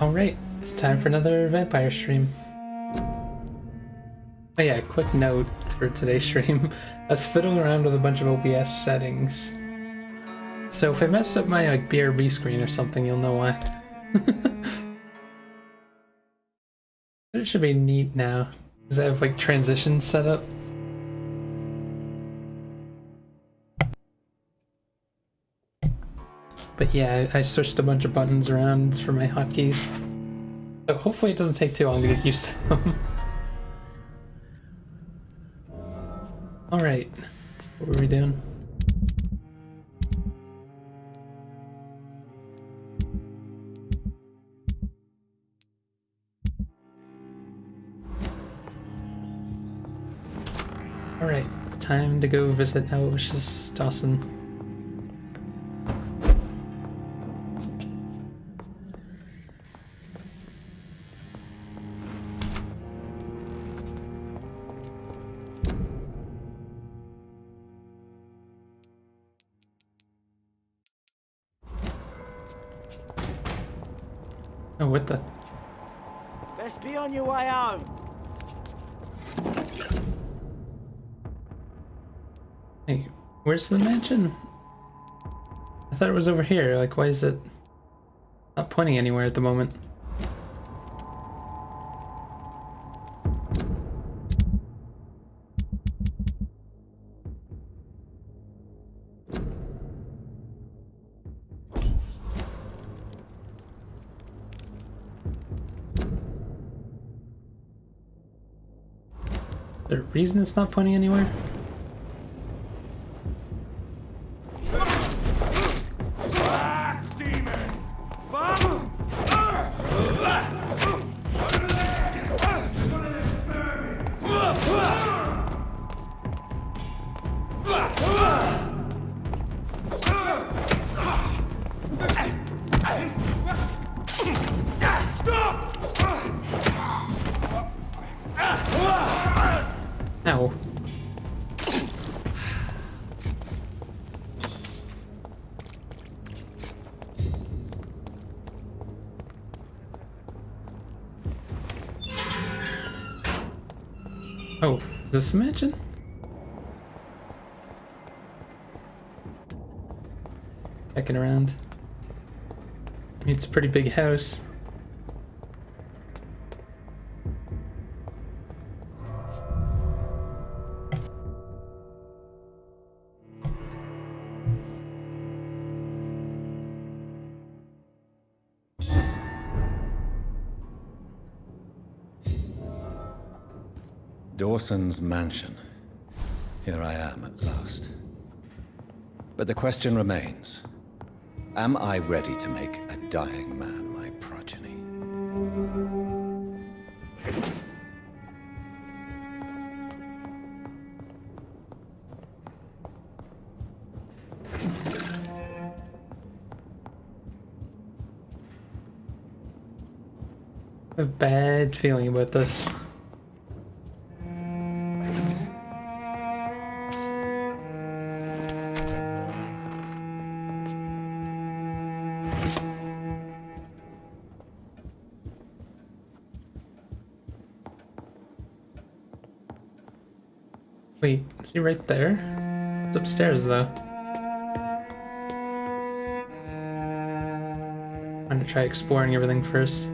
Alright, it's time for another Vampyr stream. Oh yeah, quick note for today's stream. I was fiddling around with a bunch of OBS settings. So if I mess up my BRB screen or something, you'll know why. But it should be neat now, because I have like transitions set up. But yeah, I switched a bunch of buttons around for my hotkeys. So hopefully it doesn't take too long to get used to them. Alright, what were we doing? Alright, time to go visit Aloysius Dawson. Oh, what the? Best be on your way home. Hey, where's the mansion? I thought it was over here. Like, why is it not pointing anywhere at the moment? Is there a reason it's not pointing anywhere? Ow. Oh, is this the mansion? Checking around. I mean, it's a pretty big house. Dawson's mansion. Here I am at last. But the question remains, am I ready to make a dying man my progeny? I have a bad feeling about this. Wait, is he right there? It's upstairs though. I'm gonna try exploring everything first.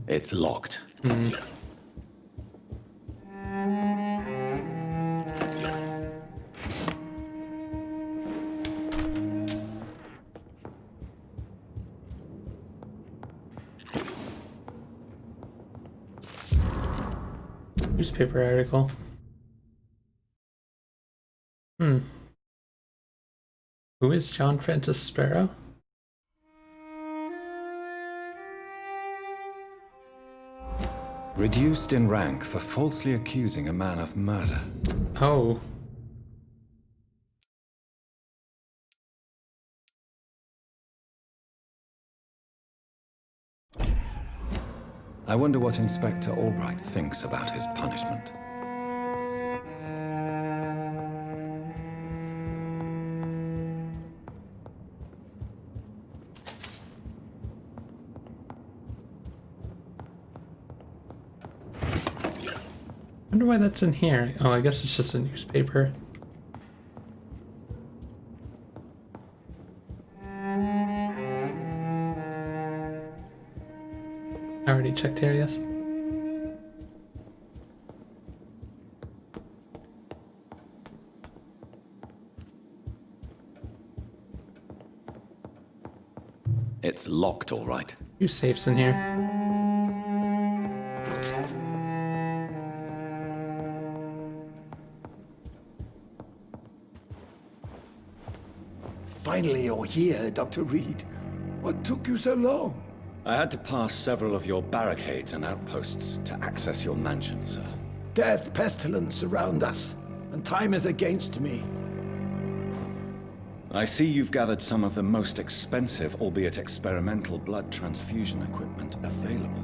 It's locked. Newspaper article. Who is John Francis Sparrow? Reduced in rank for falsely accusing a man of murder. Oh. I wonder what Inspector Albright thinks about his punishment. Wonder why that's in here. Oh, I guess it's just a newspaper. I already checked here, yes. It's locked, all right. Few safes in here. Finally, you're here, Dr. Reed. What took you so long? I had to pass several of your barricades and outposts to access your mansion, sir. Death, pestilence surround us, and time is against me. I see you've gathered some of the most expensive, albeit experimental, blood transfusion equipment available.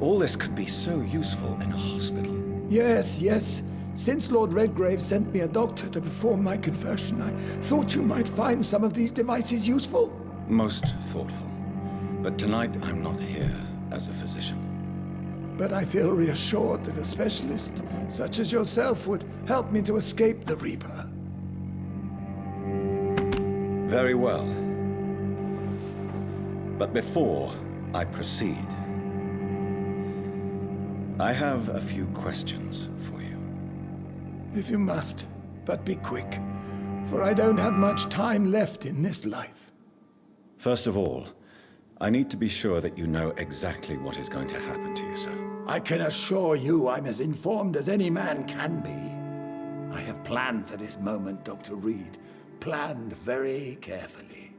All this could be so useful in a hospital. Yes, yes. Since Lord Redgrave sent me a doctor to perform my conversion, I thought you might find some of these devices useful. Most thoughtful. But tonight I'm not here as a physician. But I feel reassured that a specialist such as yourself would help me to escape the Reaper. Very well. But before I proceed, I have a few questions for you. If you must, but be quick, for I don't have much time left in this life. First of all, I need to be sure that you know exactly what is going to happen to you, sir. I can assure you I'm as informed as any man can be. I have planned for this moment, Dr. Reed. Planned very carefully.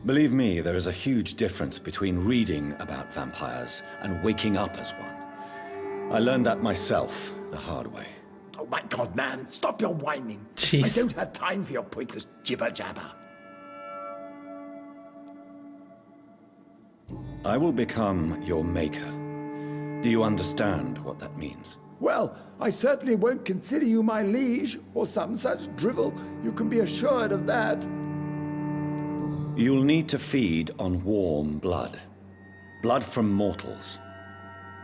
Believe me, there is a huge difference between reading about vampires and waking up as one. I learned that myself the hard way. Oh my God, man, stop your whining. Jeez. I don't have time for your pointless jibber-jabber. I will become your maker. Do you understand what that means? Well, I certainly won't consider you my liege, or some such drivel. You can be assured of that. You'll need to feed on warm blood. Blood from mortals.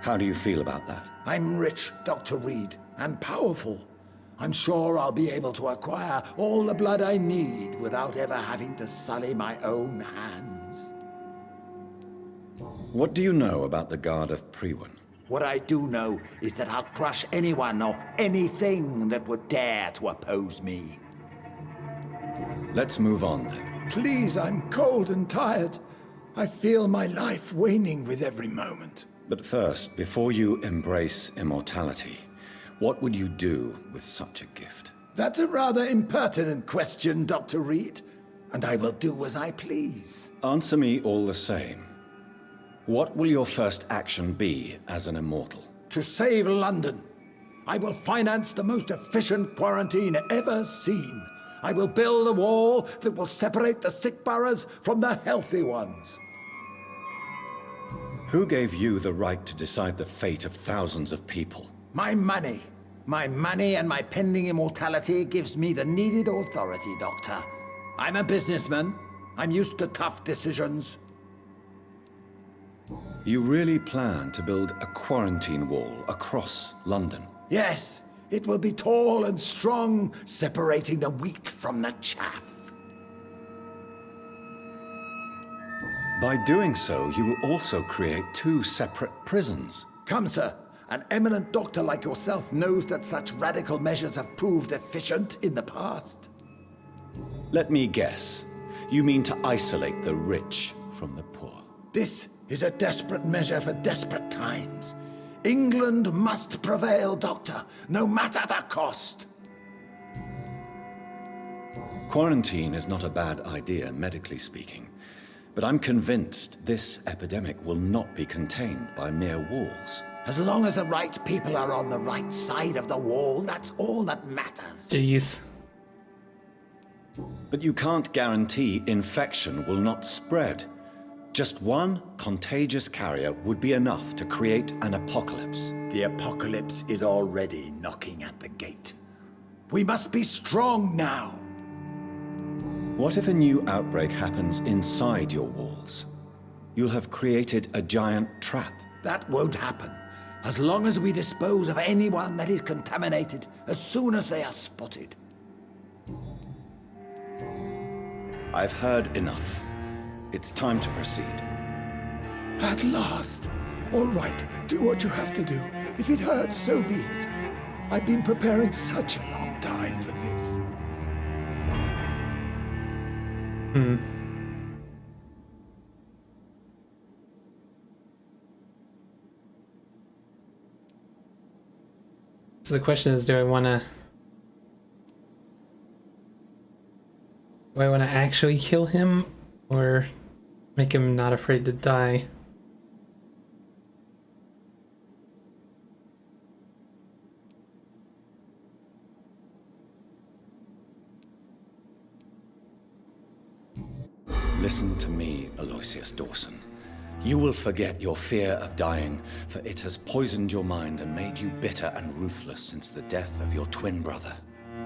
How do you feel about that? I'm rich, Dr. Reed, and powerful. I'm sure I'll be able to acquire all the blood I need without ever having to sully my own hands. What do you know about the Guard of Priwen? What I do know is that I'll crush anyone or anything that would dare to oppose me. Let's move on then. Please, I'm cold and tired. I feel my life waning with every moment. But first, before you embrace immortality, what would you do with such a gift? That's a rather impertinent question, Dr. Reed, and I will do as I please. Answer me all the same. What will your first action be as an immortal? To save London, I will finance the most efficient quarantine ever seen. I will build a wall that will separate the sick boroughs from the healthy ones. Who gave you the right to decide the fate of thousands of people? My money. My money and my pending immortality gives me the needed authority, Doctor. I'm a businessman. I'm used to tough decisions. You really plan to build a quarantine wall across London? Yes, it will be tall and strong, separating the wheat from the chaff. By doing so, you will also create two separate prisons. Come, sir. An eminent doctor like yourself knows that such radical measures have proved efficient in the past. Let me guess. You mean to isolate the rich from the poor? This is a desperate measure for desperate times. England must prevail, Doctor, no matter the cost. Quarantine is not a bad idea, medically speaking. But I'm convinced this epidemic will not be contained by mere walls. As long as the right people are on the right side of the wall, that's all that matters. Jeez. But you can't guarantee infection will not spread. Just one contagious carrier would be enough to create an apocalypse. The apocalypse is already knocking at the gate. We must be strong now. What if a new outbreak happens inside your walls? You'll have created a giant trap. That won't happen. As long as we dispose of anyone that is contaminated as soon as they are spotted. I've heard enough. It's time to proceed. At last. All right, do what you have to do. If it hurts, so be it. I've been preparing such a long time for this. So the question is, do I want to actually kill him or make him not afraid to die? Listen to me, Aloysius Dawson. You will forget your fear of dying, for it has poisoned your mind and made you bitter and ruthless since the death of your twin brother.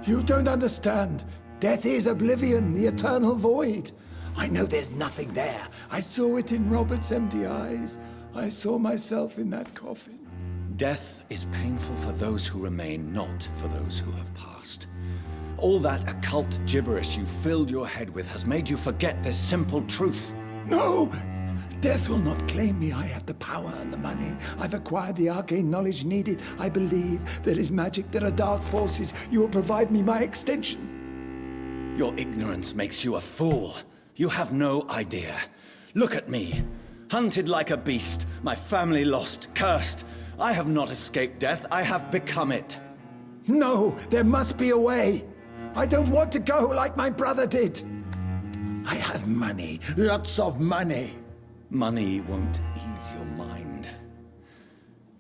You don't understand. Death is oblivion, the eternal void. I know there's nothing there. I saw it in Robert's empty eyes. I saw myself in that coffin. Death is painful for those who remain, not for those who have passed. All that occult gibberish you filled your head with has made you forget this simple truth. No! Death will not claim me. I have the power and the money. I've acquired the arcane knowledge needed. I believe there is magic, there are dark forces. You will provide me my extension. Your ignorance makes you a fool. You have no idea. Look at me. Hunted like a beast, my family lost, cursed. I have not escaped death, I have become it. No, there must be a way. I don't want to go like my brother did. I have money, lots of money. Money won't ease your mind.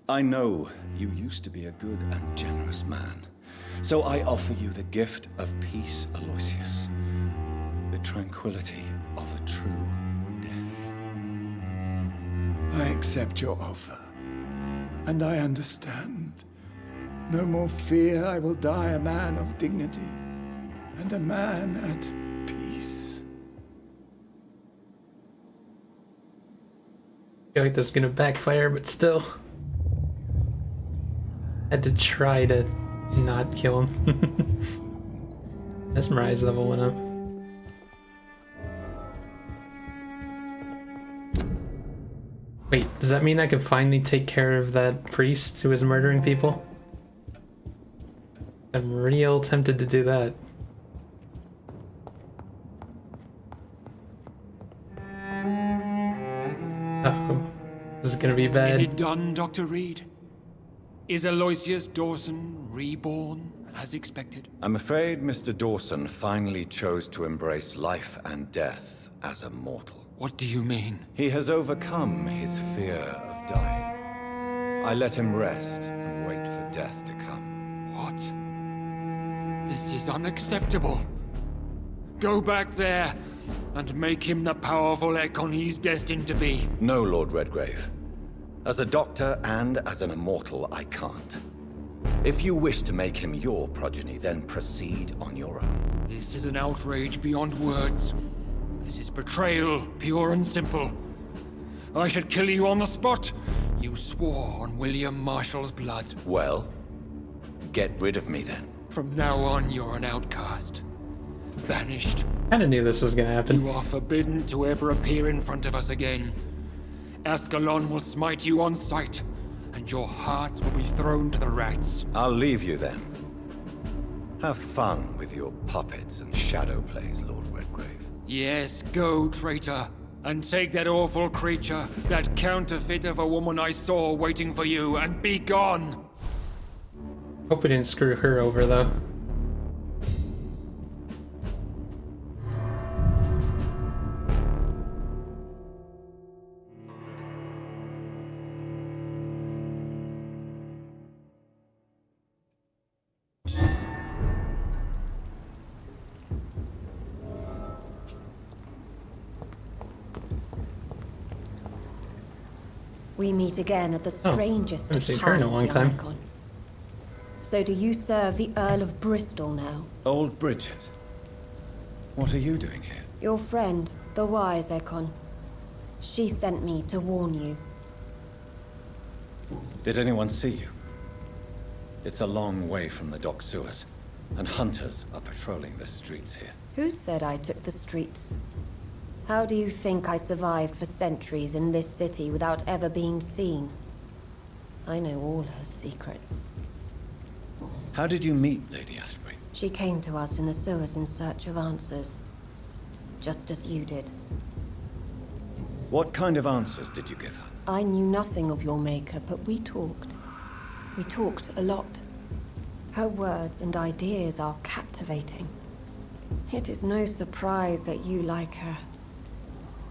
I know you used to be a good and generous man. So I offer you the gift of peace, Aloysius. The tranquility of a true death. I accept your offer. And I understand. No more fear, I will die a man of dignity. And a man at peace. I feel like this is gonna backfire, but still. Had to try to not kill him. Mesmerize level went up. Wait, does that mean I can finally take care of that priest who was murdering people? I'm real tempted to do that. Uh-oh. This is gonna be bad. Is it done, Dr. Reed? Is Aloysius Dawson reborn, as expected? I'm afraid Mr. Dawson finally chose to embrace life and death as a mortal. What do you mean? He has overcome his fear of dying. I let him rest and wait for death to come. What? This is unacceptable. Go back there and make him the powerful Ekon he's destined to be. No, Lord Redgrave. As a doctor and as an immortal, I can't. If you wish to make him your progeny, then proceed on your own. This is an outrage beyond words. This is betrayal, pure and simple. I should kill you on the spot. You swore on William Marshall's blood. Well, get rid of me then. From now on, you're an outcast. Banished. Kinda knew this was gonna happen. You are forbidden to ever appear in front of us again. Ascalon will smite you on sight, and your heart will be thrown to the rats. I'll leave you then. Have fun with your puppets and shadow plays, Lord Redgrave. Yes, go, traitor, and take that awful creature, that counterfeit of a woman I saw waiting for you, and be gone! Hope we didn't screw her over, though. We meet again at the strangest haven't of seen her in a times, long young time. Ekon. So do you serve the Earl of Bristol now? Old Bridget, what are you doing here? Your friend, the wise Ekon. She sent me to warn you. Did anyone see you? It's a long way from the dock sewers, and hunters are patrolling the streets here. Who said I took the streets? How do you think I survived for centuries in this city without ever being seen? I know all her secrets. How did you meet Lady Ashbury? She came to us in the sewers in search of answers. Just as you did. What kind of answers did you give her? I knew nothing of your maker, but we talked. We talked a lot. Her words and ideas are captivating. It is no surprise that you like her.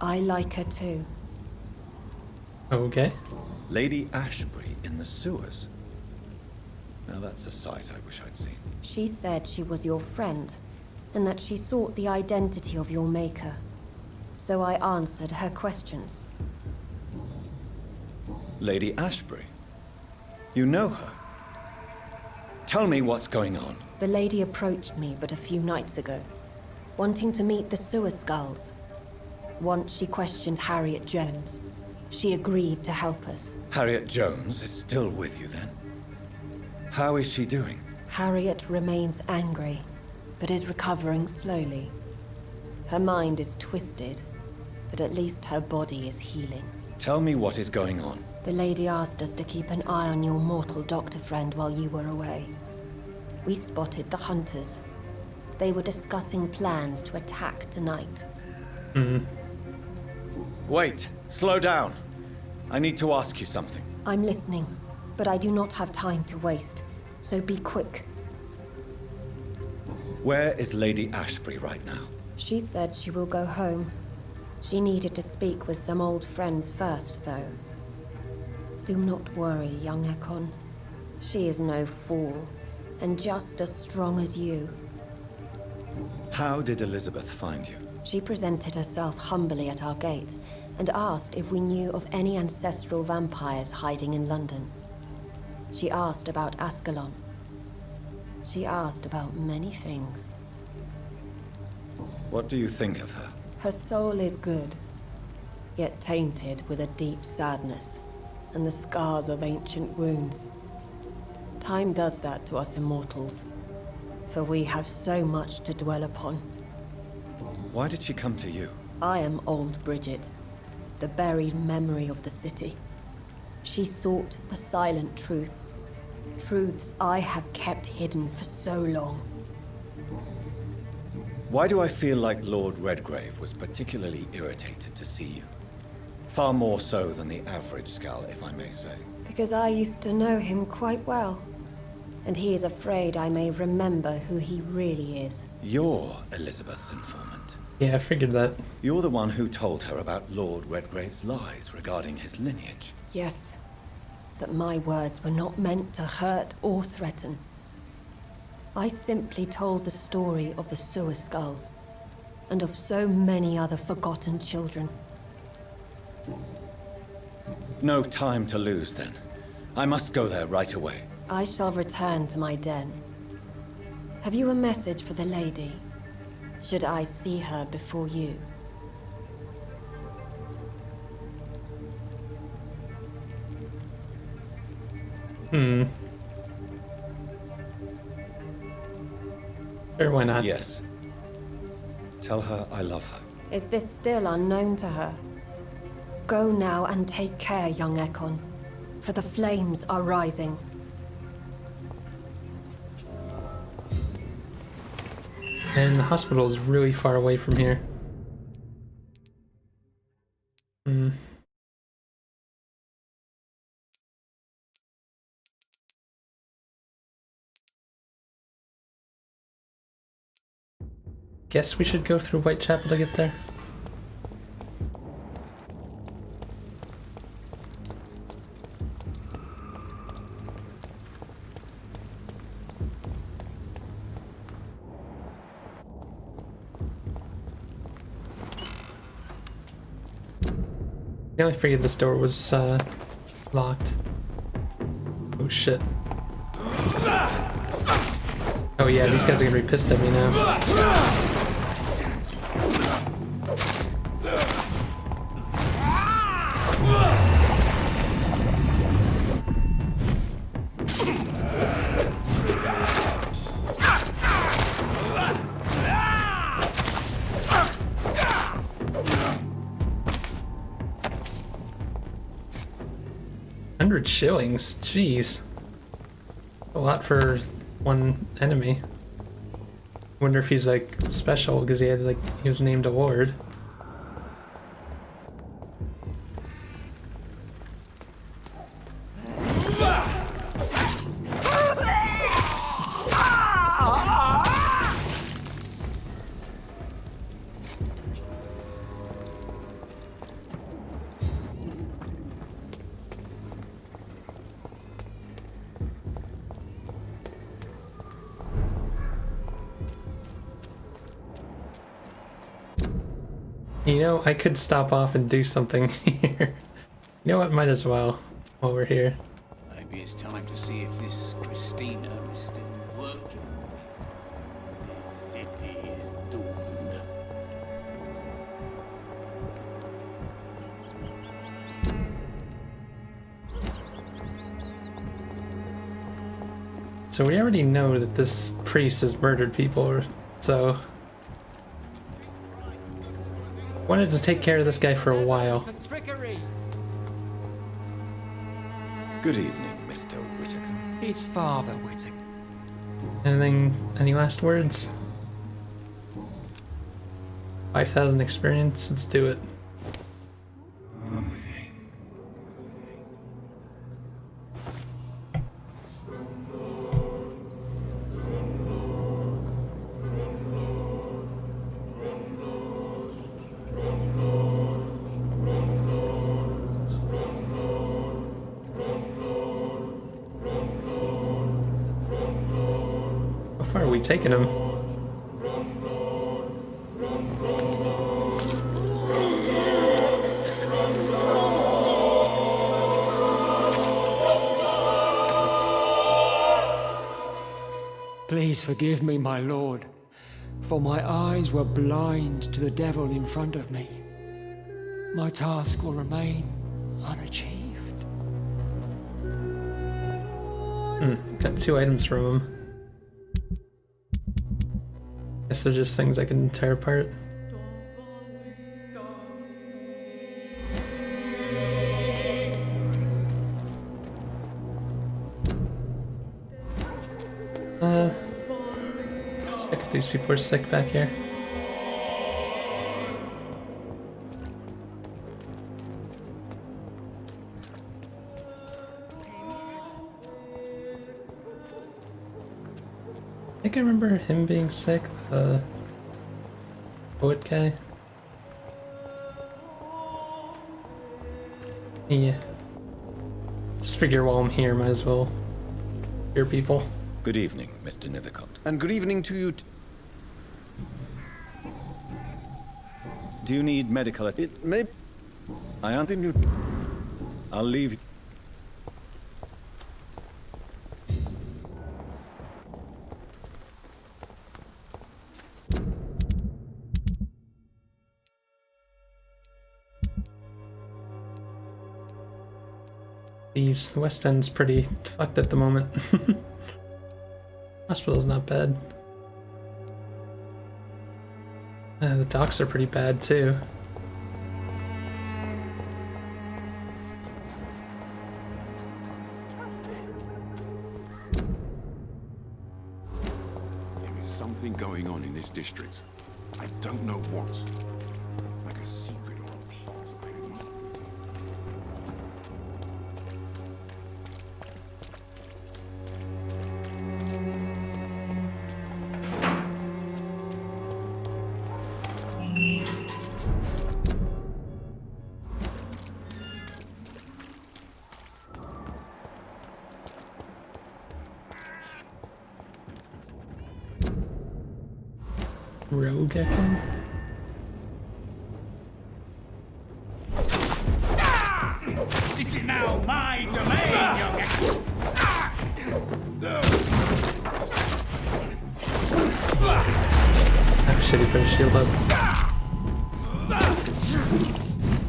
I like her too. Okay. Lady Ashbury in the sewers? Now that's a sight I wish I'd seen. She said she was your friend, and that she sought the identity of your maker. So I answered her questions. Lady Ashbury? You know her? Tell me what's going on. The lady approached me but a few nights ago, wanting to meet the sewer skulls. Once she questioned Harriet Jones. She agreed to help us. Harriet Jones is still with you then? How is she doing? Harriet remains angry, but is recovering slowly. Her mind is twisted, but at least her body is healing. Tell me what is going on. The lady asked us to keep an eye on your mortal doctor friend while you were away. We spotted the hunters. They were discussing plans to attack tonight. Wait, slow down. I need to ask you something. I'm listening, but I do not have time to waste, so be quick. Where is Lady Ashbury right now? She said she will go home. She needed to speak with some old friends first, though. Do not worry, young Ekon. She is no fool, and just as strong as you. How did Elizabeth find you? She presented herself humbly at our gate, and asked if we knew of any ancestral vampires hiding in London. She asked about Ascalon. She asked about many things. What do you think of her? Her soul is good, yet tainted with a deep sadness, and the scars of ancient wounds. Time does that to us immortals, for we have so much to dwell upon. Why did she come to you? I am old Bridget, the buried memory of the city. She sought the silent truths, truths I have kept hidden for so long. Why do I feel like Lord Redgrave was particularly irritated to see you? Far more so than the average Skull, if I may say. Because I used to know him quite well, and he is afraid I may remember who he really is. You're Elizabeth's informant. Yeah, I figured that. You're the one who told her about Lord Redgrave's lies regarding his lineage. Yes, but my words were not meant to hurt or threaten. I simply told the story of the sewer skulls, and of so many other forgotten children. No time to lose, then. I must go there right away. I shall return to my den. Have you a message for the lady? Should I see her before you? Sure, why not? Yes. Tell her I love her. Is this still unknown to her? Go now and take care, young Ekon, for the flames are rising. And the hospital is really far away from here. Guess we should go through Whitechapel to get there. I only figured this door was locked. Oh shit. Oh yeah, these guys are gonna be pissed at me now. 100 shillings, jeez. A lot for one enemy. Wonder if he's like special because he was named a lord. You know, I could stop off and do something here. You know what, might as well, while we're here. Maybe it's time to see if this Christina is still working. The city is doomed. So we already know that this priest has murdered people, so... Wanted to take care of this guy for a while. Good evening, Mr. Whitaker. It's Father Whitaker. Any last words? 5,000 experience, let's do it. How far are we taking him? Please forgive me, my lord, for my eyes were blind to the devil in front of me. My task will remain unachieved. Got 2 items from him. Guess they're just things I can tear apart. Let's check if these people are sick back here. I think I remember him being sick, the poet guy. Yeah. Just figure while I'm here, might as well hear people. Good evening, Mr. Nithercott. And good evening to you. Do you need medical? It may. I aren't in you. I'll leave. The West End's pretty fucked at the moment. Hospital's not bad. The docks are pretty bad too. There is something going on in this district. I don't know what. Like a secret or a plot. Rogue echo? This is now my domain, young Oh shit, he put his shield up.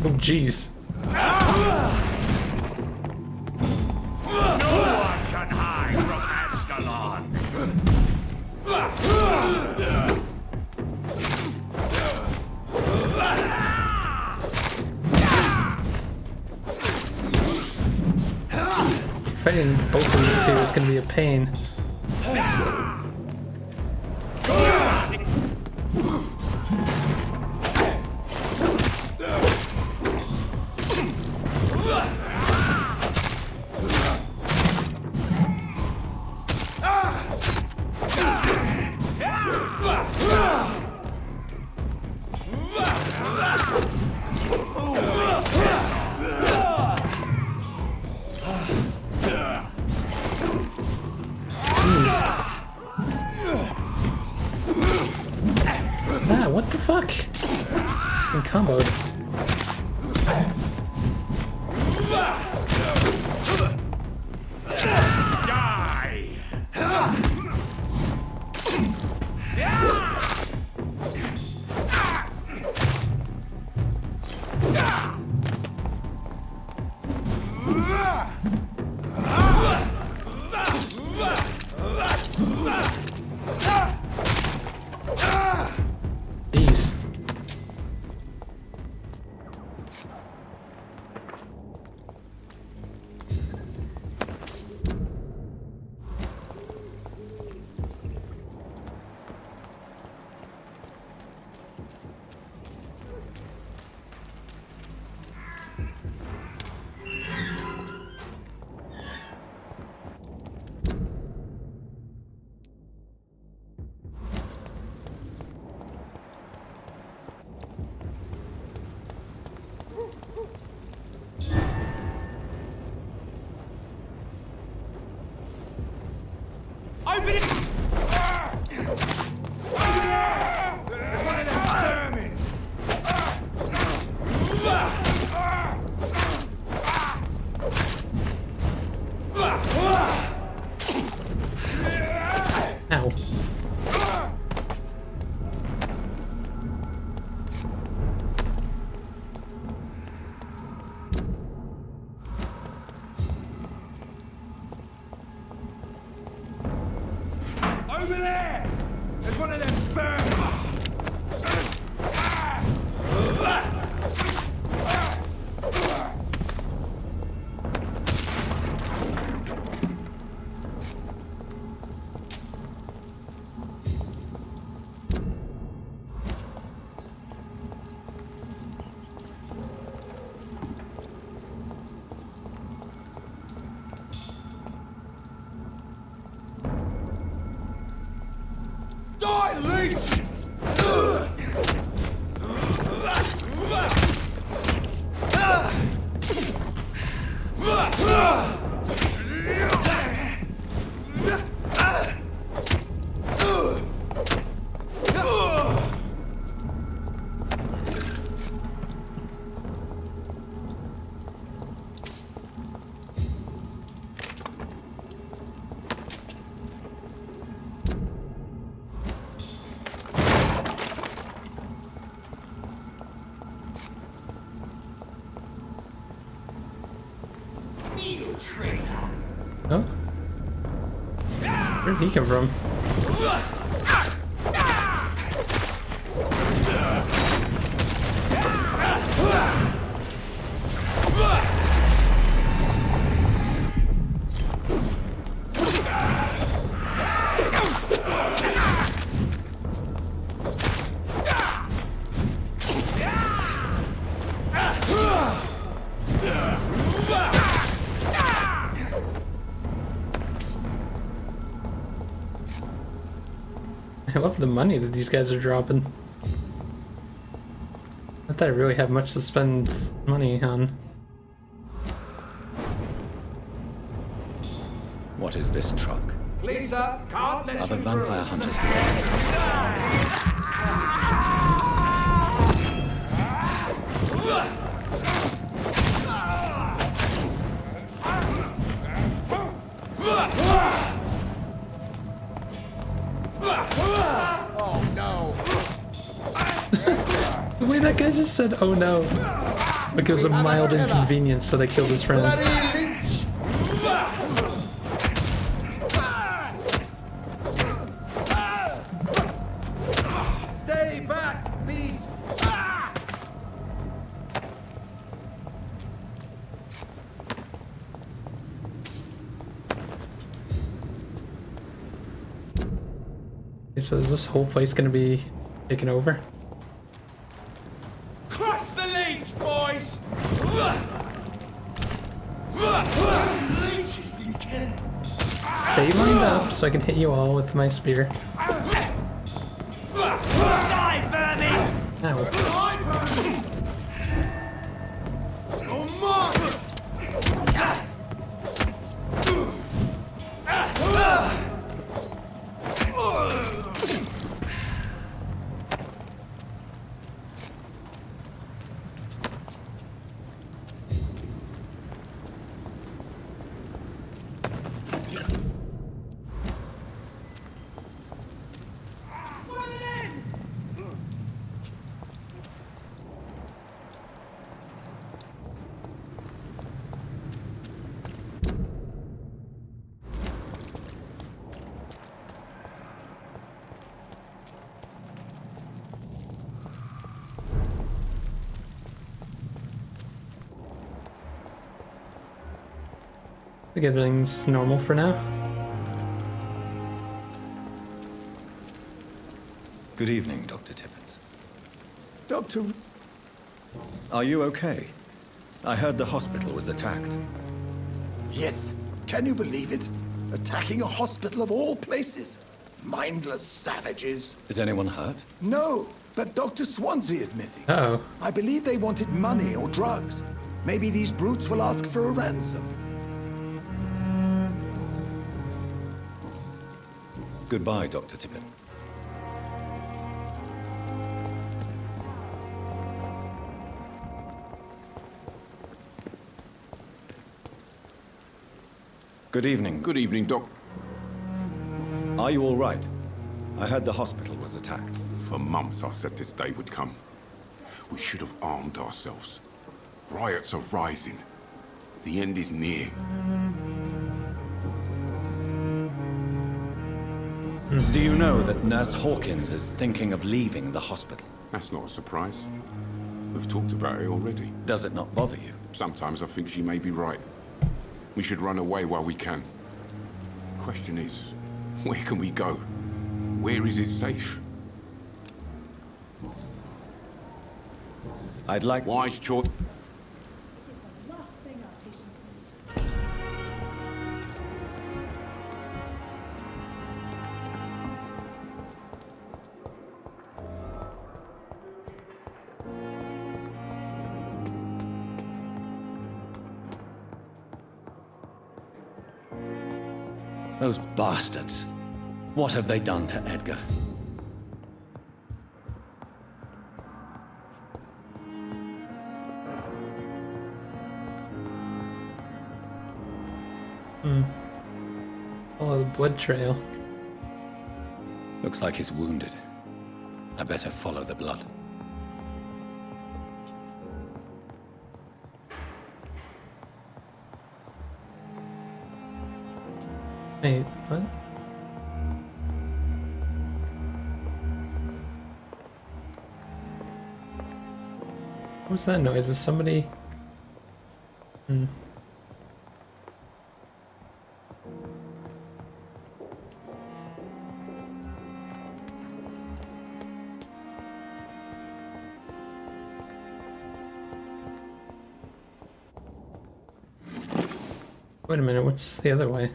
Oh jeez. No one can hide from Ascalon. Fighting both of these two is gonna be a pain. Ah, what the fuck? I'm comboed. Jeez. Ow. Over there! There's one of them birds! Die, leech! Huh? Where did he come from? I love the money that these guys are dropping. Not that I really have much to spend money on. What is this truck? Please, sir, can't let Are the you vampire through. hunters here? Oh, no. The way that guy just said, oh no. Like it was a mild inconvenience that I killed his friend. Stay back, beast. So is this whole place gonna be taken over? Crush the leech, boys! Leeches you can. Stay lined up so I can hit you all with my spear. Die, vermin! Ow. I think everything's normal for now. Good evening, Dr. Tippett. Doctor, Are you okay? I heard the hospital was attacked. yes, can you believe it? Attacking a hospital of all places. Mindless savages. Is anyone hurt? No, but Dr. Swansea is missing. Uh-oh. I believe they wanted money or drugs. Maybe these brutes will ask for a ransom. Goodbye, Dr. Tippett. Good evening. Good evening, Doc. Are you all right? I heard the hospital was attacked. For months I said this day would come. We should have armed ourselves. Riots are rising. The end is near. Do you know that Nurse Hawkins is thinking of leaving the hospital? That's not a surprise. We've talked about it already. Does it not bother you? Sometimes I think she may be right. We should run away while we can. Question is, where can we go? Where is it safe? I'd like... Wise choice. Those bastards. What have they done to Edgar? Oh, the blood trail. Looks like he's wounded. I better follow the blood. Wait, what? What was that noise? Is somebody... Wait a minute, what's the other way?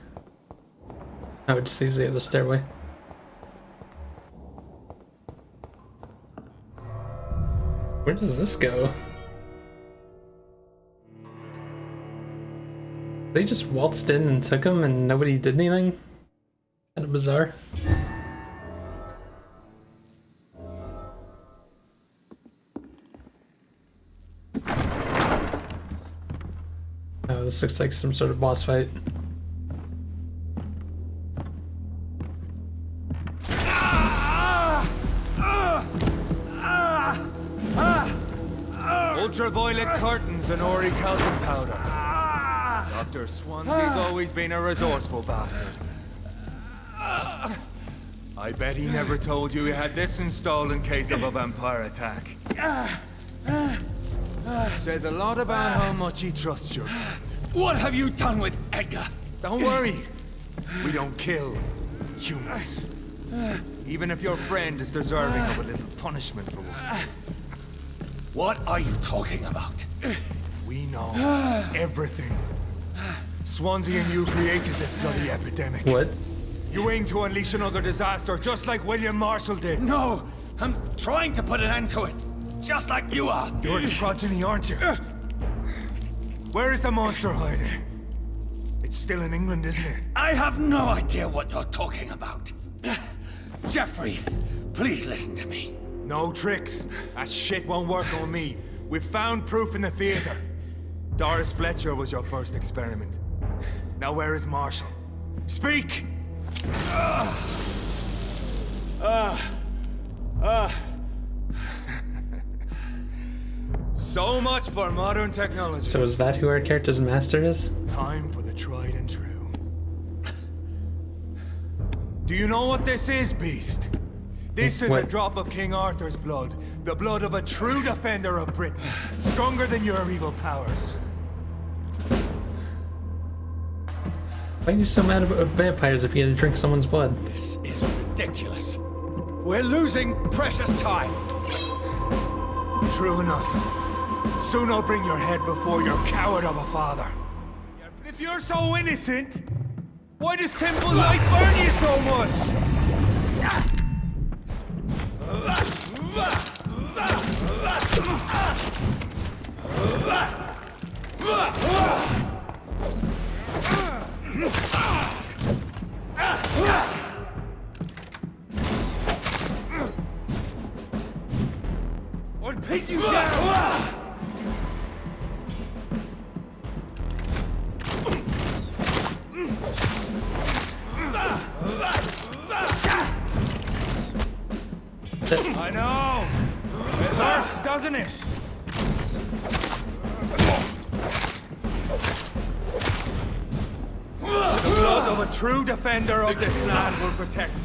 Oh, it just leads the other stairway. Where does this go? They just waltzed in and took him and nobody did anything? Kind of bizarre. Oh, this looks like some sort of boss fight. Ultraviolet curtains and orichalcum powder. Dr. Swansea's always been a resourceful bastard. I bet he never told you he had this installed in case of a vampire attack. Says a lot about how much he trusts you. What have you done with Edgar? Don't worry. We don't kill humans. Even if your friend is deserving of a little punishment for what? What are you talking about? We know everything. Swansea and you created this bloody epidemic. What? You aim to unleash another disaster, just like William Marshall did. No! I'm trying to put an end to it, just like you are! You're its progeny, aren't you? Where is the monster hiding? It's still in England, isn't it? I have no idea what you're talking about. Jeffrey, please listen to me. No tricks. That shit won't work on me. We've found proof in the theater. Doris Fletcher was your first experiment. Now where is Marshall? Speak! So much for modern technology. So is that who our character's master is? Time for the tried and true. Do you know what this is, Beast? This is a What? drop of King Arthur's blood. The blood of a true defender of Britain. Stronger than your evil powers. Why are you so mad about vampires if you had to drink someone's blood? This is ridiculous. We're losing precious time. True enough. Soon I'll bring your head before your coward of a father. Yeah, but if you're so innocent, why does simple light burn you so much? Or pin you down! I know! It hurts, doesn't it? The blood of a true defender of this land will protect me.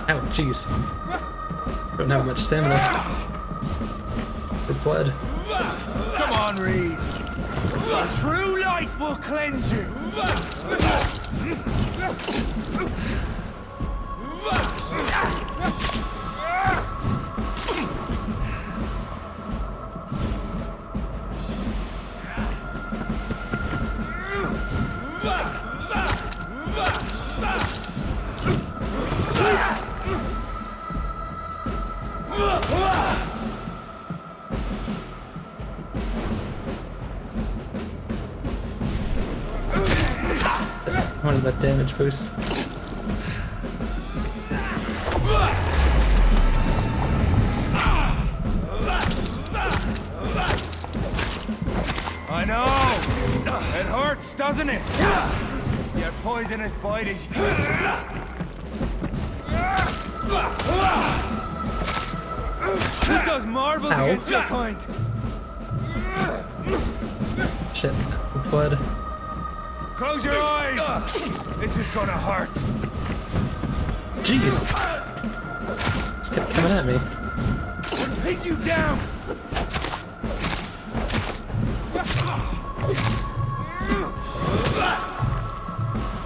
Ow, jeez. Don't have much stamina. For blood. Come on, Reed. The true light will cleanse you. One of that damage boost. I know! It hurts, doesn't it? Your poisonous bite is... It does marvels Ow. against your kind. Shit. Blood. Close your eyes! This is gonna hurt. Jeez. This kept coming at me. I'll pin you down!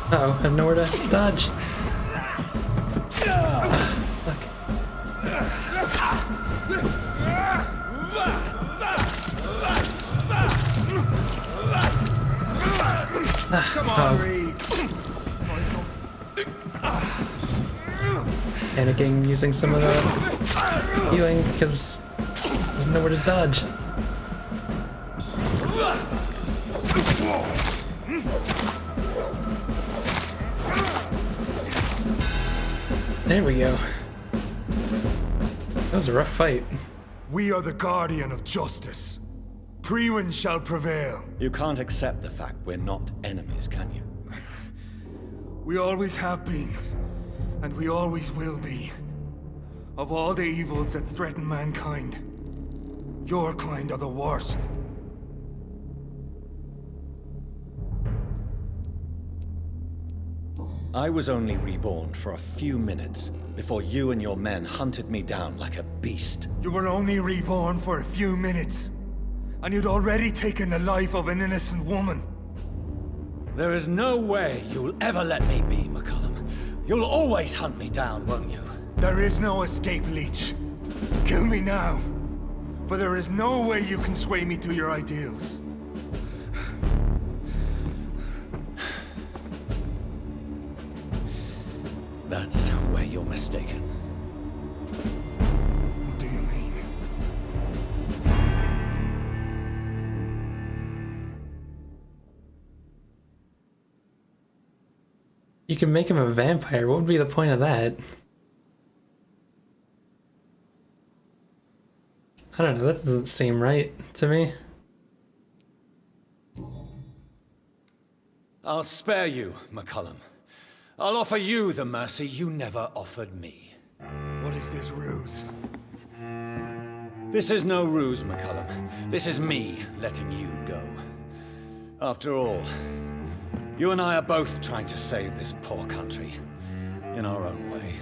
Uh-oh, I have nowhere to dodge. Fuck. Come on, Reed. Panicking, using some of the healing because there's nowhere to dodge. There we go. That was a rough fight. We are the guardian of justice. Priwen shall prevail. You can't accept the fact we're not enemies, can you? We always have been, and we always will be. Of all the evils that threaten mankind, your kind are the worst. I was only reborn for a few minutes before you and your men hunted me down like a beast. You were only reborn for a few minutes, and you'd already taken the life of an innocent woman. There is no way you'll ever let me be, McCullum. You'll always hunt me down, won't you? There is no escape, Leech. Kill me now, for there is no way you can sway me to your ideals. That's where you're mistaken. What do you mean? You can make him a vampire. What would be the point of that? I don't know, that doesn't seem right to me. I'll spare you, McCullum. I'll offer you the mercy you never offered me. What is this ruse? This is no ruse, McCullum. This is me letting you go. After all, you and I are both trying to save this poor country in our own way.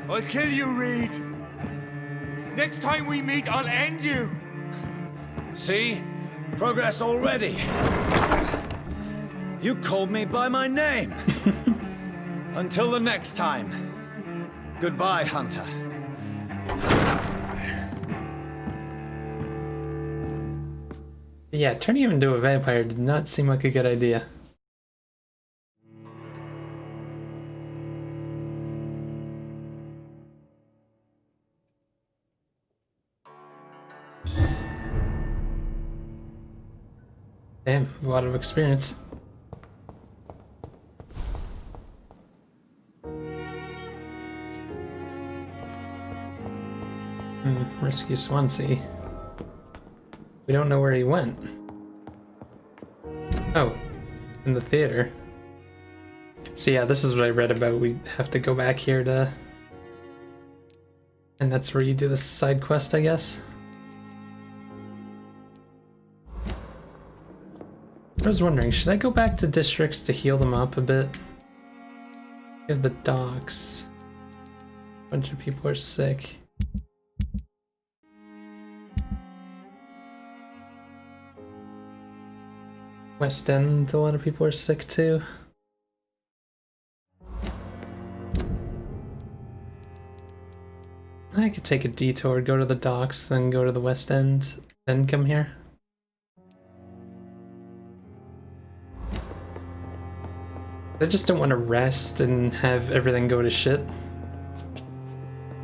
I'll kill you, Reed. Next time we meet, I'll end you. See? Progress already. You called me by my name. Until the next time. Goodbye, Hunter. Yeah, turning him into a vampire did not seem like a good idea. Damn, a lot of experience. Rescue Swansea. We don't know where he went. Oh, in the theater. So yeah, this is what I read about. We have to go back here to... And that's where you do the side quest, I guess. I was wondering, should I go back to districts to heal them up a bit? We have the docks. A bunch of people are sick. West End, a lot of people are sick too. I could take a detour, go to the docks, then go to the West End, then come here. I just don't want to rest and have everything go to shit.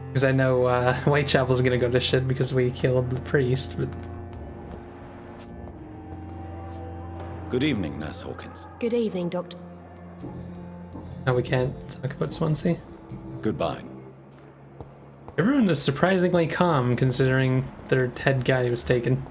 Because I know Whitechapel's gonna go to shit because we killed the priest, but... Good evening, Nurse Hawkins. Good evening, Doctor. Oh, we can't talk about Swansea? Goodbye. Everyone is surprisingly calm considering their head guy was taken.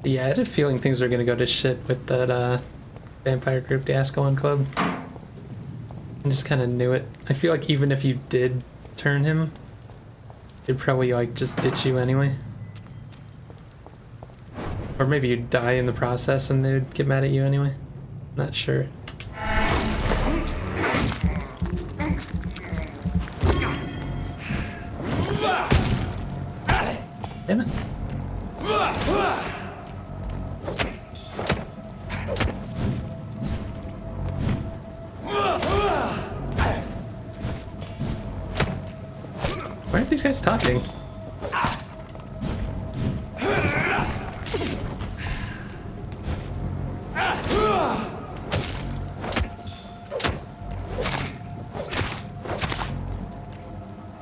Yeah, I had a feeling things were gonna go to shit with that vampire group, the Ascalon Club. I just kind of knew it. I feel like even if you did turn him, they'd probably like just ditch you anyway. Or maybe you'd die in the process and they'd get mad at you anyway. Not sure. Damn it. Why aren't these guys talking?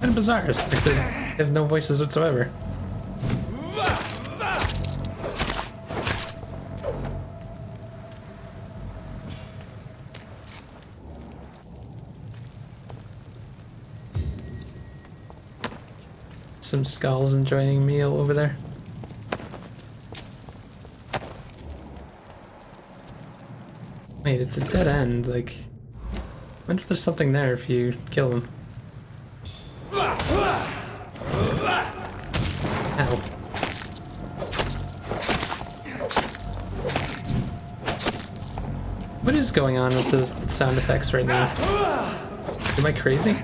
Kind of bizarre. Like they have no voices whatsoever. Some skulls enjoying a meal over there. Wait, it's a dead end. Like, I wonder if there's something there if you kill them. Ow. What is going on with the sound effects right now? Am I crazy?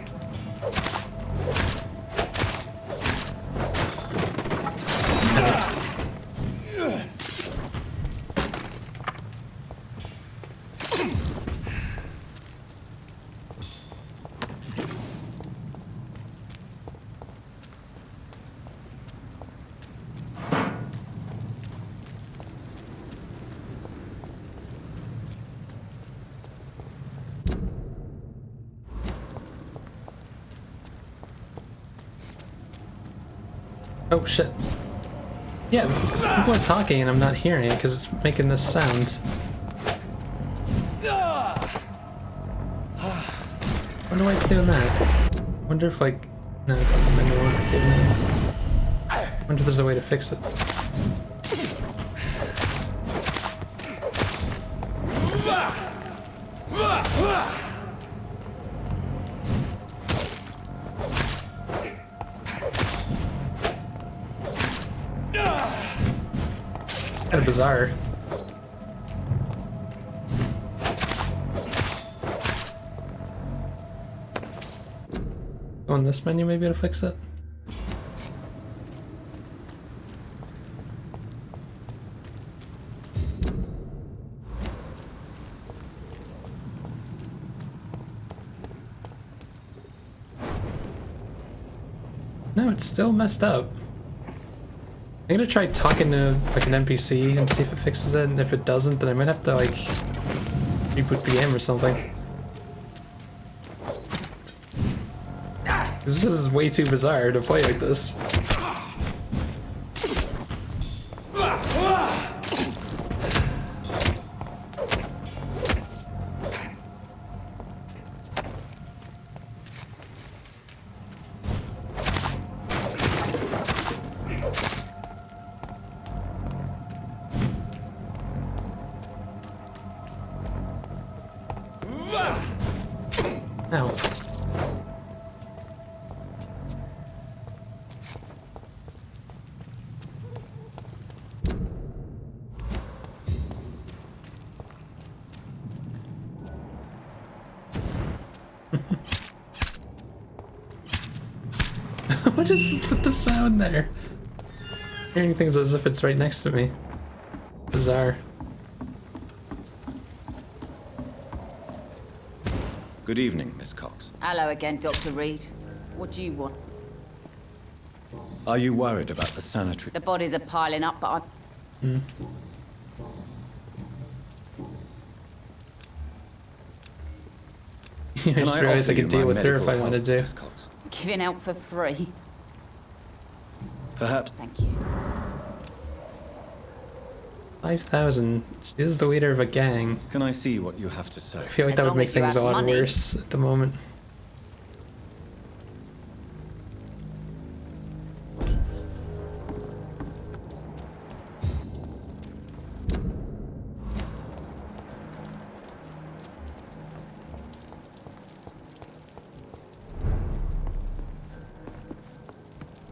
Oh shit. Yeah, people are talking and I'm not hearing it because it's making this sound. Wonder why it's doing that. Wonder if like... No, I don't remember what it did now. Wonder if there's a way to fix it. Kind of bizarre. Go on this menu maybe to fix it. No, it's still messed up. I'm gonna try talking to like an NPC and see if it fixes it, and if it doesn't, then I might have to like reboot the game or something. This is way too bizarre to play like this. Ow. What is with the sound there? Hearing things as if it's right next to me. Bizarre. Good evening, Miss Cox. Hello again, Dr. Reed. What do you want? Are you worried about the sanitary? The bodies are piling up, but I'm... I just realized I could deal with her if I wanted to. Miss Cox? giving out for free. Perhaps. Thank you. 5,000. She is the leader of a gang. Can I see what you have to say? I feel like As that would long make as you things a have lot money. worse at the moment.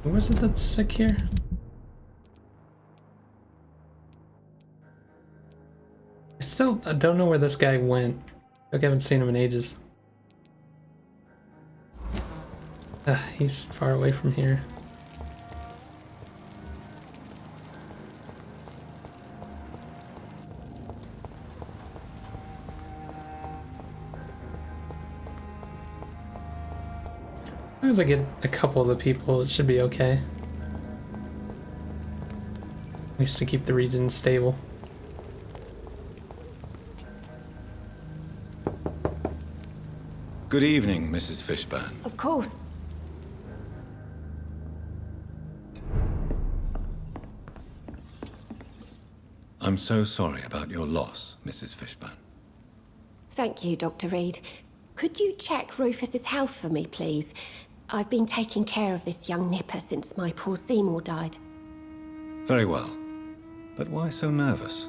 Who was it that's sick here? I don't know where this guy went. I haven't seen him in ages. He's far away from here. As long as I get a couple of the people, it should be okay. At least to keep the region stable. Good evening, Mrs. Fishburne. Of course. I'm so sorry about your loss, Mrs. Fishburne. Thank you, Dr. Reed. Could you check Rufus's health for me, please? I've been taking care of this young nipper since my poor Seymour died. Very well. But why so nervous?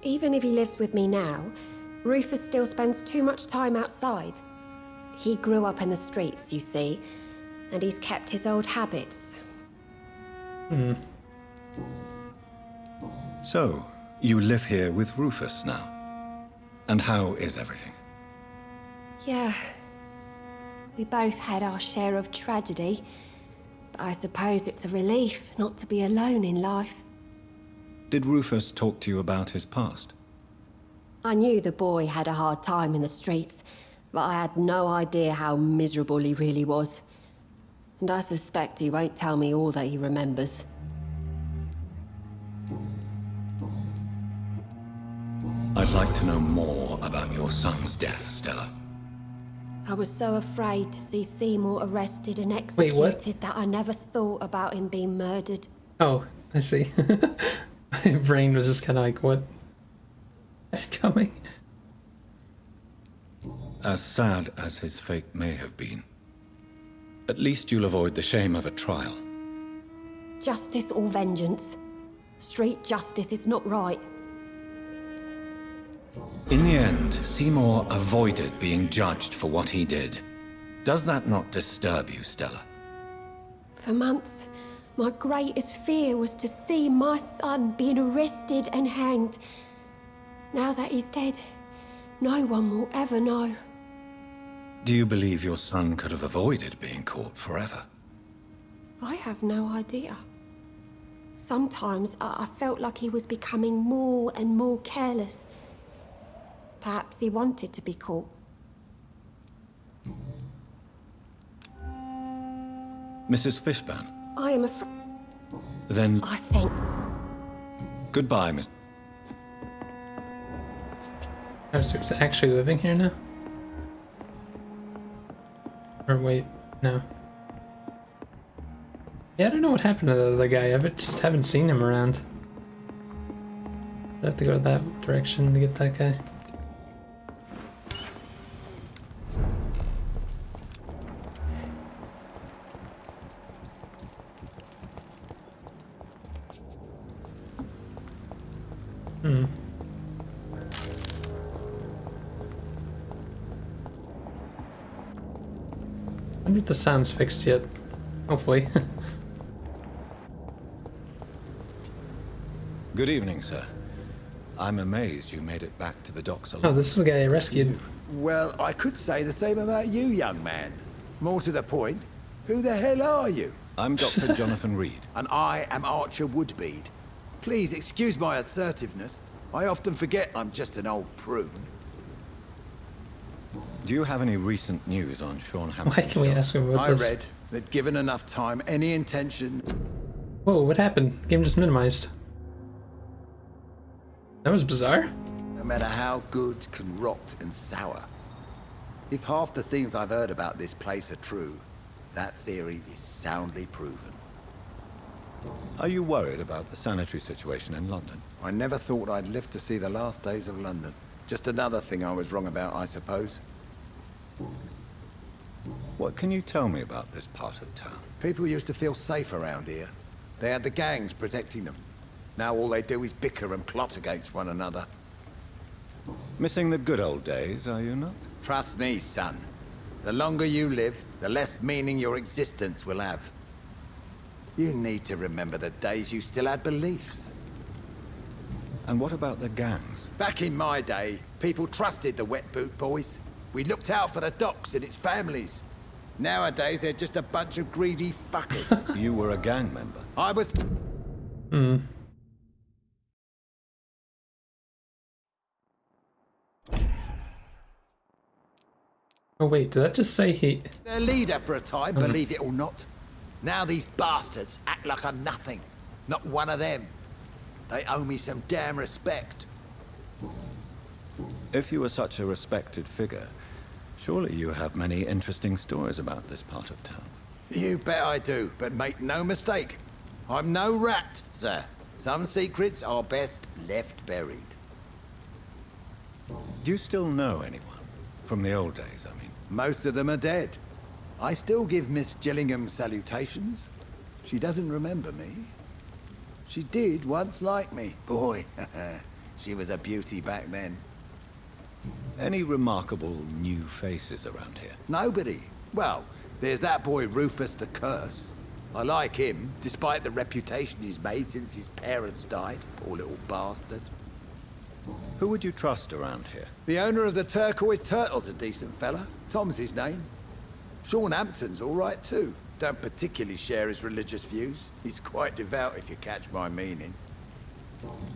Even if he lives with me now, Rufus still spends too much time outside. He grew up in the streets, you see, and he's kept his old habits. So, you live here with Rufus now? And how is everything? Yeah. We both had our share of tragedy, but I suppose it's a relief not to be alone in life. Did Rufus talk to you about his past? I knew the boy had a hard time in the streets, but I had no idea how miserable he really was. And I suspect he won't tell me all that he remembers. I'd like to know more about your son's death, Stella. I was so afraid to see Seymour arrested and Wait, executed what? that I never thought about him being murdered. Oh, I see. My brain was just kind of like, what? Coming? As sad as his fate may have been, at least you'll avoid the shame of a trial. Justice or vengeance? Street justice is not right. In the end, Seymour avoided being judged for what he did. Does that not disturb you, Stella? For months, my greatest fear was to see my son being arrested and hanged. Now that he's dead, no one will ever know. Do you believe your son could have avoided being caught forever? I have no idea. Sometimes I felt like he was becoming more and more careless. Perhaps he wanted to be caught. Mrs. Fishburne, I am afraid. then I think. goodbye, Miss... Oh, so he's actually living here now? Or wait, no. Yeah, I don't know what happened to the other guy. Just haven't seen him around. I have to go that direction to get that guy. I wonder if the sound's fixed yet. Hopefully. Good evening, sir. I'm amazed you made it back to the docks alive. Oh, this is the guy I rescued. Well, I could say the same about you, young man. More to the point, who the hell are you? I'm Dr. Jonathan Reed. And I am Archer Woodbead. Please excuse my assertiveness. I often forget I'm just an old prune. Do you have any recent news on Sean Why Hampton's can we shot? ask him about I this? read that given enough time, any intention... Whoa, what happened? Game just minimized. That was bizarre. No matter how good can rot and sour. If half the things I've heard about this place are true, that theory is soundly proven. Are you worried about the sanitary situation in London? I never thought I'd live to see the last days of London. Just another thing I was wrong about, I suppose. What can you tell me about this part of town? People used to feel safe around here. They had the gangs protecting them. Now all they do is bicker and plot against one another. Missing the good old days, are you not? Trust me, son. The longer you live, the less meaning your existence will have. You need to remember the days you still had beliefs. And what about the gangs? Back in my day, people trusted the wet boot boys. We looked out for the docks and its families. Nowadays, they're just a bunch of greedy fuckers. You were a gang member. I was... Oh wait, did that just say he... their leader for a time, believe it or not. Now these bastards act like I'm nothing. Not one of them. They owe me some damn respect. If you were such a respected figure, surely you have many interesting stories about this part of town. You bet I do, but make no mistake. I'm no rat, sir. Some secrets are best left buried. Do you still know anyone? From the old days, I mean. Most of them are dead. I still give Miss Gillingham salutations. She doesn't remember me. She did once like me. Boy, she was a beauty back then. Any remarkable new faces around here? Nobody. Well, there's that boy Rufus the Curse. I like him, despite the reputation he's made since his parents died. Poor little bastard. Who would you trust around here? The owner of the Turquoise Turtle's a decent fella. Tom's his name. Sean Hampton's all right too. Don't particularly share his religious views. He's quite devout, if you catch my meaning.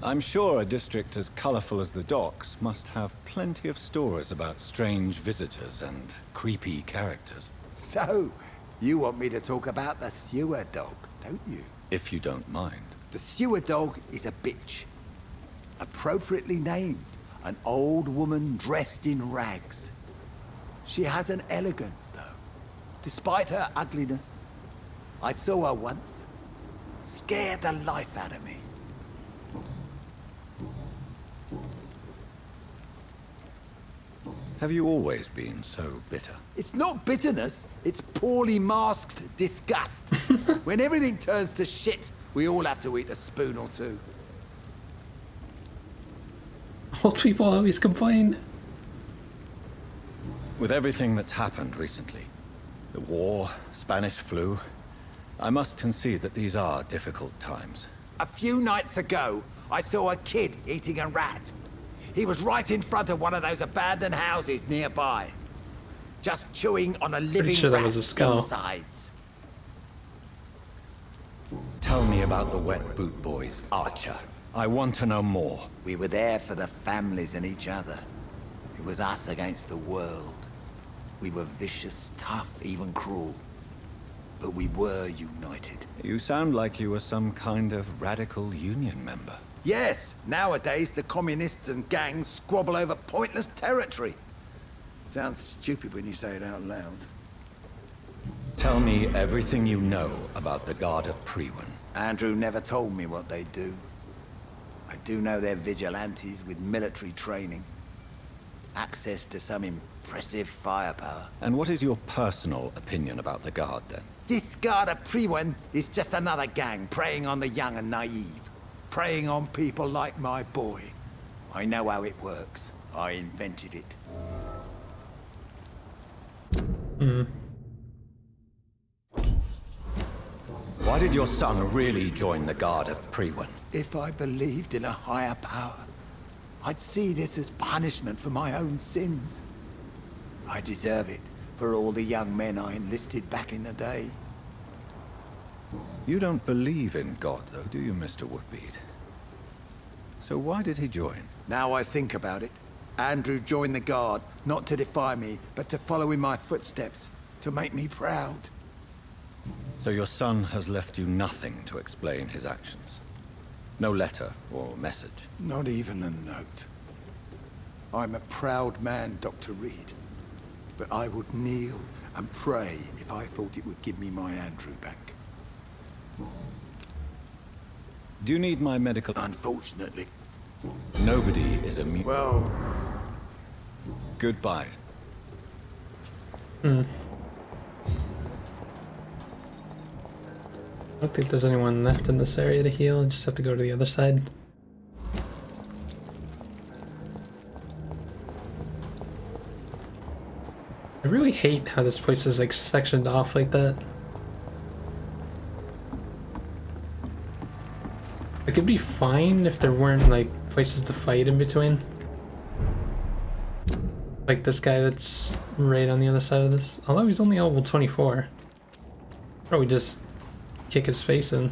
I'm sure a district as colorful as the docks must have plenty of stories about strange visitors and creepy characters. So, you want me to talk about the sewer dog, don't you? If you don't mind. The sewer dog is a bitch. Appropriately named. An old woman dressed in rags. She has an elegance, though. Despite her ugliness. I saw her once. Scared the life out of me. Have you always been so bitter? It's not bitterness, it's poorly masked disgust. When everything turns to shit, we all have to eat a spoon or two. Old people always complain. With everything that's happened recently, the war, Spanish flu, I must concede that these are difficult times. A few nights ago, I saw a kid eating a rat. He was right in front of one of those abandoned houses nearby. Just chewing on a living sure that was a rat's skull. insides. Tell me about the Wet Boot Boys, Archer. I want to know more. We were there for the families and each other. It was us against the world. We were vicious, tough, even cruel. But we were united. You sound like you were some kind of radical union member. Yes, nowadays the communists and gangs squabble over pointless territory. Sounds stupid when you say it out loud. Tell me everything you know about the Guard of Priwen. Andrew never told me what they do. I do know they're vigilantes with military training. Access to some impressive firepower. And what is your personal opinion about the Guard, then? This Guard of Priwen is just another gang preying on the young and naive. Preying on people like my boy. I know how it works. I invented it. Why did your son really join the Guard of Priwen? If I believed in a higher power, I'd see this as punishment for my own sins. I deserve it for all the young men I enlisted back in the day. You don't believe in God, though, do you, Mr. Woodbead? So why did he join? Now I think about it, Andrew joined the Guard, not to defy me, but to follow in my footsteps, to make me proud. So your son has left you nothing to explain his actions? No letter or message? Not even a note. I'm a proud man, Dr. Reed. But I would kneel and pray if I thought it would give me my Andrew back. Do you need my medical... Unfortunately. Nobody is immune. Well... Goodbye. I don't think there's anyone left in this area to heal. I just have to go to the other side. I really hate how this place is like sectioned off like that. It could be fine if there weren't like places to fight in between. Like this guy that's right on the other side of this. Although he's only level 24. Probably just kick his face in.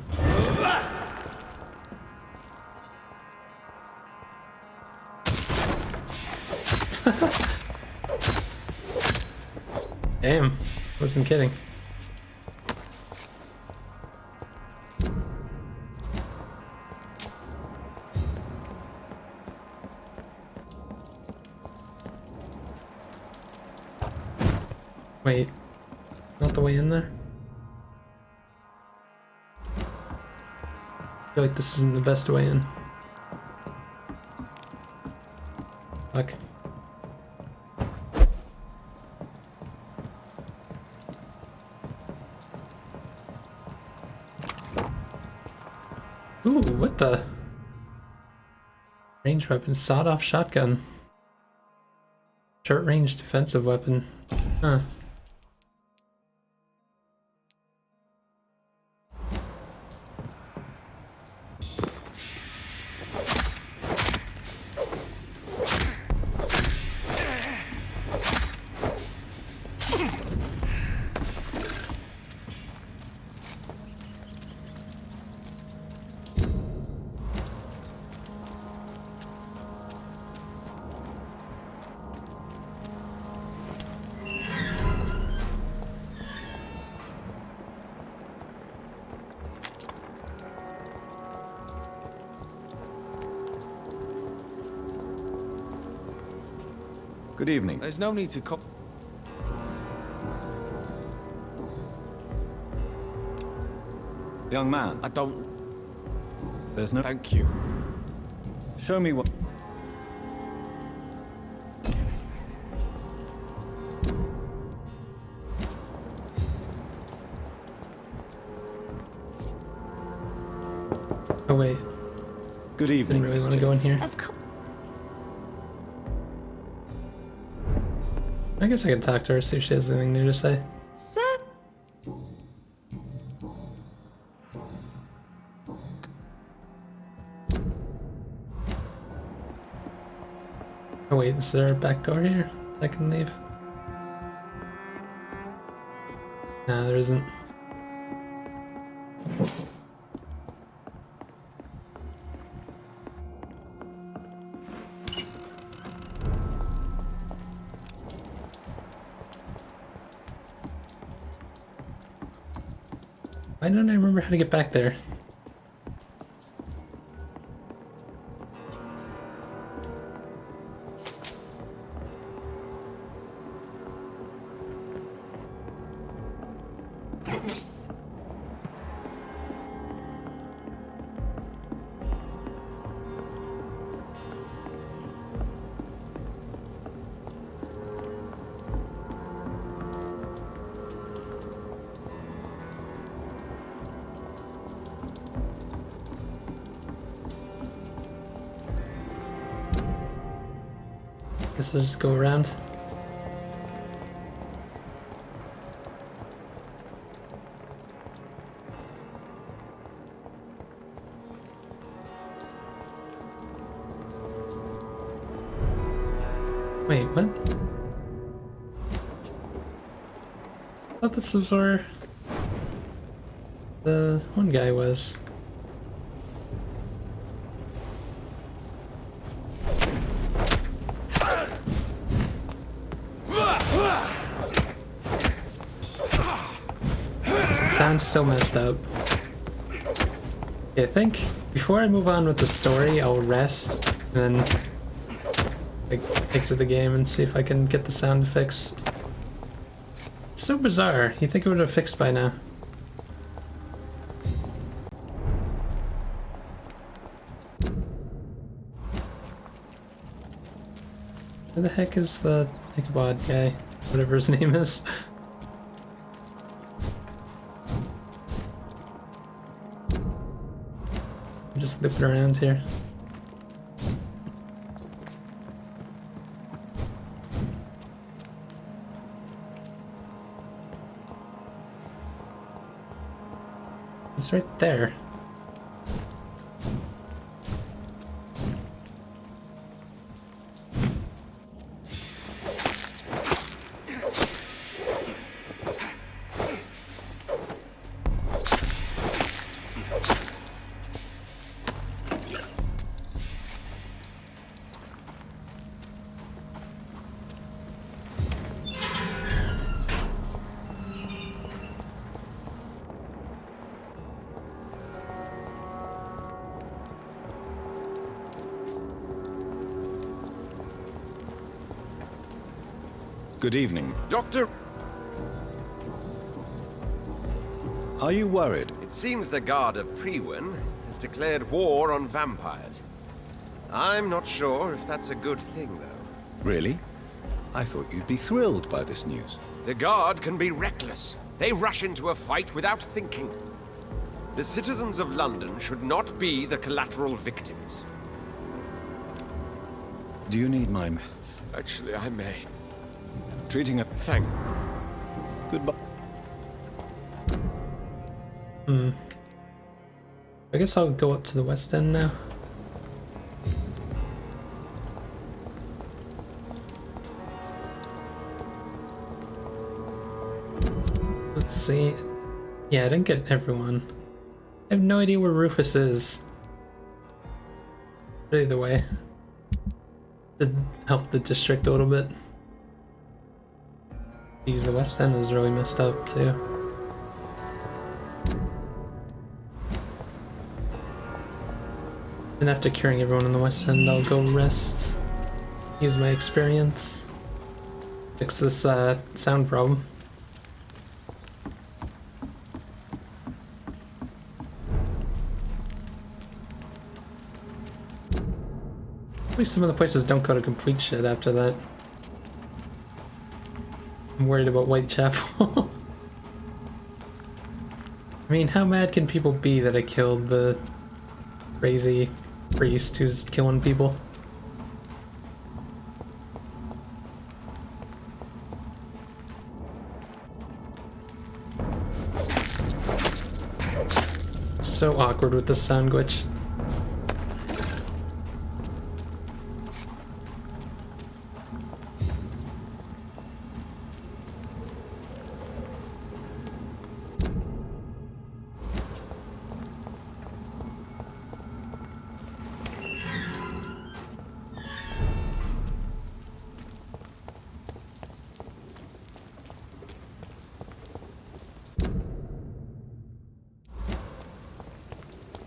Damn, wasn't kidding. Wait, not the way in there? feel like this isn't the best way in. Fuck. Ooh, what the? Range weapon, sawed-off shotgun. Short-range defensive weapon. Huh. Good evening. There's no need to call. Young man, I don't. there's no... Thank you. Show me what... Oh wait, Good didn't evening, really Miss want to Jane. go in here. Of course. I guess I could talk to her, see if she has anything new to say. Sir? Oh wait, is there a back door here I can leave? No, there isn't. Why don't I remember how to get back there? Guess we'll just go around. Wait, what? I thought this was where the one guy was. Sound's still messed up. Yeah, I think before I move on with the story, I'll rest and then like exit the game and see if I can get the sound to fix. It's so bizarre. You think it would have fixed by now. Where the heck is the Ichabod guy? Whatever his name is. I'm just looping around here. It's right there. Good evening. Doctor, Are you worried? it seems the guard of Priwen has declared war on vampires. I'm not sure if that's a good thing, though. Really? I thought you'd be thrilled by this news. The Guard can be reckless. They rush into a fight without thinking. The citizens of London should not be the collateral victims. Do you need my... Actually, I may. treating a... Thank... Goodbye. I guess I'll go up to the West End now. Let's see. Yeah, I didn't get everyone. I have no idea where Rufus is. But either way, to help the district a little bit. Geez, the West End is really messed up too. And after curing everyone in the West End, I'll go rest. Use my experience. Fix this sound problem. At least some of the places don't go to complete shit after that. I'm worried about Whitechapel. I mean, how mad can people be that I killed the crazy priest who's killing people? So awkward with the sound glitch.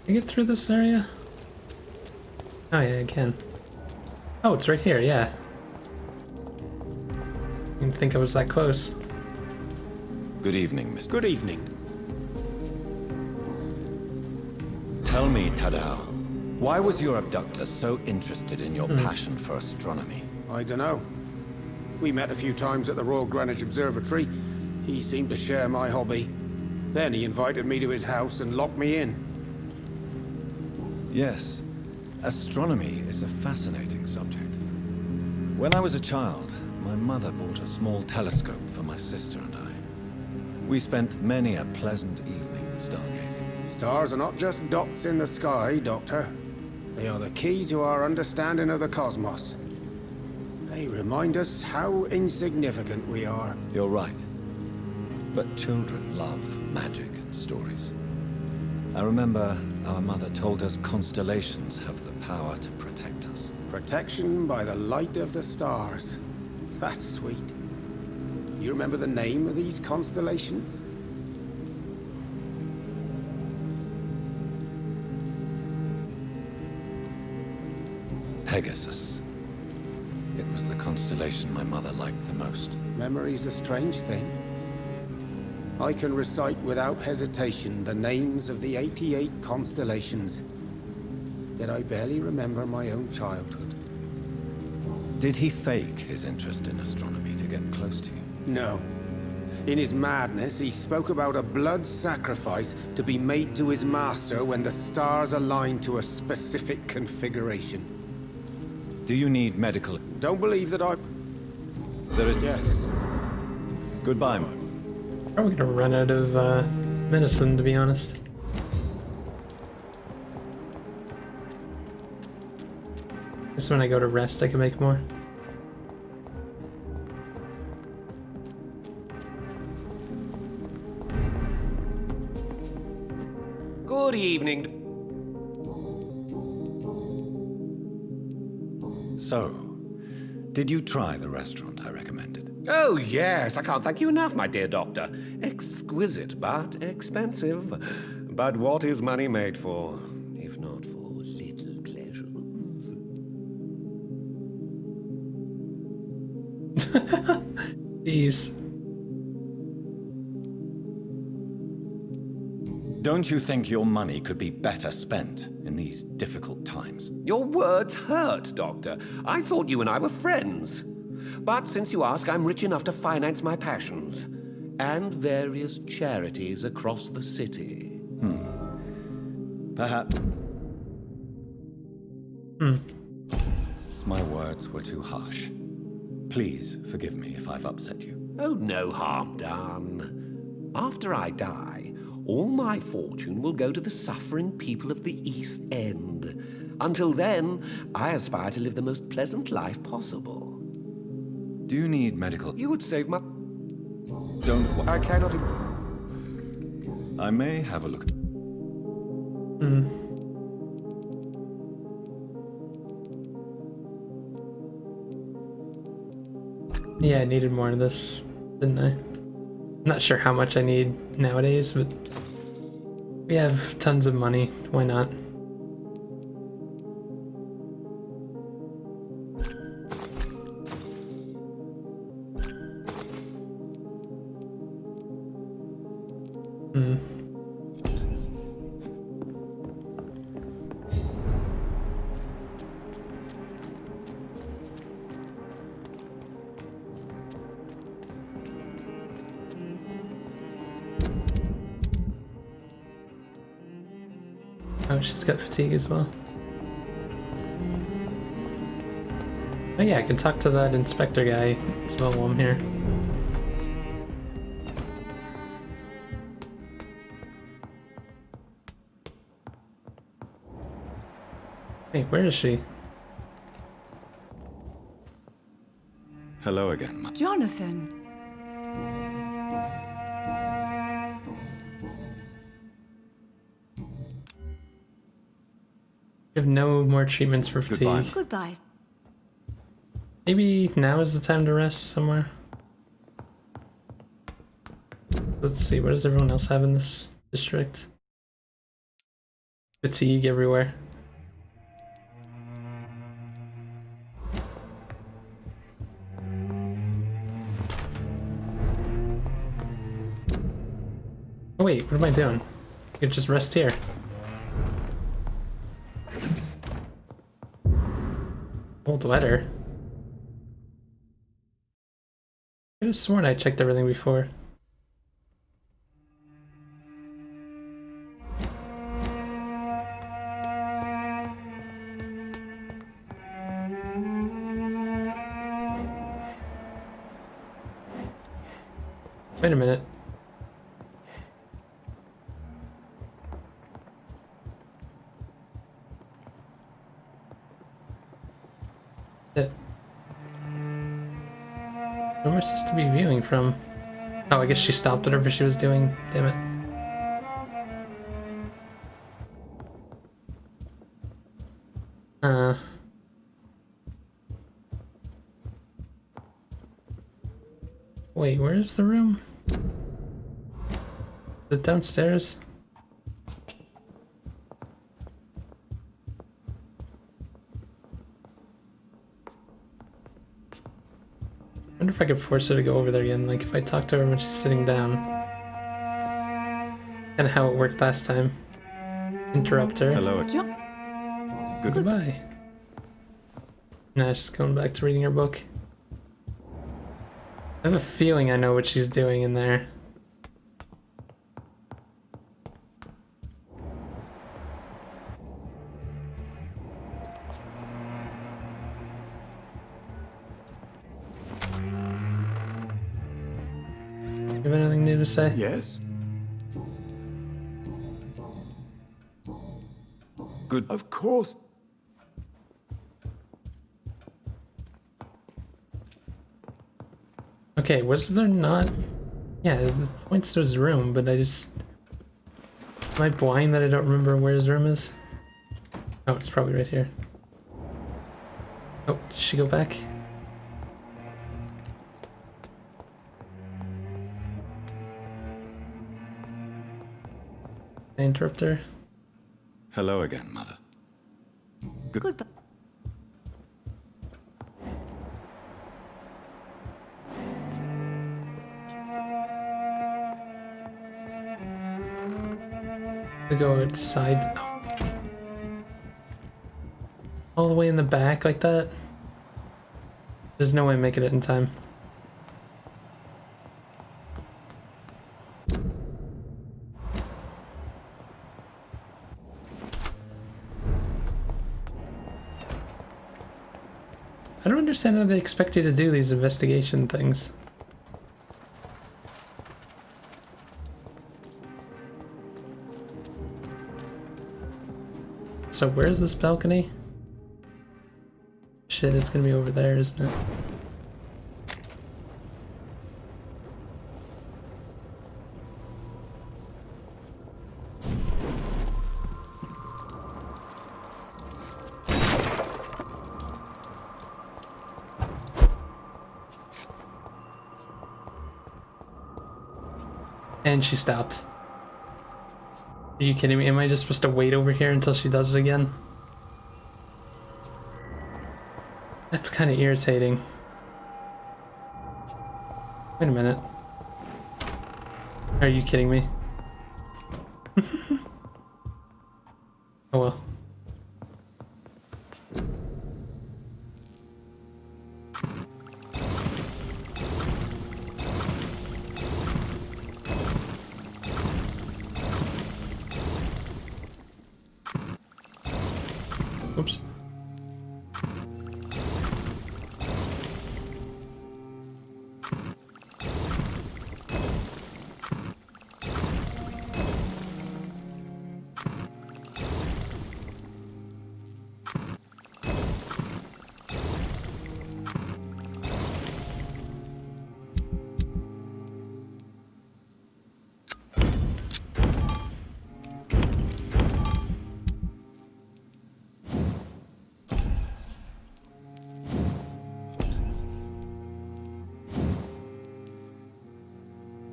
Can I get through this area? Oh yeah, I can. Oh, it's right here, yeah. I didn't think I was that close. Good evening, Mr. Good evening. Tell me, Tadao, why was your abductor so interested in your passion for astronomy? I dunno. We met a few times at the Royal Greenwich Observatory. He seemed to share my hobby. Then he invited me to his house and locked me in. Yes, astronomy is a fascinating subject. When I was a child, my mother bought a small telescope for my sister and I. We spent many a pleasant evening stargazing. Stars are not just dots in the sky, Doctor. They are the key to our understanding of the cosmos. They remind us how insignificant we are. You're right. But children love magic and stories. I remember our mother told us constellations have the power to protect us. Protection by the light of the stars. That's sweet. You remember the name of these constellations? Pegasus. It was the constellation my mother liked the most. Memory's a strange thing. I can recite without hesitation the names of the 88 constellations. Yet I barely remember my own childhood. Did he fake his interest in astronomy to get close to you? No. In his madness, he spoke about a blood sacrifice to be made to his master when the stars aligned to a specific configuration. Do you need medical... Don't believe that I... There is... Yes. Goodbye. Probably gonna run out of medicine, to be honest. Just when I go to rest, I can make more. Good evening. So, did you try the restaurant I recommended? Oh, yes. I can't thank you enough, my dear doctor. Exquisite, but expensive. But what is money made for, if not for little pleasures? Jeez. Don't you think your money could be better spent in these difficult times? Your words hurt, Doctor. I thought you and I were friends. But since you ask, I'm rich enough to finance my passions. And various charities across the city. Perhaps... My words were too harsh. Please forgive me if I've upset you. Oh, no harm done. After I die, all my fortune will go to the suffering people of the East End. Until then, I aspire to live the most pleasant life possible. Do you need medical... You would save my... Don't... I cannot... I may have a look. Yeah, I needed more of this, didn't I? I'm not sure how much I need nowadays, but we have tons of money. Why not? Oh, she's got fatigue as well. Oh yeah, I can talk to that inspector guy as well while I'm here. Hey, where is she? Hello again, Ma. Jonathan! We have no more treatments for fatigue. Goodbye. Goodbye. Maybe now is the time to rest somewhere. Let's see, what does everyone else have in this district? Fatigue everywhere. Oh wait, what am I doing? I could just rest here. Old letter. I could have sworn I checked everything before. Wait a minute. Where am I supposed to be viewing from? Oh, I guess she stopped whatever she was doing. Damn it. Wait, where is the room? Is it downstairs? I wonder if I could force her to go over there again, like if I talk to her when she's sitting down. Kinda how it worked last time. Interrupt her. Hello. Goodbye. Nah, she's going back to reading her book. I have a feeling I know what she's doing in there. You have anything new to say? Yes? Good. Of course. Okay, was there not? Yeah, it points to his room, but I just... Am I blind that I don't remember where his room is? Oh, it's probably right here. Oh, did she go back? I interrupt her? Hello again, Mother. Goodbye. To go outside. All the way in the back like that? There's no way I'm making it in time. I don't understand how they expect you to do these investigation things. So where's this balcony? Shit, it's gonna be over there, isn't it? And she stopped. Are you kidding me? Am I just supposed to wait over here until she does it again? That's kind of irritating. Wait a minute. Are you kidding me? Oh well. Oops.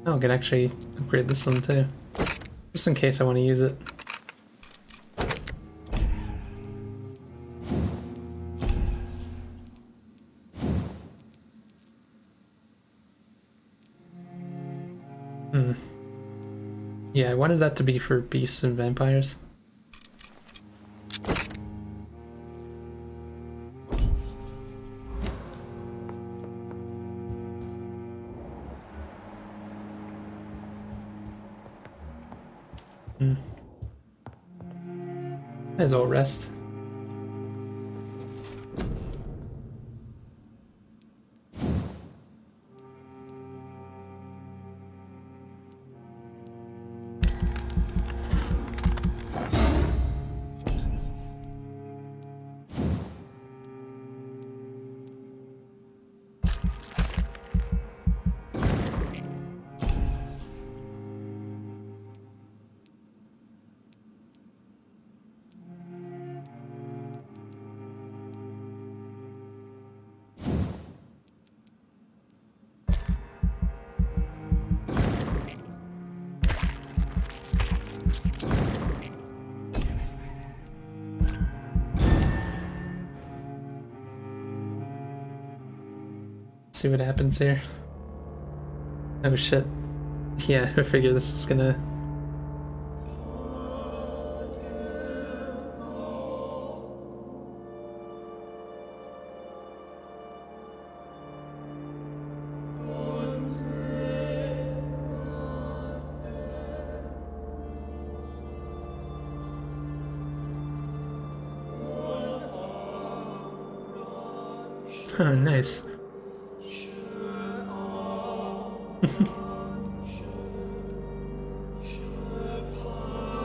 Oh, I can actually upgrade this one too. Just in case I want to use it. Yeah, I wanted that to be for beasts and vampires. Might as well rest. See what happens here. Oh shit. Yeah, I figured this was gonna... Oh, nice.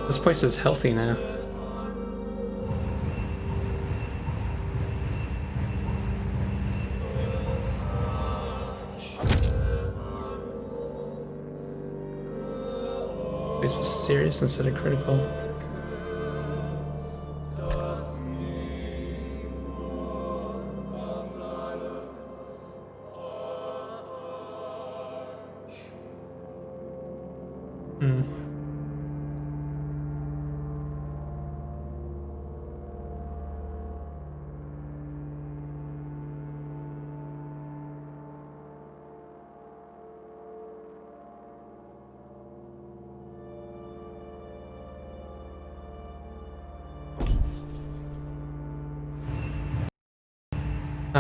This place is healthy now. This is serious instead of critical.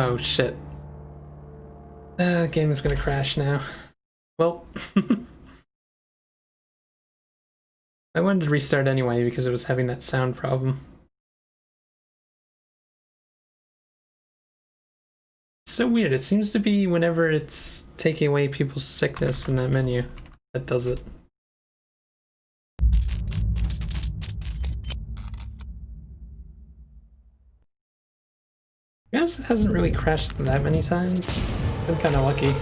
Oh shit. Game is gonna crash now. Well, I wanted to restart anyway because it was having that sound problem. It's so weird. It seems to be whenever it's taking away people's sickness in that menu that does it. I guess it hasn't really crashed that many times. Been kind of lucky.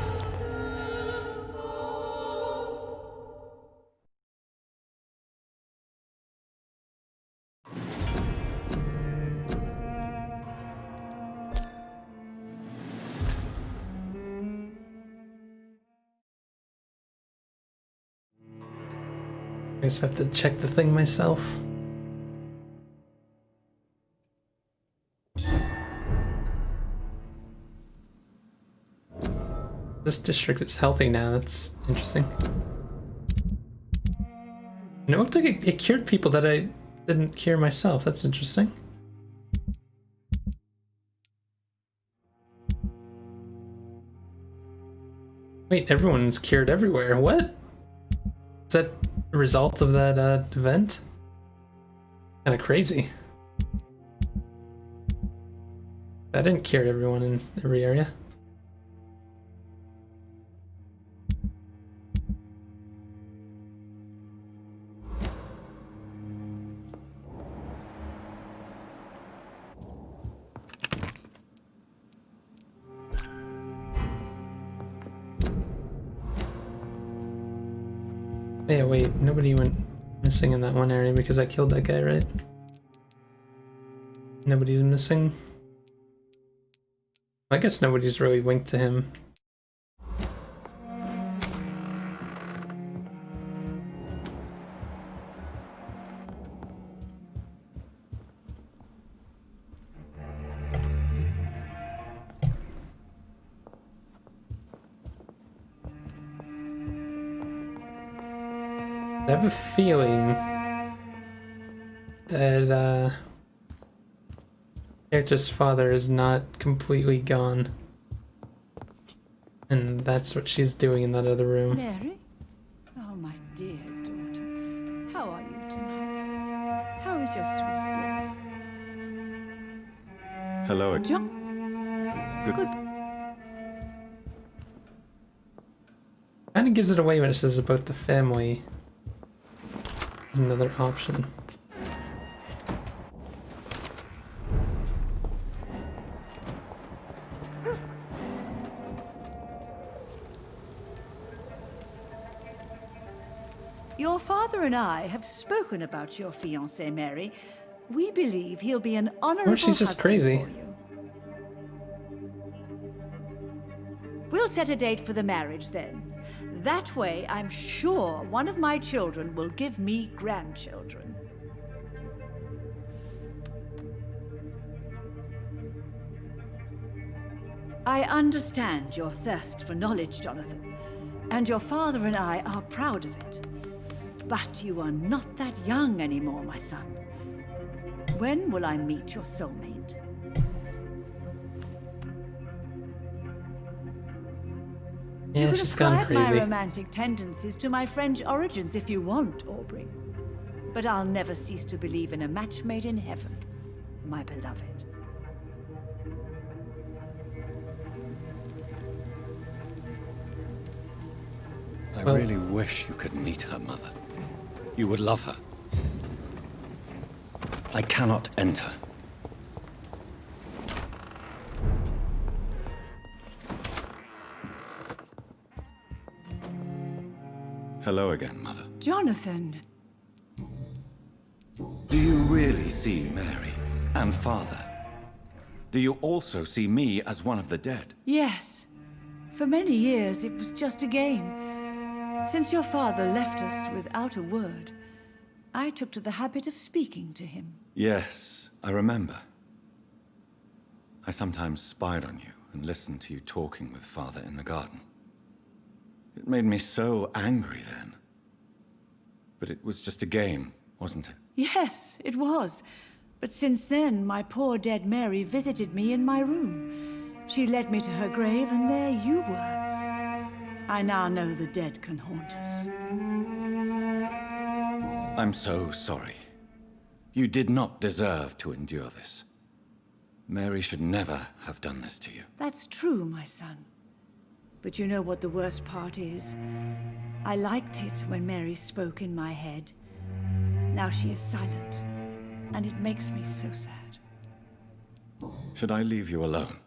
I just have to check the thing myself. This district is healthy now, that's interesting. And it looked like it cured people that I didn't cure myself, that's interesting. Wait, everyone's cured everywhere, what? Is that a result of that event? Kinda crazy. I didn't cure everyone in every area. Yeah, wait, nobody went missing in that one area because I killed that guy, right? Nobody's missing. I guess nobody's really linked to him. I have a feeling that character's father is not completely gone. And that's what she's doing in that other room. Mary? Oh, my dear daughter. How are you tonight? How is your sweet boy? Hello. John? Good. Kinda gives it away when it says about the family. There's another option. Your father and I have spoken about your fiancé, Mary. We believe he'll be an honorable she's just husband crazy. for you. We'll set a date for the marriage then. That way, I'm sure one of my children will give me grandchildren. I understand your thirst for knowledge, Jonathan, and your father and I are proud of it. But you are not that young anymore, my son. When will I meet your soulmate? Yeah, you can she's gone ascribe my crazy. romantic tendencies to my French origins if you want, Aubrey. But I'll never cease to believe in a match made in heaven, my beloved. I really wish you could meet her, Mother. You would love her. I cannot enter. Hello again, Mother. Jonathan! Do you really see Mary and Father? Do you also see me as one of the dead? Yes. For many years, it was just a game. Since your father left us without a word, I took to the habit of speaking to him. Yes, I remember. I sometimes spied on you and listened to you talking with Father in the garden. It made me so angry then. But it was just a game, wasn't it? Yes, it was. But since then, my poor dead Mary visited me in my room. She led me to her grave, and there you were. I now know the dead can haunt us. I'm so sorry. You did not deserve to endure this. Mary should never have done this to you. That's true, my son. But you know what the worst part is? I liked it when Mary spoke in my head. Now she is silent, and it makes me so sad. Should I leave you alone?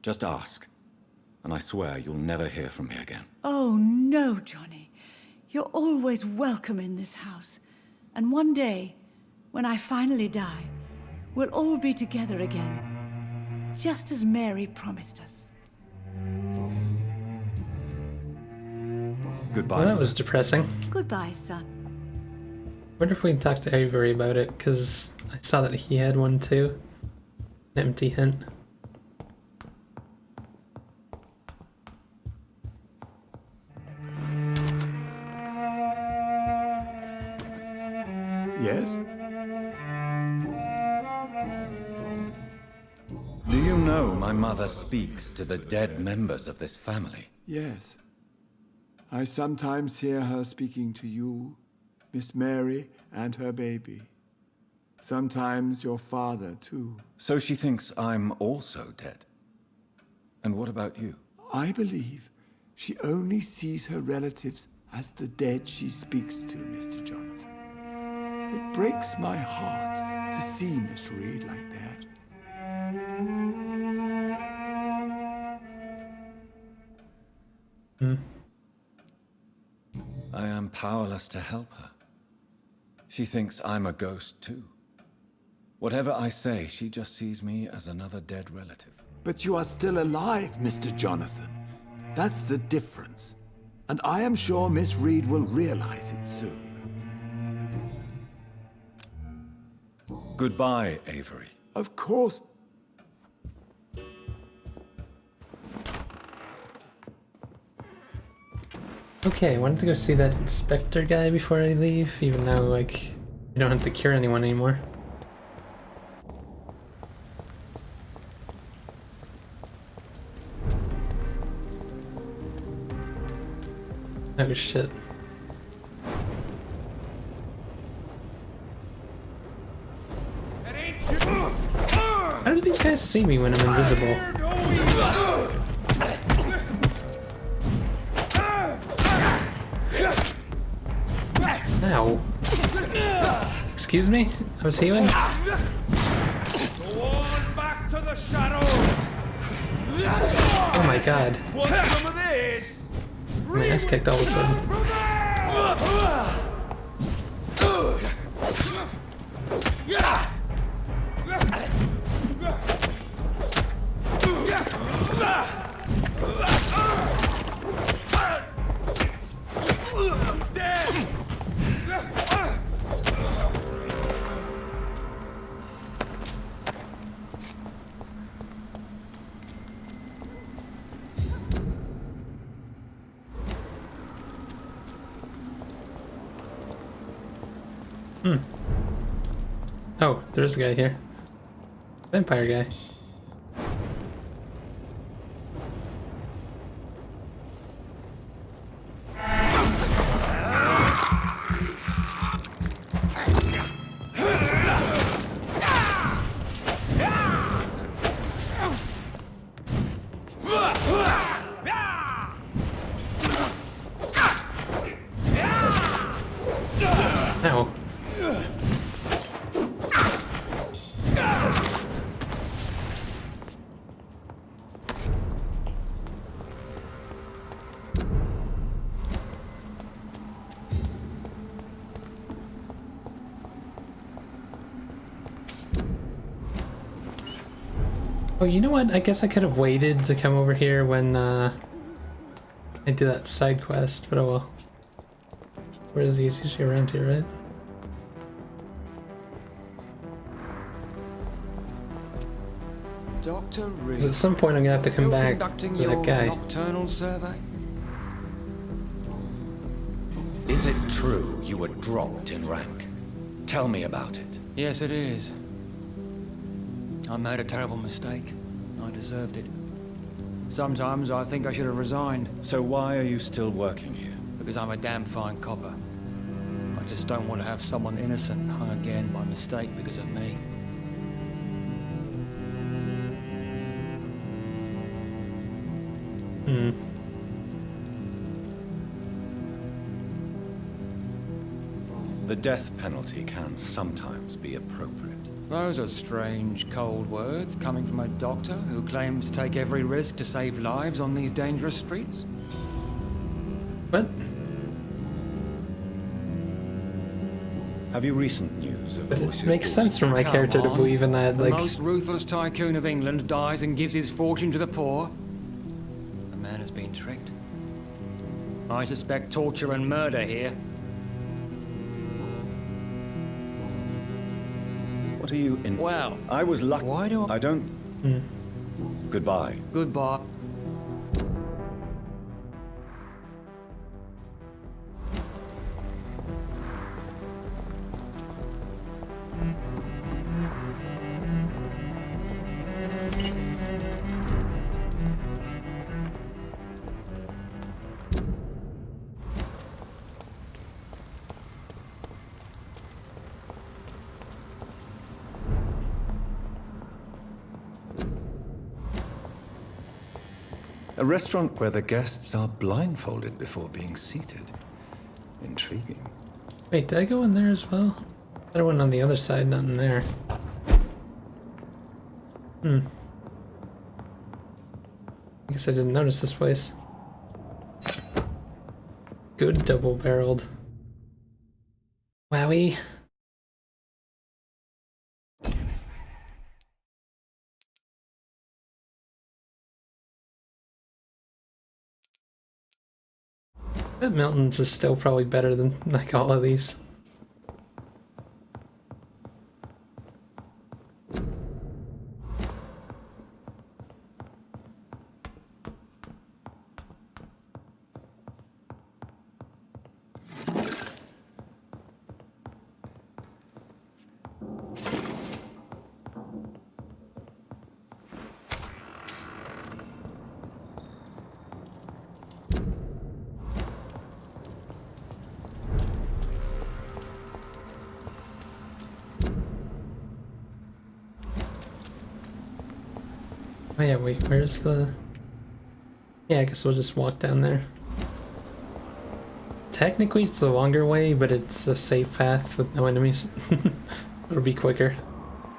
Just ask, and I swear you'll never hear from me again. Oh, no, Johnny. You're always welcome in this house. And one day, when I finally die, we'll all be together again, just as Mary promised us. Goodbye. Well, that was depressing. Goodbye, son. Wonder if we can talk to Avery about it, because I saw that he had one too. An empty hint. Yes? Do you know my mother speaks to the dead members of this family? Yes. I sometimes hear her speaking to you, Miss Mary, and her baby. Sometimes your father, too. So she thinks I'm also dead. And what about you? I believe she only sees her relatives as the dead she speaks to, Mr. Jonathan. It breaks my heart to see Miss Reed like that. I am powerless to help her. She thinks I'm a ghost, too. Whatever I say, she just sees me as another dead relative. But you are still alive, Mr. Jonathan. That's the difference. And I am sure Miss Reed will realize it soon. Goodbye, Avery. Of course. Okay, I wanted to go see that inspector guy before I leave, even though, like, you don't have to cure anyone anymore. Oh shit. How do these guys see me when I'm invisible? Ow. Excuse me? I was healing? Go on back to the shadows. Oh my god. Want some of this? My ass kicked all of a sudden. Oh, there's a guy here. Vampire guy. Ow. Oh, you know what? I guess I could have waited to come over here when I do that side quest, but oh well. Where is he? He's usually around here, right? Dr. Reed. 'Cause at some point I'm gonna have to come back Conducting to your that guy. nocturnal survey? Is it true you were dropped in rank? Tell me about it. Yes, it is. I made a terrible mistake. I deserved it. Sometimes I think I should have resigned. So why are you still working here? Because I'm a damn fine copper. I just don't want to have someone innocent hung again by mistake because of me. The death penalty can sometimes be appropriate. Those are strange, cold words coming from a doctor who claims to take every risk to save lives on these dangerous streets. What? Have you recent news of But it Lucius makes Dawson? sense for my character to on. believe in that, The like... most ruthless tycoon of England dies and gives his fortune to the poor. The man has been tricked. I suspect torture and murder here. What are you in? Well, I was lucky. why do I don't... Goodbye. Goodbye. A restaurant where the guests are blindfolded before being seated. Intriguing. Wait, did I go in there as well? I went on the other side, not in there. I guess I didn't notice this place. Good double-barreled. Wowie. But Milton's is still probably better than like all of these. Oh yeah, wait, where's the... Yeah, I guess we'll just walk down there. Technically it's the longer way, but it's a safe path with no enemies. It'll be quicker.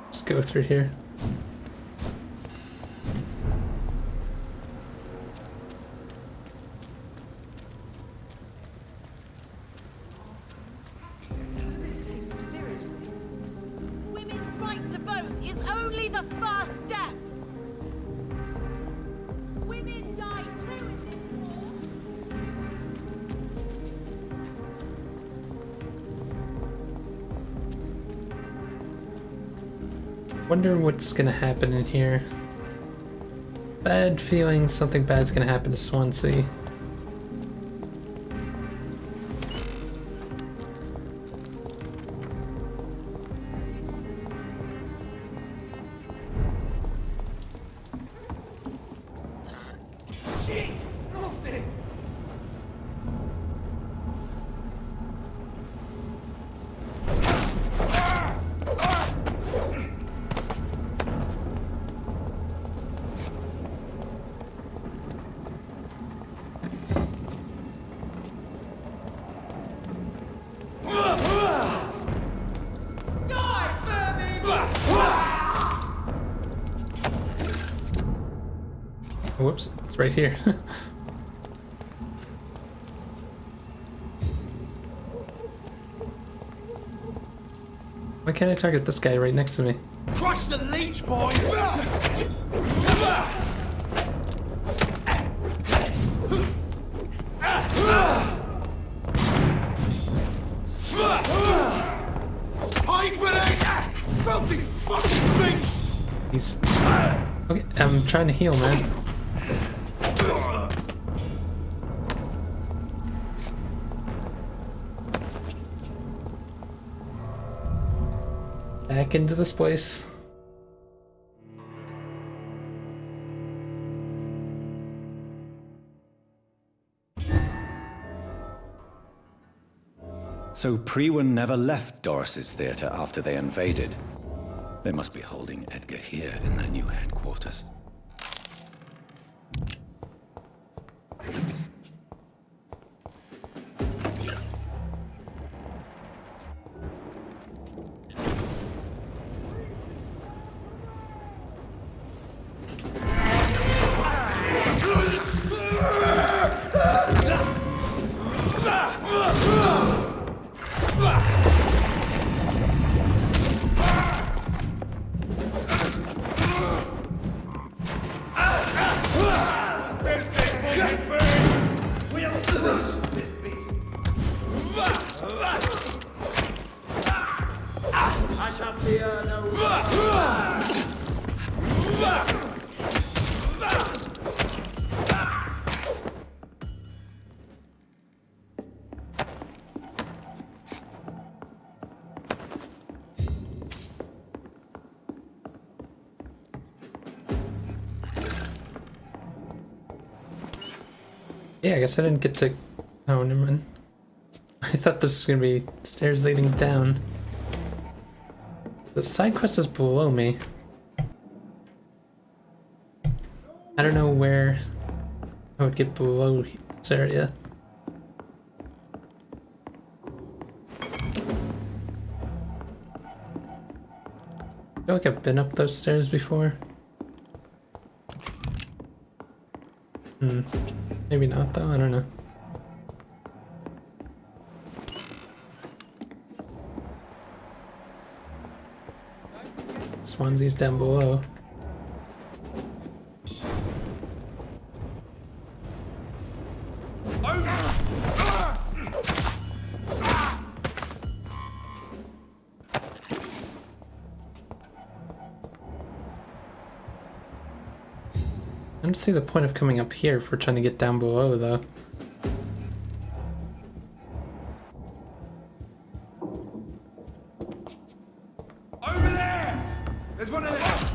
Just go through here. Take some seriously. Women's right to vote is only the first step. Women die too in this Wonder what's gonna happen in here. Bad feeling something bad's gonna happen to Swansea. Whoops, it's right here. Why can't I target this guy right next to me? Crush the leech, boy! Filthy fucking beast! He's... Okay, I'm trying to heal, man. Back into this place. So Priwen never left Doris's theater after they invaded. They must be holding Edgar here in their new headquarters. Yeah, I guess I didn't get to... Oh, never mind. I thought this was gonna be stairs leading down. The side quest is below me. I don't know where I would get below this area. I feel like I've been up those stairs before. Maybe not though, I don't know. Swansea's down below. I don't see the point of coming up here if we're trying to get down below, though. Over there! There's one of them!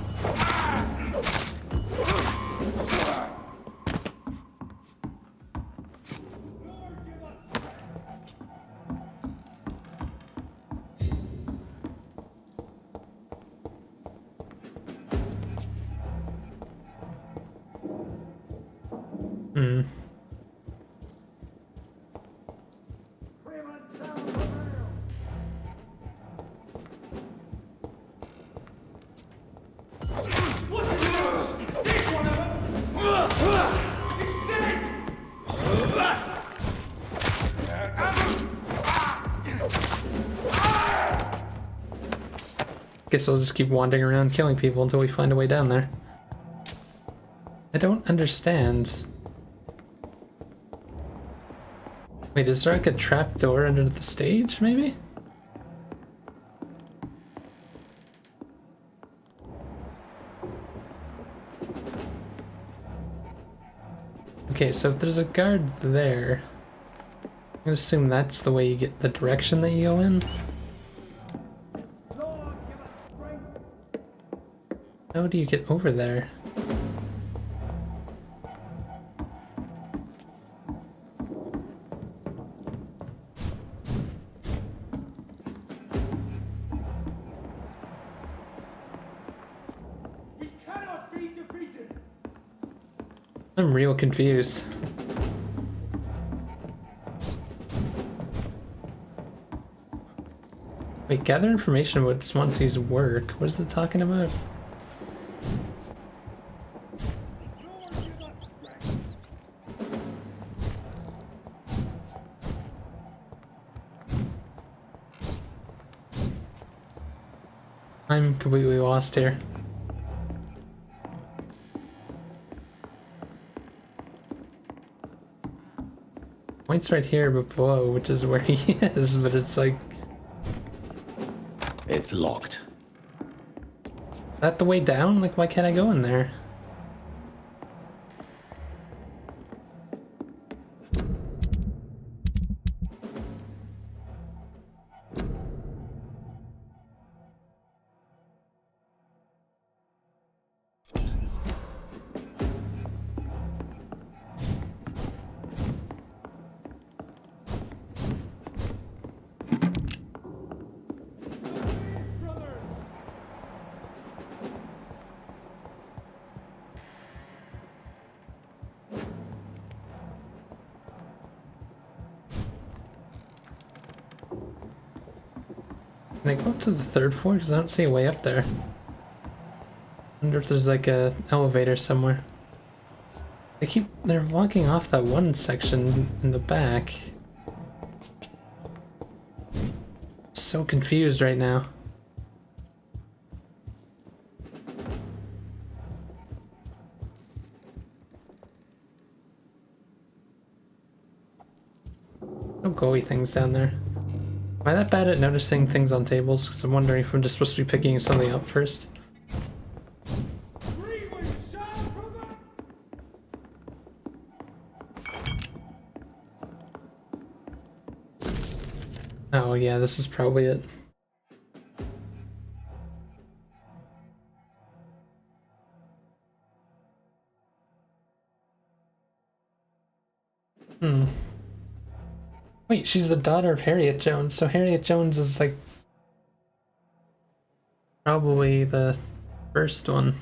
Guess I'll just keep wandering around killing people until we find a way down there. I don't understand. Wait, is there like a trap door under the stage, maybe? Okay, so if there's a guard there, I'm gonna assume that's the way you get the direction that you go in. How do you get over there? We cannot be defeated! I'm real confused. Wait, gather information about Swansea's work. What is it talking about? I'm completely lost here. Point's right here but below, which is where he is, but it's like... It's locked. Is that the way down? Like, why can't I go in there? Can I go up to the 3rd floor? Because I don't see a way up there. Wonder if there's like a elevator somewhere. They're walking off that one section in the back. So confused right now. No go-y things down there. Am I that bad at noticing things on tables? Because I'm wondering if I'm just supposed to be picking something up first. Oh yeah, this is probably it. Wait, she's the daughter of Harriet Jones, so Harriet Jones is like probably the first one.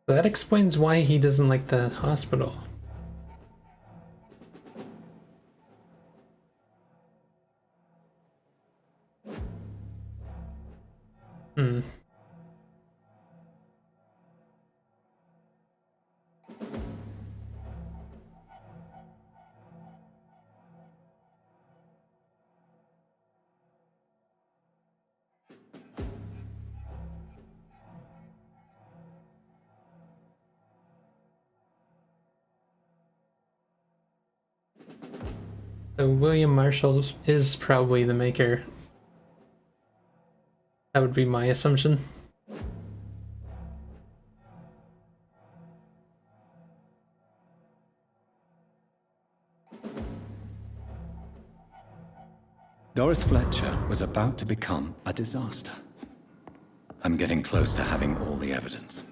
That explains why he doesn't like the hospital. So William Marshall is probably the maker. That would be my assumption. Doris Fletcher was about to become a disaster. I'm getting close to having all the evidence.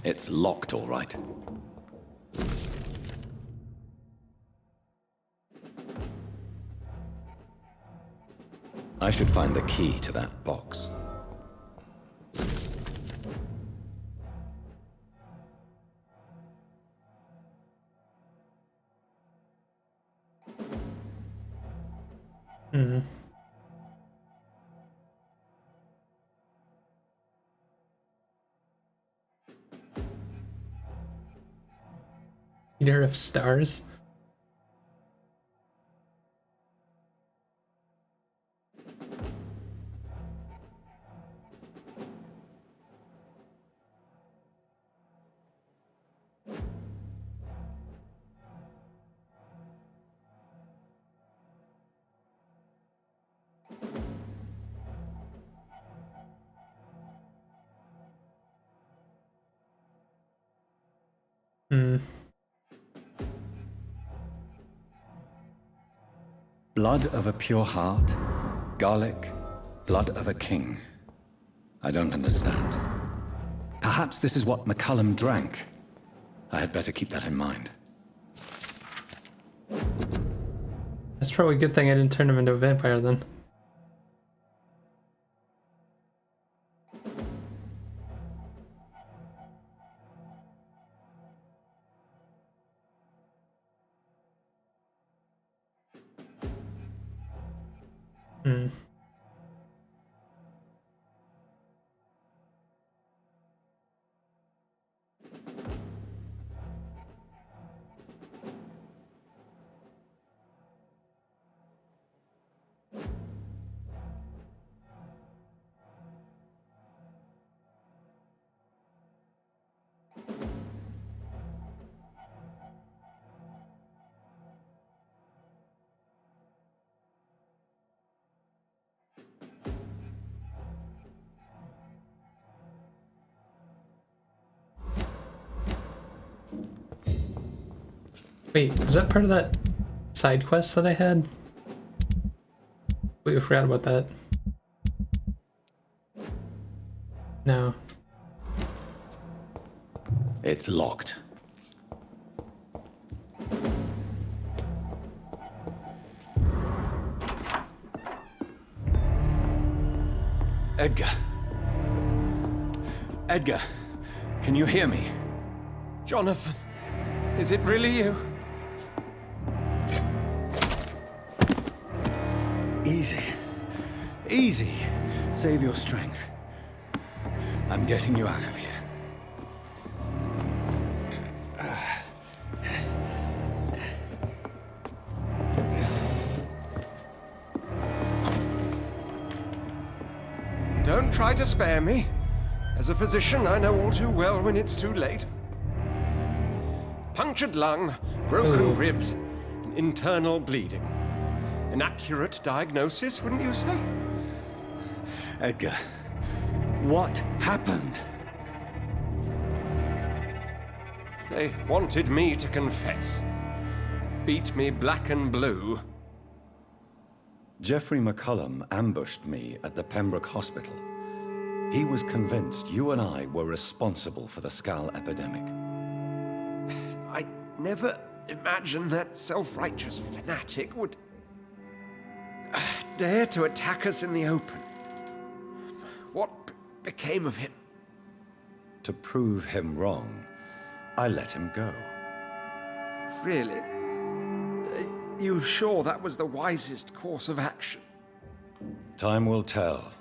It's locked, all right. I should find the key to that box. Eater of Stars? Blood of a pure heart, garlic, blood of a king. I don't understand. Perhaps this is what McCullum drank. I had better keep that in mind. That's probably a good thing I didn't turn him into a vampire then. Hmm. Wait, is that part of that side quest that I had? Wait, I forgot about that. No. It's locked. Edgar. Edgar, can you hear me? Jonathan, is it really you? Easy. Easy. Save your strength. I'm getting you out of here. Don't try to spare me. As a physician, I know all too well when it's too late. Punctured lung, broken ribs, and internal bleeding. An accurate diagnosis, wouldn't you say? Edgar, what happened? They wanted me to confess. Beat me black and blue. Geoffrey McCullum ambushed me at the Pembroke Hospital. He was convinced you and I were responsible for the Skal epidemic. I never imagined that self-righteous fanatic would dare to attack us in the open. What became of him? To prove him wrong, I let him go. Really? Are you sure that was the wisest course of action? Time will tell.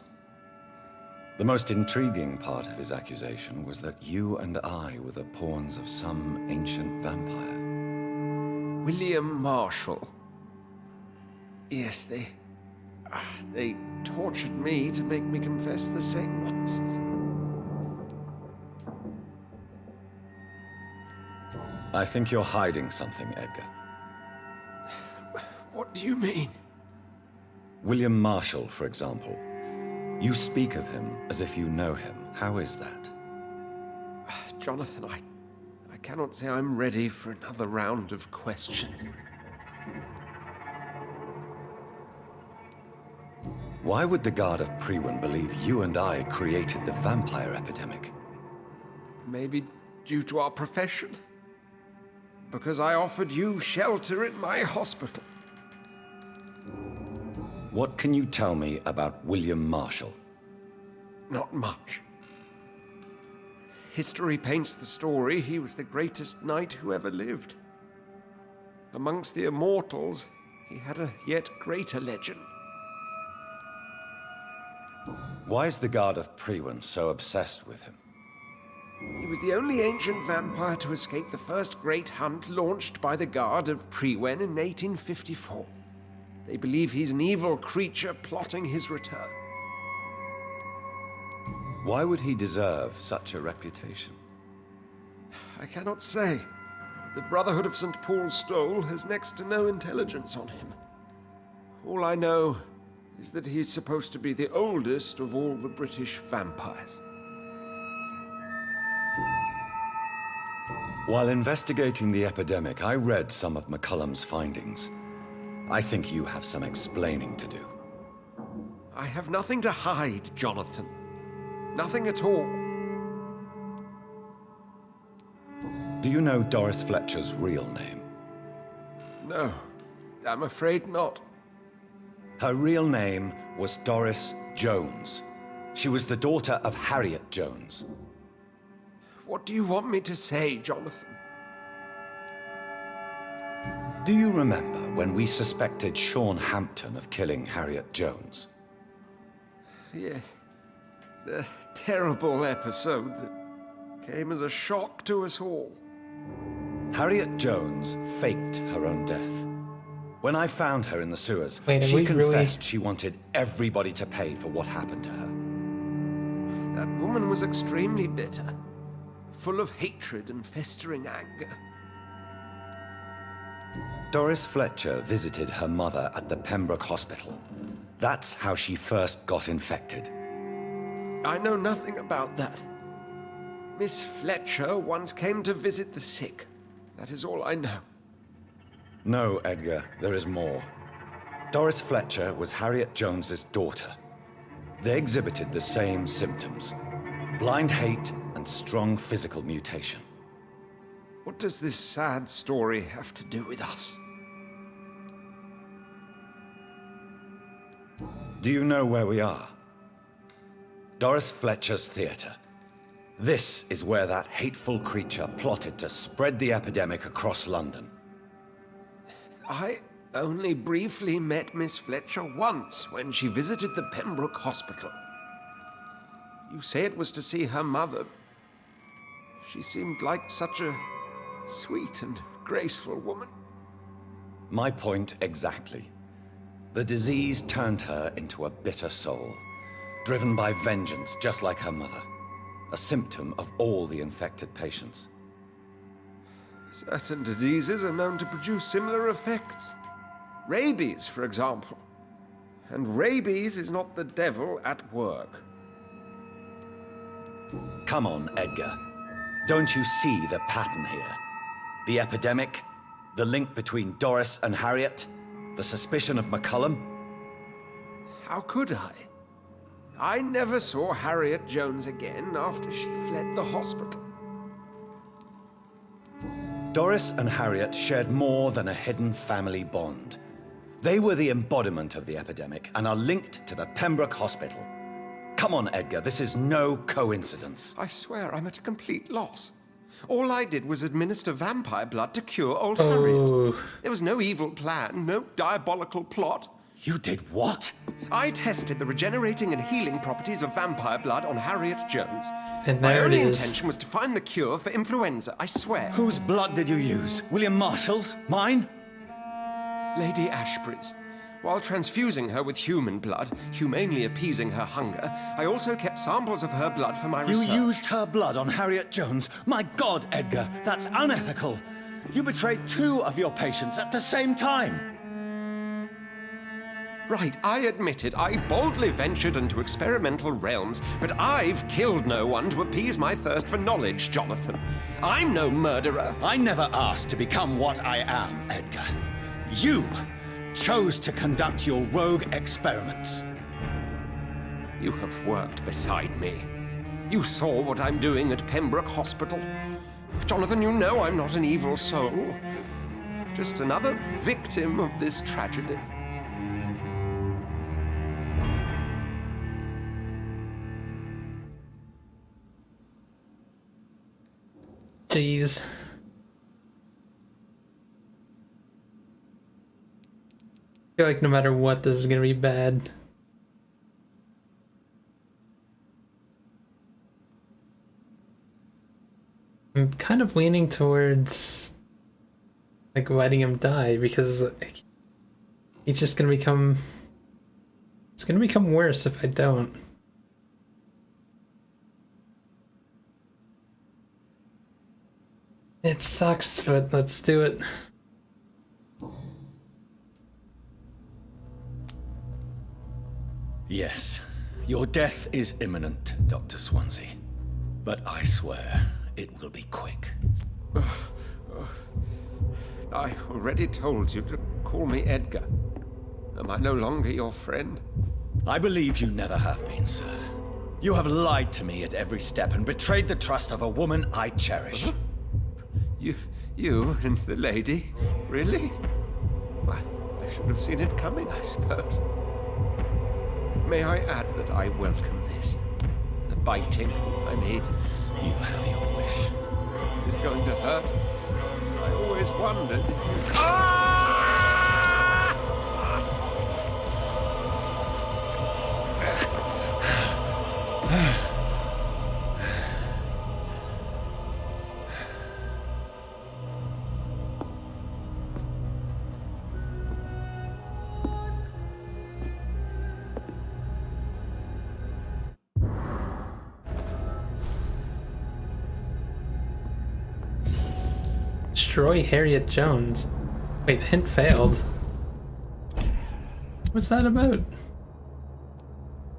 The most intriguing part of his accusation was that you and I were the pawns of some ancient vampire. William Marshall. Yes, they tortured me to make me confess the same nonsense. I think you're hiding something, Edgar. What do you mean? William Marshall, for example. You speak of him as if you know him. How is that? Jonathan, I cannot say I'm ready for another round of questions. Why would the Guard of Priwen believe you and I created the vampire epidemic? Maybe due to our profession. Because I offered you shelter in my hospital. What can you tell me about William Marshall? Not much. History paints the story he was the greatest knight who ever lived. Amongst the immortals, he had a yet greater legend. Why is the Guard of Priwen so obsessed with him? He was the only ancient vampire to escape the first great hunt launched by the Guard of Priwen in 1854. They believe he's an evil creature plotting his return. Why would he deserve such a reputation? I cannot say. The Brotherhood of St. Paul's Stole has next to no intelligence on him. All I know is that he's supposed to be the oldest of all the British vampires. While investigating the epidemic, I read some of McCullum's findings. I think you have some explaining to do. I have nothing to hide, Jonathan. Nothing at all. Do you know Doris Fletcher's real name? No, I'm afraid not. Her real name was Doris Jones. She was the daughter of Harriet Jones. What do you want me to say, Jonathan? Do you remember when we suspected Sean Hampton of killing Harriet Jones? Yes. The terrible episode that came as a shock to us all. Harriet Jones faked her own death. When I found her in the sewers, Wait, she we confessed she wanted everybody to pay for what happened to her. That woman was extremely bitter, full of hatred and festering anger. Doris Fletcher visited her mother at the Pembroke Hospital. That's how she first got infected. I know nothing about that. Miss Fletcher once came to visit the sick. That is all I know. No, Edgar, there is more. Doris Fletcher was Harriet Jones's daughter. They exhibited the same symptoms: blind hate and strong physical mutation. What does this sad story have to do with us? Do you know where we are? Doris Fletcher's theater. This is where that hateful creature plotted to spread the epidemic across London. I only briefly met Miss Fletcher once when she visited the Pembroke Hospital. You say it was to see her mother. She seemed like such a sweet and graceful woman. My point exactly. The disease turned her into a bitter soul, driven by vengeance just like her mother. A symptom of all the infected patients. Certain diseases are known to produce similar effects. Rabies, for example. And rabies is not the devil at work. Come on, Edgar. Don't you see the pattern here? The epidemic, the link between Doris and Harriet, the suspicion of McCullum? How could I? I never saw Harriet Jones again after she fled the hospital. Doris and Harriet shared more than a hidden family bond. They were the embodiment of the epidemic and are linked to the Pembroke Hospital. Come on, Edgar, this is no coincidence. I swear I'm at a complete loss. All I did was administer vampire blood to cure old Harriet. There was no evil plan, no diabolical plot. You did what? I tested the regenerating and healing properties of vampire blood on Harriet Jones. And My there it only is. intention was to find the cure for influenza, I swear. Whose blood did you use? William Marshall's? Mine? Lady Ashbury's. While transfusing her with human blood, humanely appeasing her hunger, I also kept samples of her blood for my research. You used her blood on Harriet Jones? My God, Edgar, that's unethical. You betrayed 2 of your patients at the same time. Right, I admit it. I boldly ventured into experimental realms, but I've killed no one to appease my thirst for knowledge, Jonathan. I'm no murderer. I never asked to become what I am, Edgar. You chose to conduct your rogue experiments. You have worked beside me. You saw what I'm doing at Pembroke Hospital. Jonathan, you know I'm not an evil soul. Just another victim of this tragedy. Jeez. I feel like no matter what, this is gonna be bad. I'm kind of leaning towards like letting him die because like, he's just gonna become. It's gonna become worse if I don't. It sucks, but let's do it. Yes, your death is imminent, Dr. Swansea. But I swear, it will be quick. I already told you to call me Edgar. Am I no longer your friend? I believe you never have been, sir. You have lied to me at every step and betrayed the trust of a woman I cherish. You and the lady? Really? Why, I should have seen it coming, I suppose. May I add that I welcome this? The biting, I mean. You have your wish. Is it going to hurt? I always wondered. Ah! Destroy Harriet Jones. Wait, hint failed. What's that about?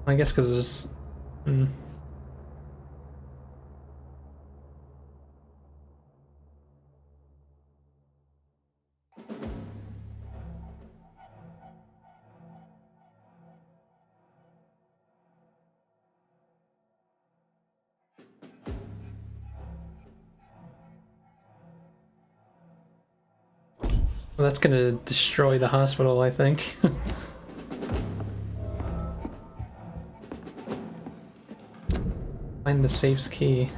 I guess because it's... Well, that's gonna destroy the hospital, I think. Find the safe's key.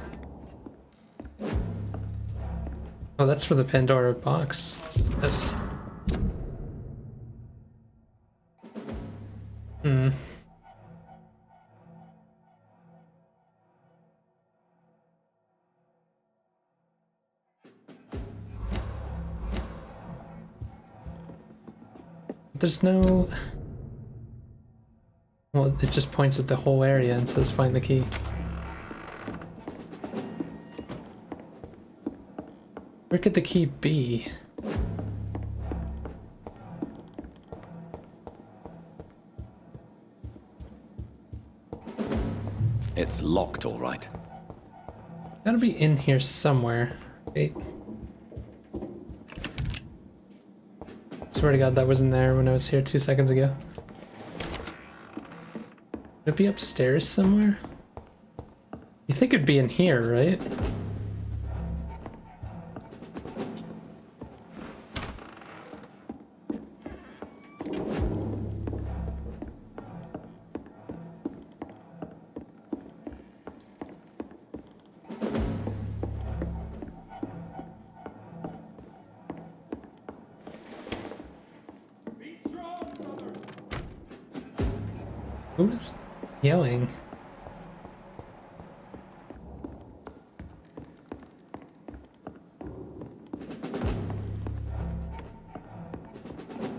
Oh, that's for the Pandora box. Just... There's no... Well, it just points at the whole area and says find the key. Where could the key be? It's locked, all right. Gotta be in here somewhere. Wait. Swear to God that wasn't there when I was here 2 seconds ago. Would it be upstairs somewhere? You think it'd be in here, right? Who's yelling?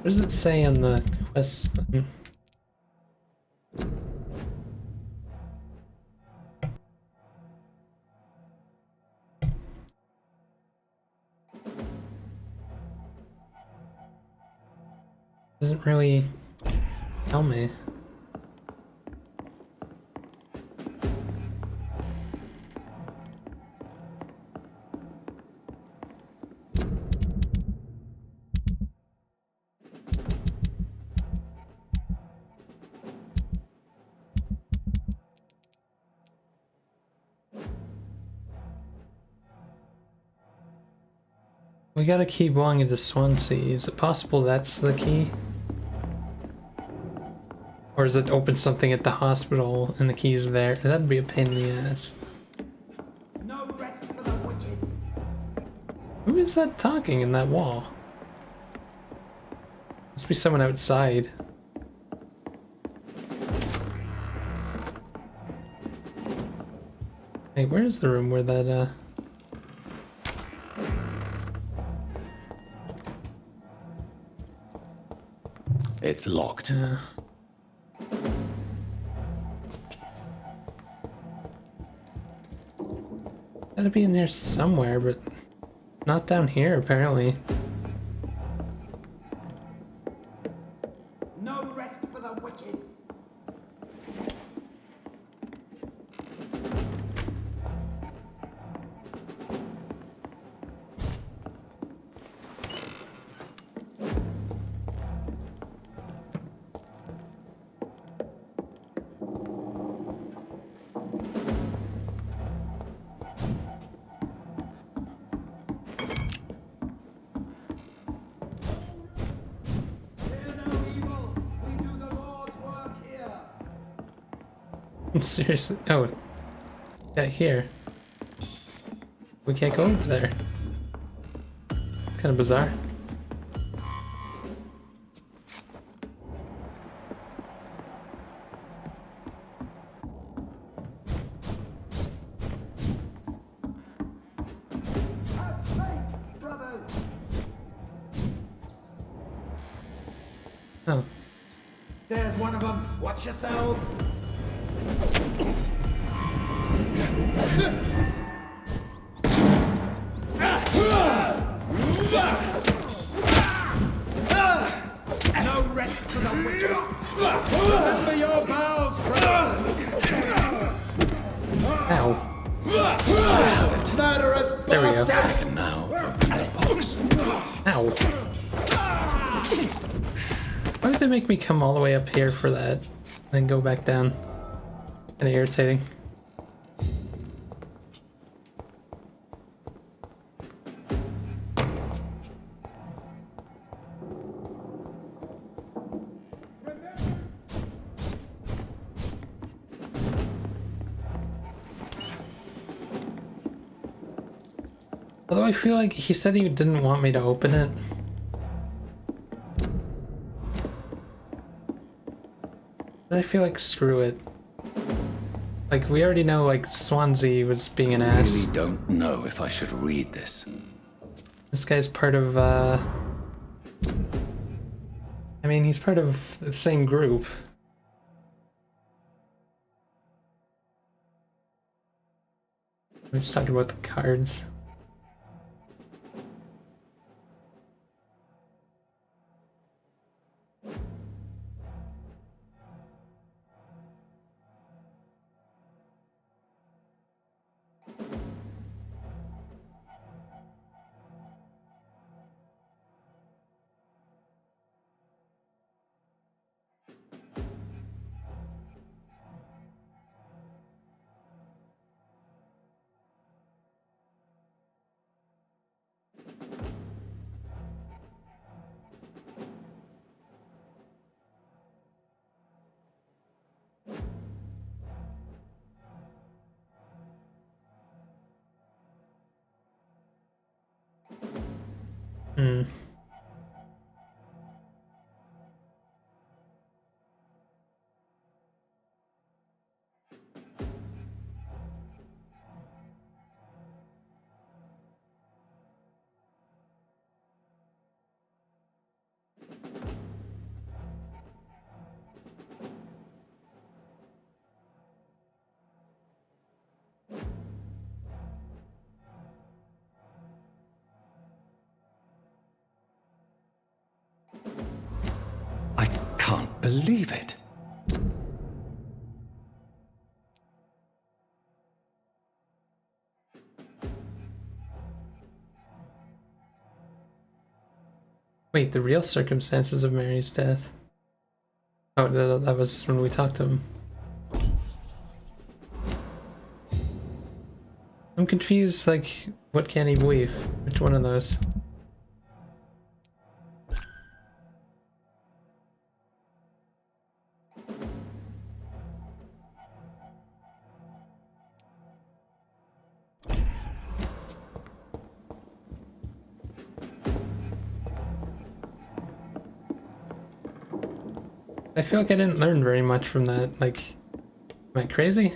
What does it say on the quest button? Doesn't really tell me. We got a key belonging to Swansea. Is it possible that's the key? Or is it open something at the hospital and the key's there? That'd be a pain in the ass. No rest for the wicked. Who is that talking in that wall? Must be someone outside. Hey, where's the room where that, It's locked. Gotta be in there somewhere, but not down here, apparently. No rest for the wicked. Seriously? Oh. Yeah, here. We can't go over there. It's kind of bizarre. Oh. There's one of them. Watch yourselves. No rest for the wicked. Remember your vows, brother. Ow. Murderous There we go. bastard. And now open the box. Ow. Why did they make me come all the way up here for that? Then go back down? Kinda irritating. Although I feel like he said he didn't want me to open it. But I feel like screw it. Like, we already know, like, Swansea was being an I ass. really don't know if I should read this. This guy's part of, I mean, he's part of the same group. We're just talking about the cards. Hmm. I can't believe it. Wait, the real circumstances of Mary's death. Oh, that was when we talked to him. I'm confused, like, what can he believe? Which one of those? I feel like I didn't learn very much from that. Like, am I crazy?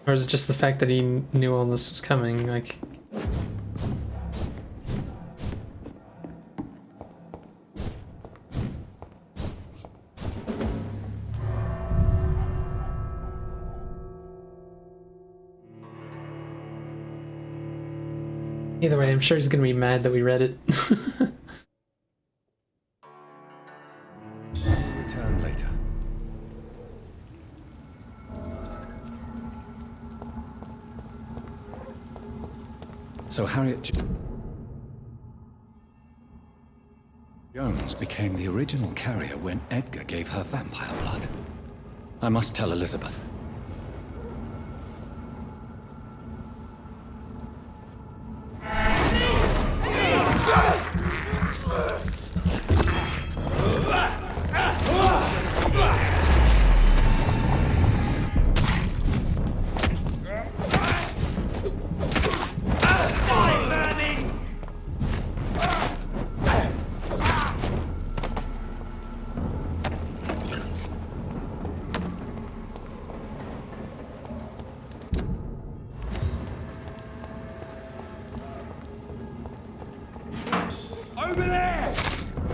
Or is it just the fact that he knew all this was coming? Like, either way, I'm sure he's gonna be mad that we read it. Return later. So Harriet Jones became the original carrier when Edgar gave her vampire blood. I must tell Elizabeth.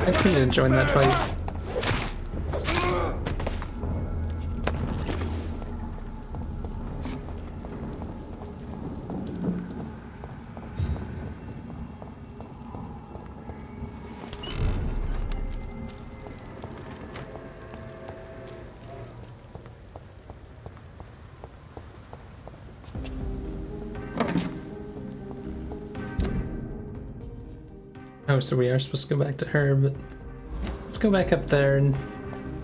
I couldn't enjoy that fight. Oh, so we are supposed to go back to her, but let's go back up there and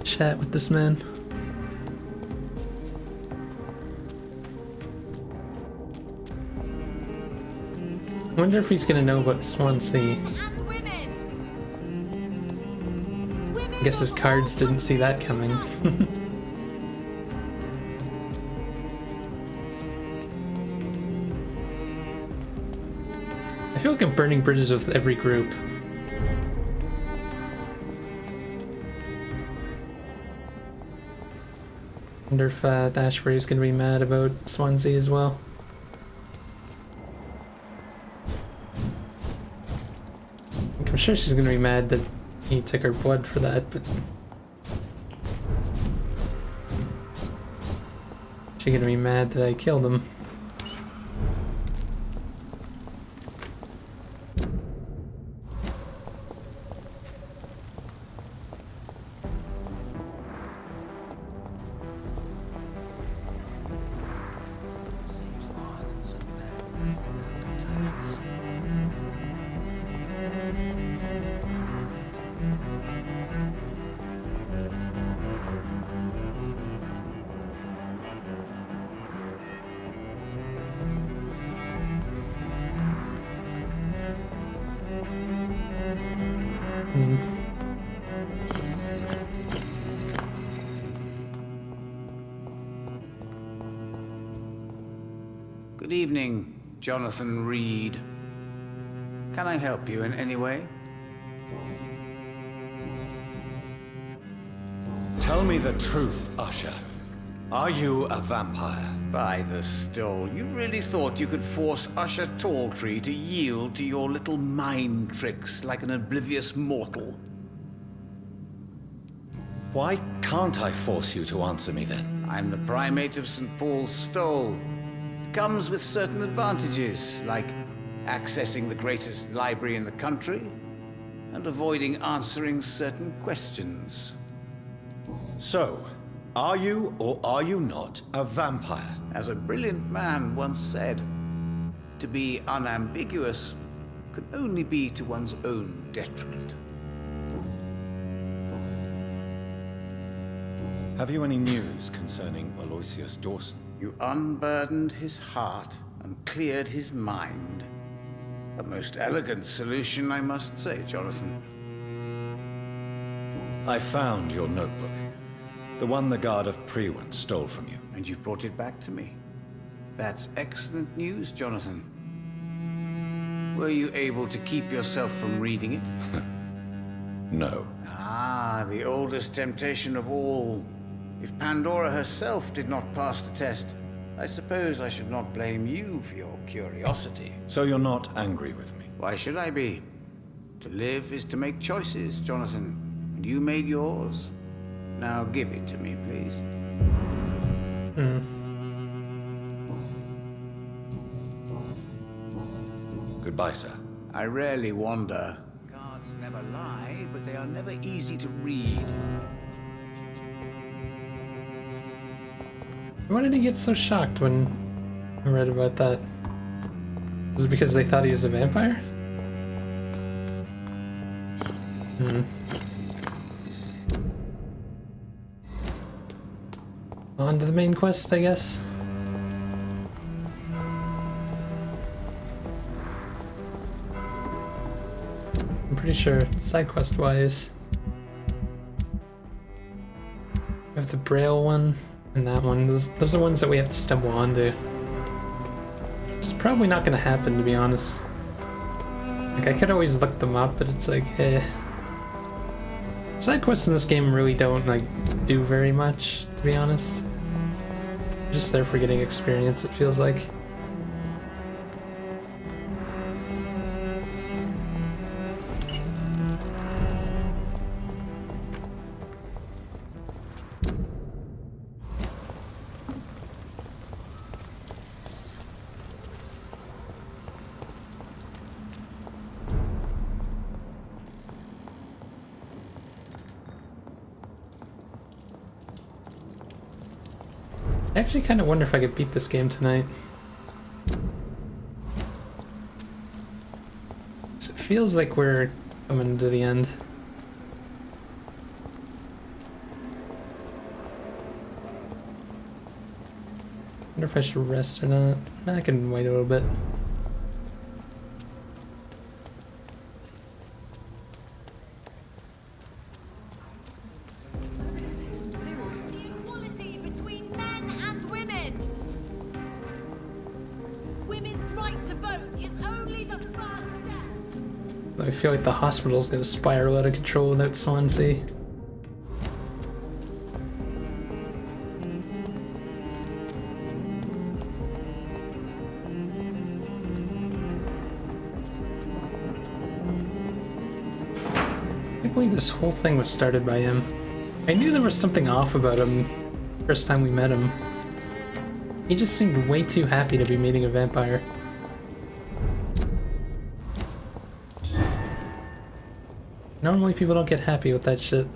chat with this man. I wonder if he's gonna know about Swansea. I guess his cards didn't see that coming. I feel like I'm burning bridges with every group. Wonder if Ashbury's gonna be mad about Swansea as well. I'm sure she's gonna be mad that he took her blood for that, but she's gonna be mad that I killed him. Good evening, Jonathan Reed. Can I help you in any way? Tell me the truth, Usher. Are you a vampire? By the stole, you really thought you could force Usher Talltree to yield to your little mind tricks like an oblivious mortal? Why can't I force you to answer me then? I'm the primate of St. Paul's Stole. It comes with certain advantages, like accessing the greatest library in the country and avoiding answering certain questions. So, are you or are you not a vampire? As a brilliant man once said, to be unambiguous can only be to one's own detriment. Have you any news concerning Aloysius Dawson? You unburdened his heart and cleared his mind. A most elegant solution, I must say, Jonathan. I found your notebook. The one the guard of Priwen stole from you. And you've brought it back to me. That's excellent news, Jonathan. Were you able to keep yourself from reading it? No. Ah, the oldest temptation of all. If Pandora herself did not pass the test, I suppose I should not blame you for your curiosity. So you're not angry with me? Why should I be? To live is to make choices, Jonathan. And you made yours. Now give it to me, please. Goodbye, sir. I rarely wander. Cards never lie, but they are never easy to read. Why did he get so shocked when I read about that? Was it because they thought he was a vampire? On to the main quest, I guess. I'm pretty sure side quest wise, we have the Braille one and that one. Those are ones that we have to stumble onto. It's probably not going to happen, to be honest. Like, I could always look them up, but it's like, eh. Side quests in this game really don't, like, do very much, to be honest. They're just there for getting experience, it feels like. I actually kind of wonder if I could beat this game tonight. It feels like we're Coming to the end. Wonder if I should rest or not. I can wait a little bit. Take some seriously. The equality between men and women. Women's right to vote is only the first step. I feel like the hospital's gonna spiral out of control without Swansea. I can't believe this whole thing was started by him. I knew there was something off about him first time we met him. He just seemed way too happy to be meeting a vampire. Normally people don't get happy with that shit.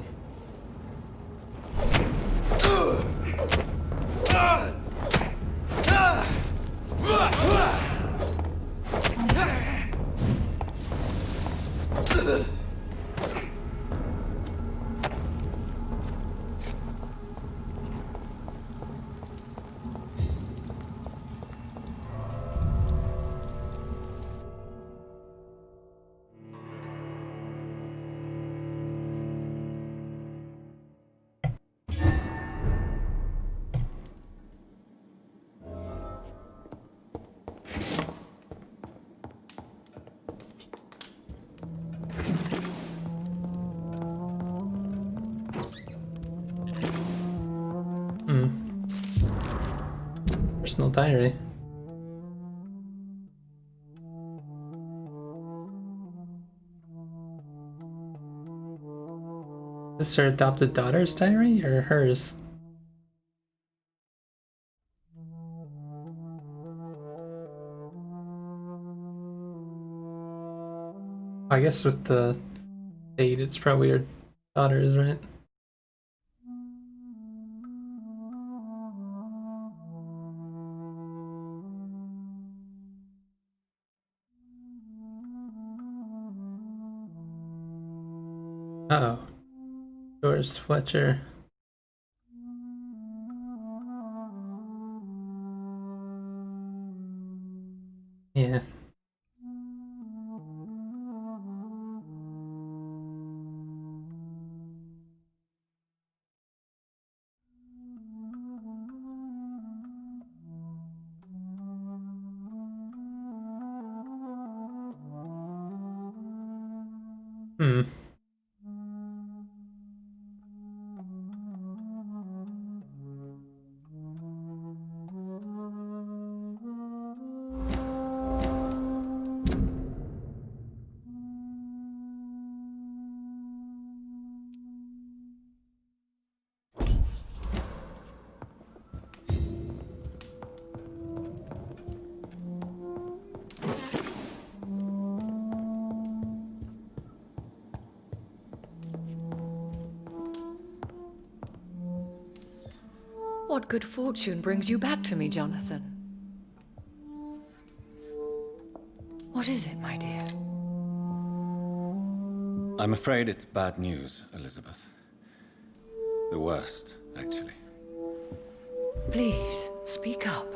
Personal diary. Is this her adopted daughter's diary or hers? I guess with the date, it's probably her daughter's, right? Uh-oh. Doris Fletcher. Yeah. Hmm. What good fortune brings you back to me, Jonathan? What is it, my dear? I'm afraid it's bad news, Elizabeth. The worst, actually. Please, speak up.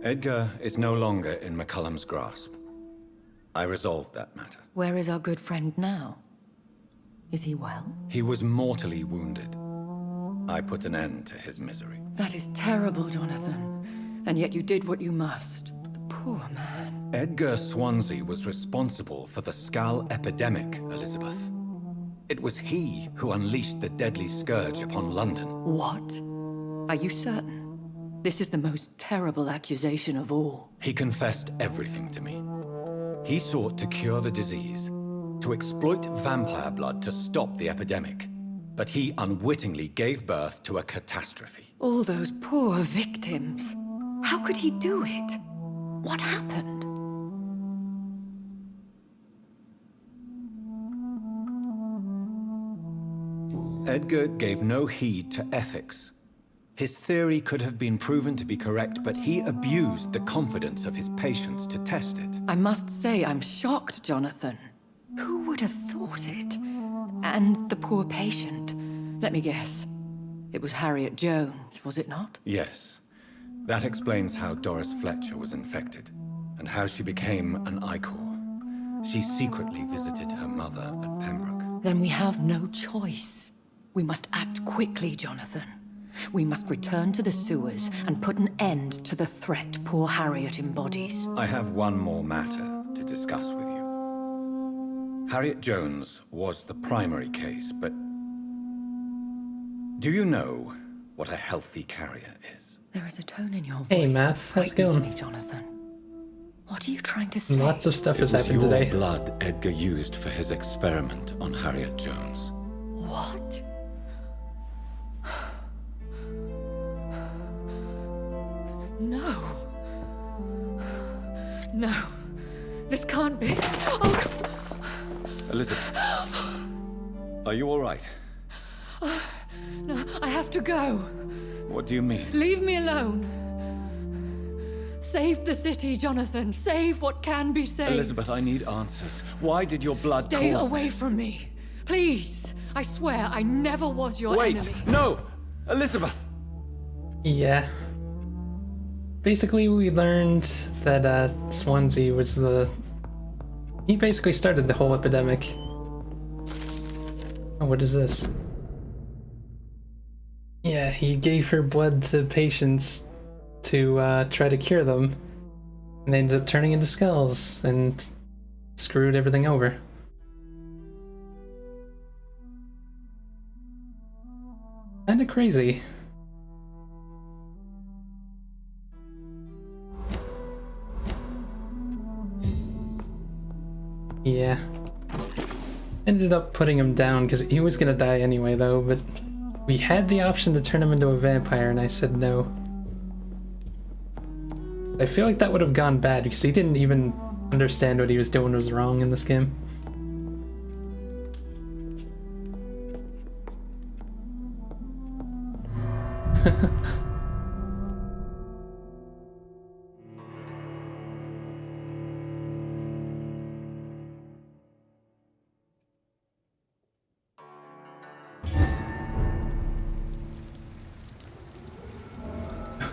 Edgar is no longer in McCullum's grasp. I resolved that matter. Where is our good friend now? Is he well? He was mortally wounded. I put an end to his misery. That is terrible, Jonathan. And yet you did what you must. The poor man. Edgar Swansea was responsible for the Skal epidemic, Elizabeth. It was he who unleashed the deadly scourge upon London. What? Are you certain? This is the most terrible accusation of all. He confessed everything to me. He sought to cure the disease, to exploit vampire blood to stop the epidemic. But he unwittingly gave birth to a catastrophe. All those poor victims. How could he do it? What happened? Edgar gave no heed to ethics. His theory could have been proven to be correct, but he abused the confidence of his patients to test it. I must say, I'm shocked, Jonathan. Who would have thought it? And the poor patient. Let me guess. It was Harriet Jones, was it not? Yes. That explains how Doris Fletcher was infected, and how she became an Icor. She secretly visited her mother at Pembroke. Then we have no choice. We must act quickly, Jonathan. We must return to the sewers and put an end to the threat poor Harriet embodies. I have one more matter to discuss with you. Harriet Jones was the primary case, but do you know what a healthy carrier is? There is a tone in your voice. Hey, Math, how's it going? Me, Jonathan. What are you trying to say? Lots of stuff has It was happened your today. blood Edgar used for his experiment on Harriet Jones. What? No. No. This can't be. Oh. Elizabeth, are you all right? No, I have to go. What do you mean? Leave me alone. Save the city, Jonathan. Save what can be saved. Elizabeth, I need answers. Why did your blood Stay cause away this? from me. Please. I swear I never was your Wait! enemy. No! Elizabeth! Yeah. Basically, we learned that Swansea was he basically started the whole epidemic. Oh, what is this? Yeah, he gave her blood to patients to try to cure them, and they ended up turning into skulls and screwed everything over. Kinda crazy. Yeah. Ended up putting him down because he was gonna die anyway though, but we had the option to turn him into a vampire and I said no. I feel like that would have gone bad because he didn't even understand what he was doing was wrong in this game. Oh,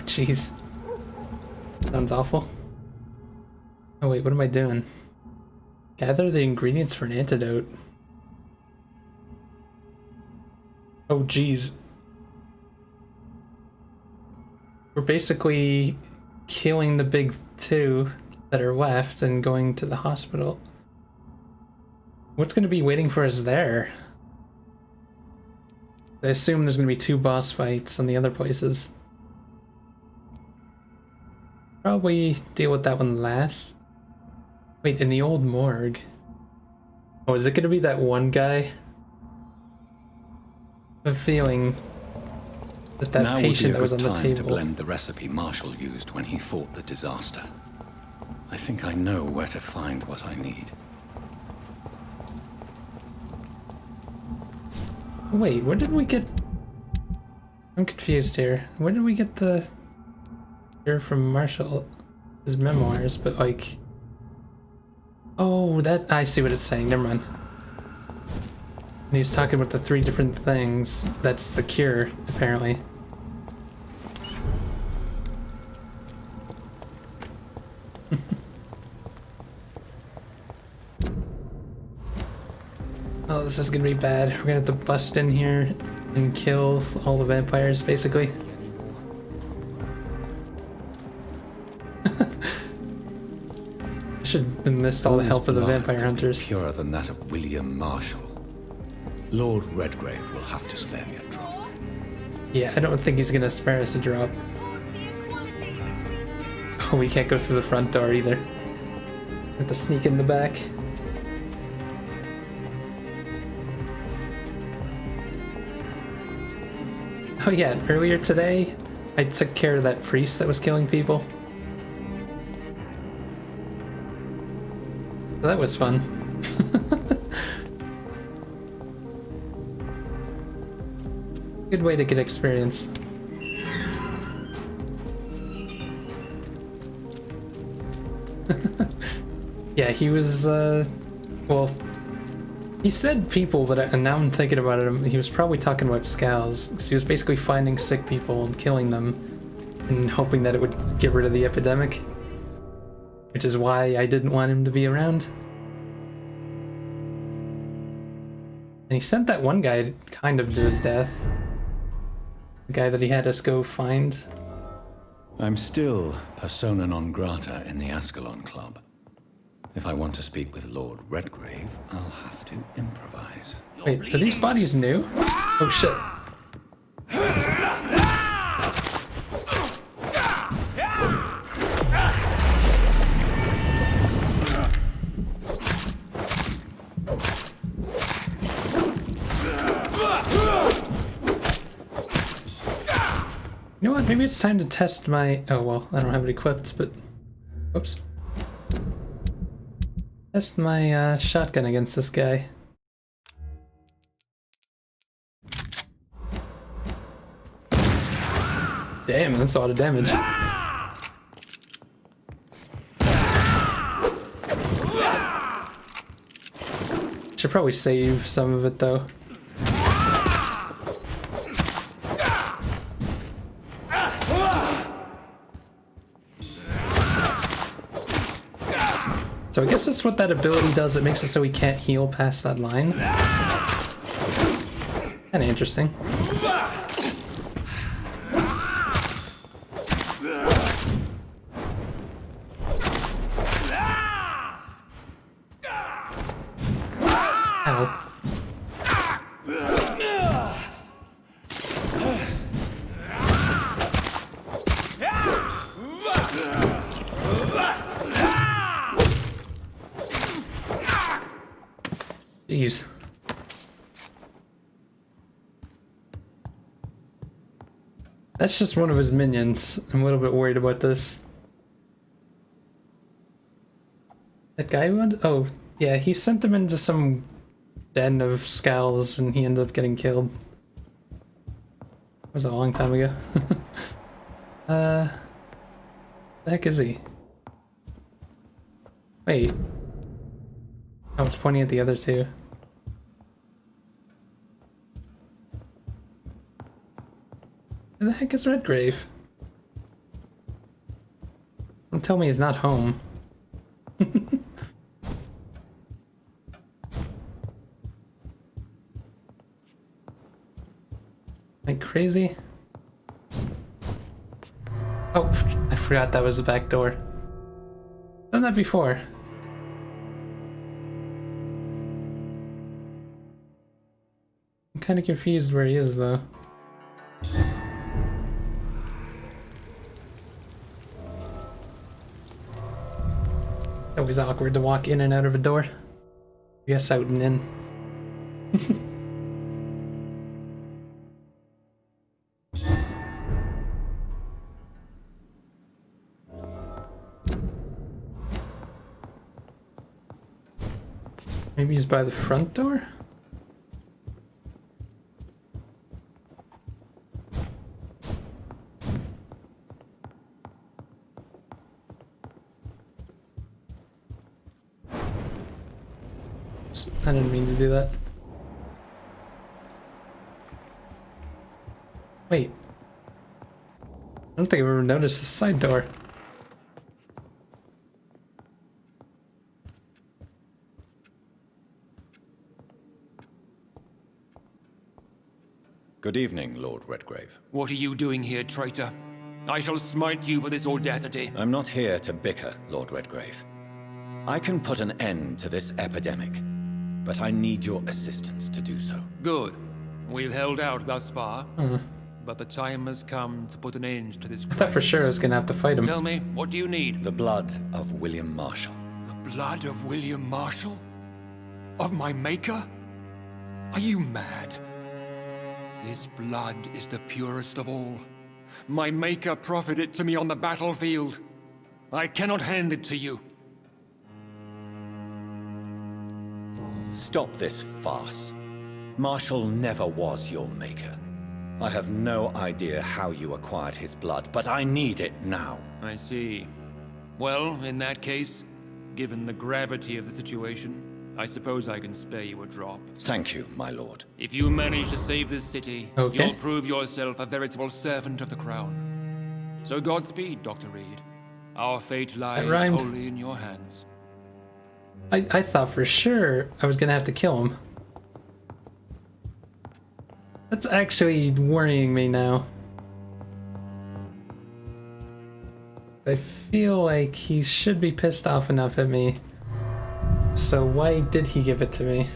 jeez. Sounds awful. Oh wait, what am I doing? Gather the ingredients for an antidote. Oh jeez. We're basically killing the big two that are left and going to the hospital. What's going to be waiting for us there? I assume there's going to be 2 boss fights on the other places. Probably deal with that one last. Wait, in the old morgue. Oh, is it going to be that one guy? I have a feeling that Now patient that would was be on a the good time to table. blend the recipe Marshall used when he fought the disaster. I think I know where to find what I need. Wait, where did we get... I'm confused here. Where did we get the... Here from Marshall? His memoirs, but like... Oh, that... I see what it's saying, never mind. And he was talking about the 3 different things. That's the cure, apparently. Oh, this is gonna be bad. We're gonna have to bust in here and kill all the vampires, basically. I should have missed all the help of the vampire hunters. Purer than that of William Marshall. Lord Redgrave will have to spare me a drop. Yeah, I don't think he's gonna spare us a drop. Oh, we can't go through the front door either. We have to sneak in the back. Oh yeah, earlier today, I took care of that priest that was killing people. So that was fun. Good way to get experience. Yeah, he was, well, he said people, but and now I'm thinking about it, he was probably talking about scows. 'Cause he was basically finding sick people and killing them and hoping that it would get rid of the epidemic. Which is why I didn't want him to be around. And he sent that one guy kind of to his death. The guy that he had us go find. I'm still persona non grata in the Ascalon Club. If I want to speak with Lord Redgrave, I'll have to improvise. Wait, are these bodies new? Oh shit. You know what? Maybe it's time to test my... Oh, well, I don't have it equipped, but... Whoops. Test my shotgun against this guy. Damn, that's a lot of damage. Should probably save some of it, though. So I guess that's what that ability does. It makes it so he can't heal past that line. Kinda interesting. Ow. Jeez. That's just one of his minions. I'm a little bit worried about this. That guy who went? Oh, yeah, he sent them into some den of skulls and he ended up getting killed. That was a long time ago. The heck is he? Wait. I was pointing at the other two. Where the heck is Redgrave? Don't tell me he's not home. Am I crazy? Oh, I forgot that was the back door. Done that before. I'm kind of confused where he is, though. Always awkward to walk in and out of a door. Yes, out and in. Maybe he's by the front door? I didn't mean to do that. Wait. I don't think I've ever noticed the side door. Good evening, Lord Redgrave. What are you doing here, traitor? I shall smite you for this audacity. I'm not here to bicker, Lord Redgrave. I can put an end to this epidemic, but I need your assistance to do so. Good. We've held out thus far, but the time has come to put an end to this crisis. I thought for sure I was gonna have to fight him. Tell me, what do you need? The blood of William Marshall. The blood of William Marshall? Of my maker? Are you mad? This blood is the purest of all. My maker proffered it to me on the battlefield. I cannot hand it to you. Stop this farce. Marshall never was your maker. I have no idea how you acquired his blood, but I need it now. I see. Well, in that case, given the gravity of the situation, I suppose I can spare you a drop. Thank you, my lord. If you manage to save this city, Okay. you'll prove yourself a veritable servant of the crown. So Godspeed, Dr. Reed. Our fate lies rhymed. wholly in your hands. I thought for sure I was gonna have to kill him. That's actually worrying me now. I feel like he should be pissed off enough at me. So why did he give it to me?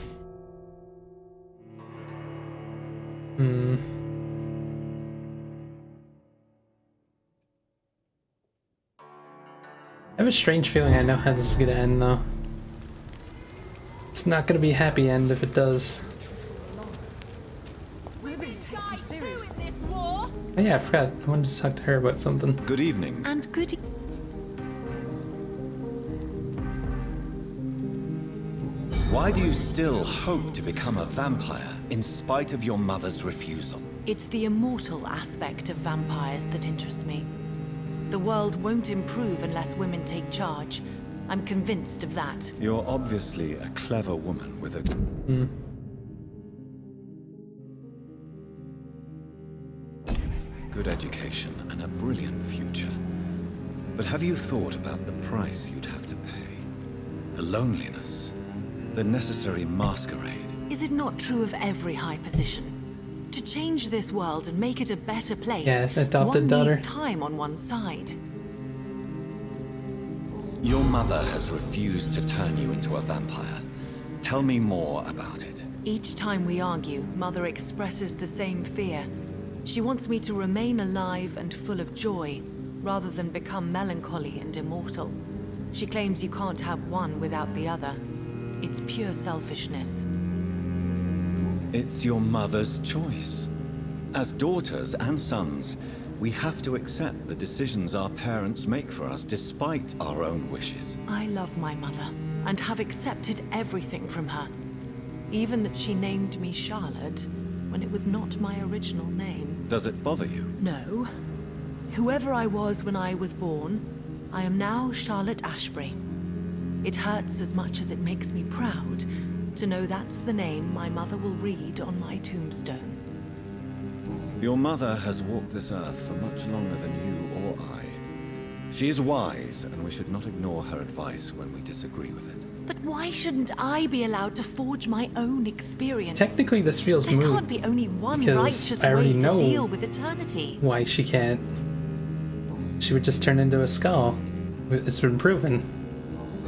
I have a strange feeling I know how this is gonna end though. It's not gonna be a happy end if it does. We're being taken some seriously. This war. Oh yeah, I forgot. I wanted to talk to her about something. Good evening. And good. Why do you still hope to become a vampire in spite of your mother's refusal? It's the immortal aspect of vampires that interests me. The world won't improve unless women take charge. I'm convinced of that. You're obviously a clever woman with a... good education and a brilliant future. But have you thought about the price you'd have to pay? The loneliness, the necessary masquerade. Is it not true of every high position? To change this world and make it a better place, Yeah, adopted one daughter. needs time on one side. Your mother has refused to turn you into a vampire. Tell me more about it. Each time we argue, Mother expresses the same fear. She wants me to remain alive and full of joy, rather than become melancholy and immortal. She claims you can't have one without the other. It's pure selfishness. It's your mother's choice. As daughters and sons, we have to accept the decisions our parents make for us despite our own wishes. I love my mother, and have accepted everything from her. Even that she named me Charlotte, when it was not my original name. Does it bother you? No. Whoever I was when I was born, I am now Charlotte Ashbury. It hurts as much as it makes me proud to know that's the name my mother will read on my tombstone. Your mother has walked this earth for much longer than you or I. She is wise, and we should not ignore her advice when we disagree with it. But why shouldn't I be allowed to forge my own experience? Technically, this feels There moot. can't be only one because righteous I already way know to deal with eternity. why she can't. She would just turn into a skull. It's been proven.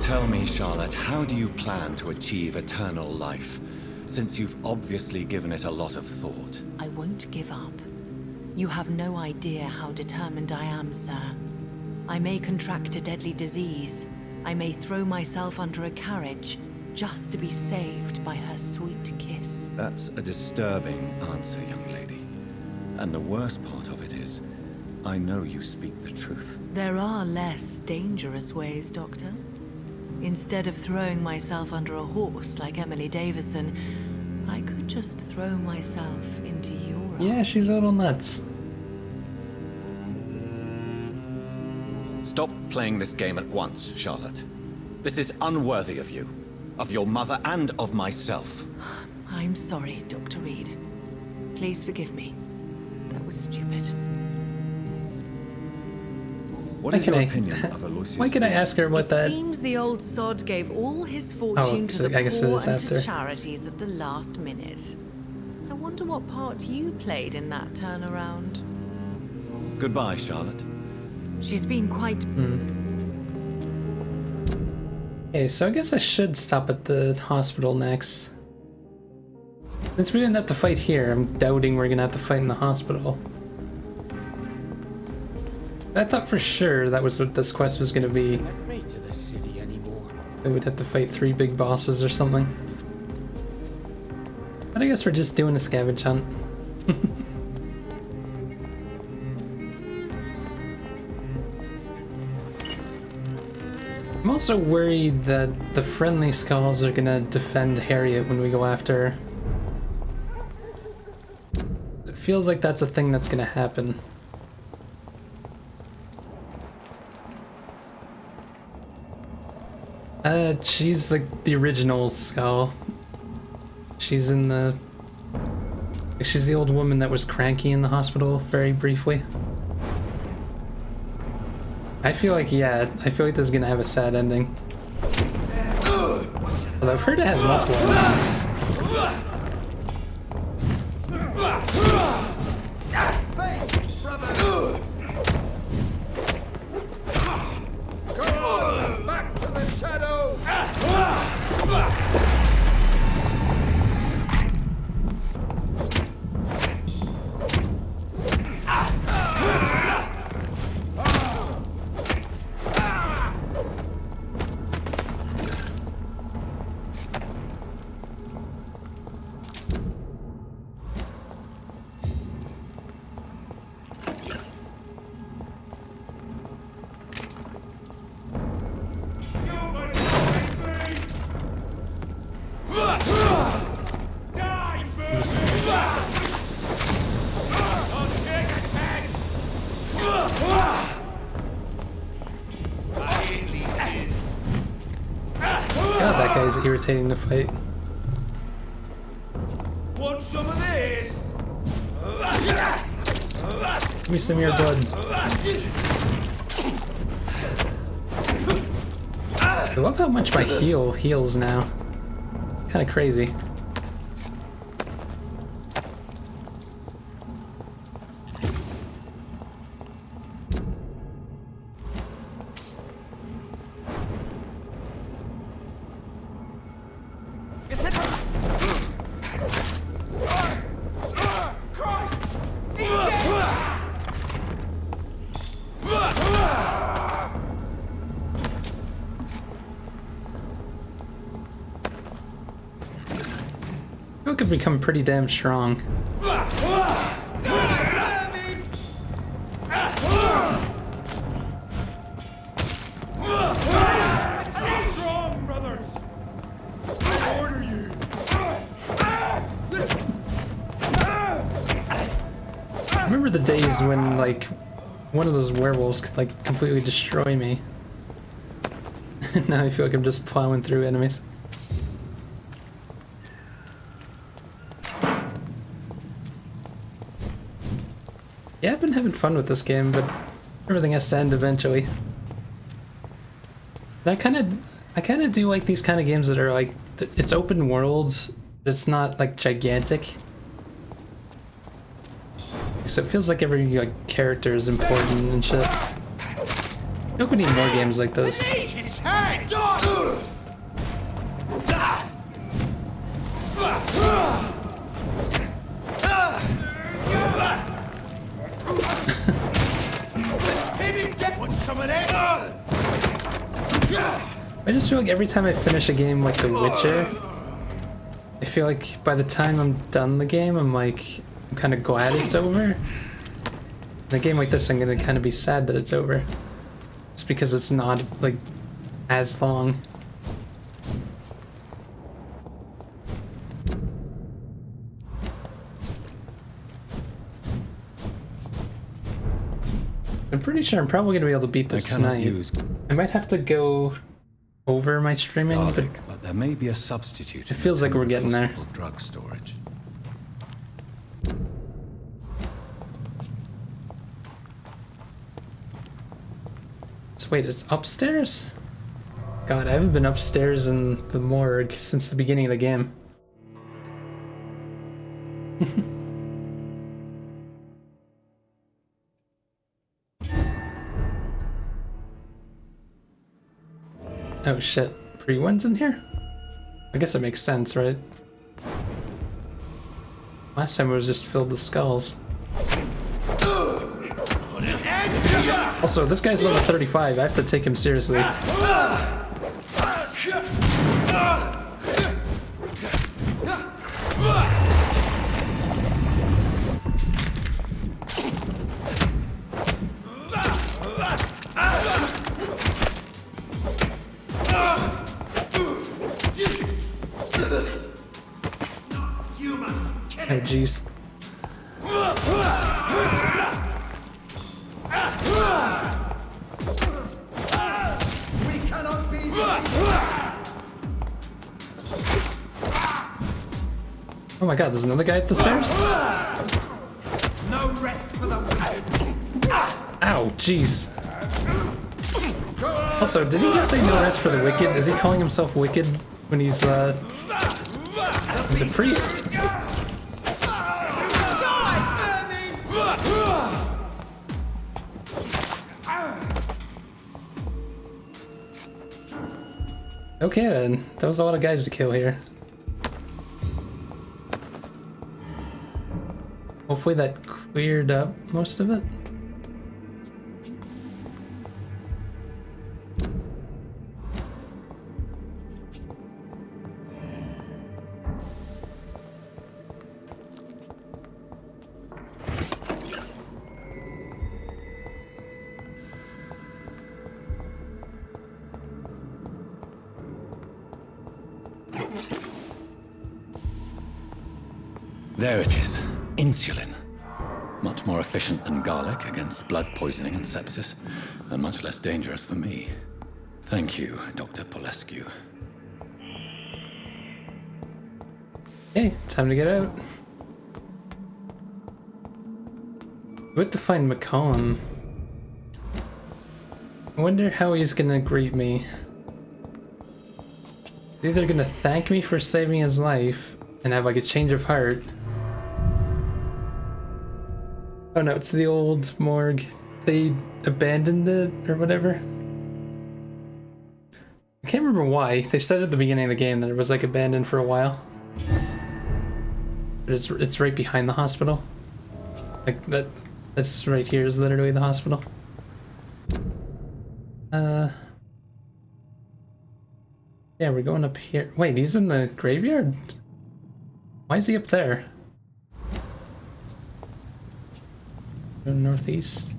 Tell me, Charlotte, how do you plan to achieve eternal life, since you've obviously given it a lot of thought? I won't give up. You have no idea how determined I am, sir. I may contract a deadly disease. I may throw myself under a carriage just to be saved by her sweet kiss. That's a disturbing answer, young lady. And the worst part of it is, I know you speak the truth. There are less dangerous ways, Doctor. Instead of throwing myself under a horse like Emily Davison, I could just throw myself into your arms. Yeah, she's a little nuts. Stop playing this game at once, Charlotte. This is unworthy of you, of your mother, and of myself. I'm sorry, Dr. Reed. Please forgive me. That was stupid. What is your opinion of Aloysius? Why can I ask her what It that? seems the old sod gave all his fortune to so the I guess it poor is and after. to charities at the last minute. I wonder what part you played in that turnaround. Goodbye, Charlotte. She's been quite... Okay, so I guess I should stop at the hospital next. Since we didn't have to fight here, I'm doubting we're gonna have to fight in the hospital. I thought for sure that was what this quest was gonna be. Let me to the city anymore. They would have to fight 3 big bosses or something. But I guess we're just doing a scavenge hunt. I'm also worried that the friendly skulls are gonna defend Harriet when we go after her. It feels like that's a thing that's gonna happen. She's like the original Skull. She's in the... She's the old woman that was cranky in the hospital very briefly. I feel like, yeah, I feel like this is gonna have a sad ending. Although I've heard it has multiple endings. Back to the shadows! God, that guy's irritating to fight. Want some of this? Give me some of your blood. I love how much my heal heals now. Kind of crazy. It could become pretty damn strong. Strong, brothers! I order you! I remember the days when, like, one of those werewolves could, like, completely destroy me. Now I feel like I'm just plowing through enemies. Yeah, I've been having fun with this game, but everything has to end eventually. And I kind of do like these kind of games that are like, it's open worlds, it's not like gigantic. So it feels like every like character is important and shit. I hope we need more games like this. I just feel like every time I finish a game like The Witcher, I feel like by the time I'm done the game, I'm kind of glad it's over. In a game like this, I'm gonna kind of be sad that it's over. It's because it's not like as long. I'm pretty sure I'm probably gonna be able to beat this tonight. I might have to go over my streaming, but there may be a substitute. It feels like we're getting there. Drug storage. So wait, it's upstairs? God, I haven't been upstairs in the morgue since the beginning of the game. Oh shit, pre-one's in here? I guess it makes sense, right? Last time it was just filled with skulls. Also, this guy's level 35, I have to take him seriously. Oh jeez. We cannot be defeated. Oh my god, there's another guy at the stairs? No rest for the wicked. Ow, jeez. Also, did he just say no rest for the wicked? Is he calling himself wicked when he's a priest? Okay then, that was a lot of guys to kill here. Hopefully that cleared up most of it. There it is. Insulin. Much more efficient than garlic against blood poisoning and sepsis, and much less dangerous for me. Thank you, Dr. Polescu. Okay, time to get out. We have to find McCollum. I wonder how he's gonna greet me. He's either gonna thank me for saving his life and have like a change of heart. Oh no, it's the old morgue. They abandoned it or whatever. I can't remember why. They said at the beginning of the game that it was like abandoned for a while. But it's right behind the hospital. Like that's right here is literally the hospital. Yeah, we're going up here. Wait, he's in the graveyard? Why is he up there? Go northeast.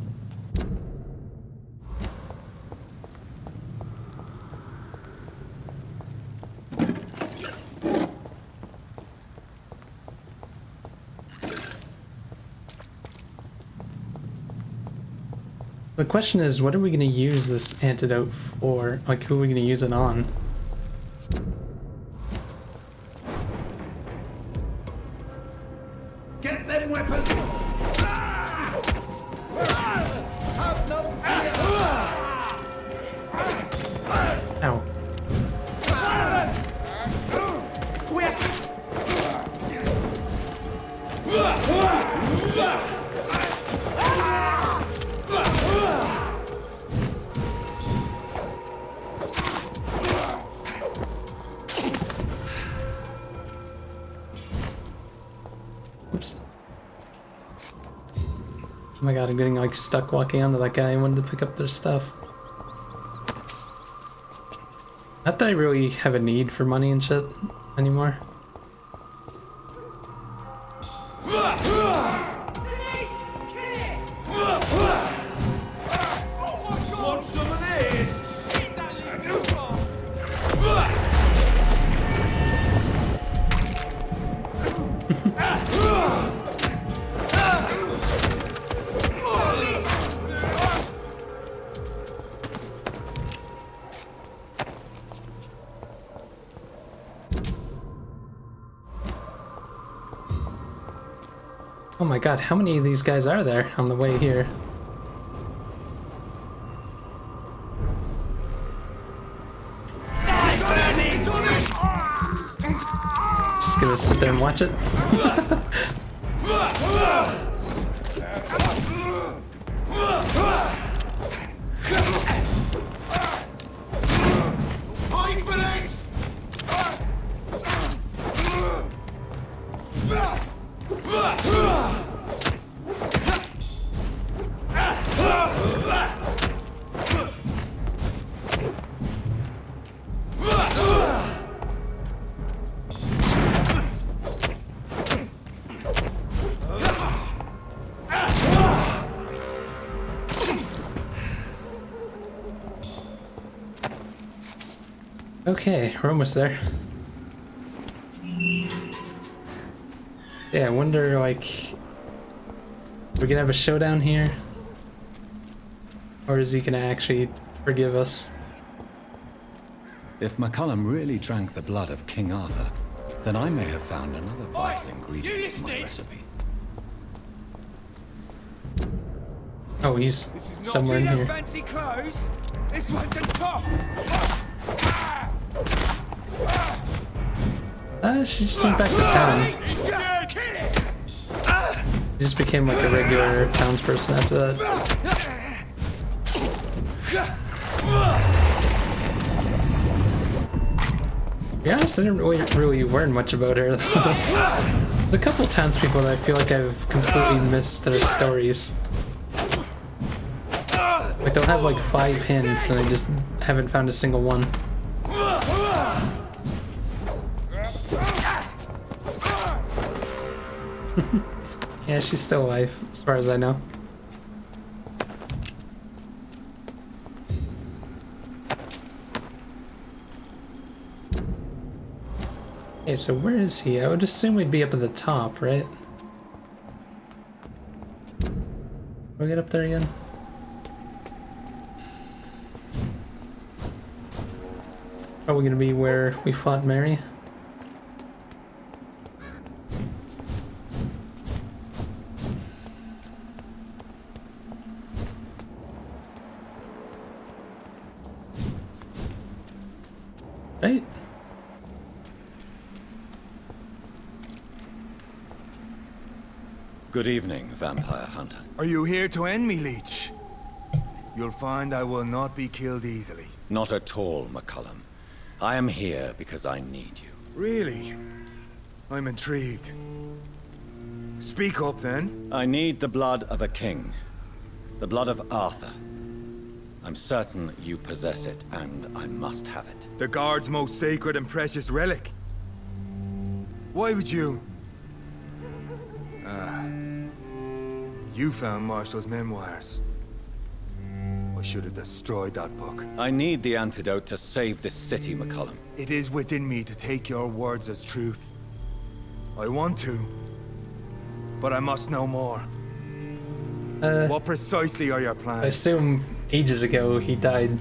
The question is, what are we going to use this antidote for? Like, who are we going to use it on? Get them weapons! Have no fear! Ow. Oops. Oh my god, I'm getting like stuck walking onto that guy. I wanted to pick up their stuff. Not that I really have a need for money and shit anymore. Want some of this? Oh my god, how many of these guys are there on the way here? Just gonna sit there and watch it. Okay, we're almost there. Yeah, I wonder, like, we're gonna have a showdown here? Or is he gonna actually forgive us? If McCollum really drank the blood of King Arthur, Then I may have found another vital ingredient in my recipe. Oh, he's somewhere in here. Fancy clothes? This one's a top. She just went back to town. She just became like a regular townsperson after that. Yeah, I didn't really learn much about her. There's a couple townspeople that I feel like I've completely missed their stories. Like they'll have like 5 hints and I just haven't found a single one. Yeah, she's still alive, as far as I know. Okay, so where is he? I would assume we'd be up at the top, right? Can we get up there again? Are we gonna be where we fought Mary? Right? Good evening, vampire hunter. Are you here to end me, Leech? You'll find I will not be killed easily. Not at all, McCullum. I am here because I need you. Really? I'm intrigued. Speak up, then. I need the blood of a king. The blood of Arthur. I'm certain you possess it, and I must have it. The Guard's most sacred and precious relic. Why would you? You found Marshall's memoirs. I should have destroyed that book. I need the antidote to save this city, McCullum. It is within me to take your words as truth. I want to, but I must know more. What precisely are your plans? I assume ages ago he died.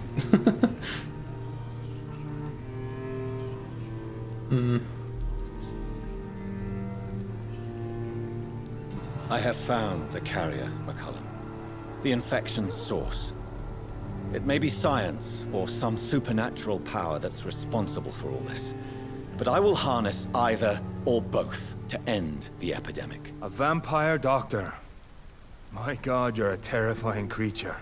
I have found the carrier, McCullum. The infection's source. It may be science or some supernatural power that's responsible for all this. But I will harness either or both to end the epidemic. A vampire doctor. My God, you're a terrifying creature.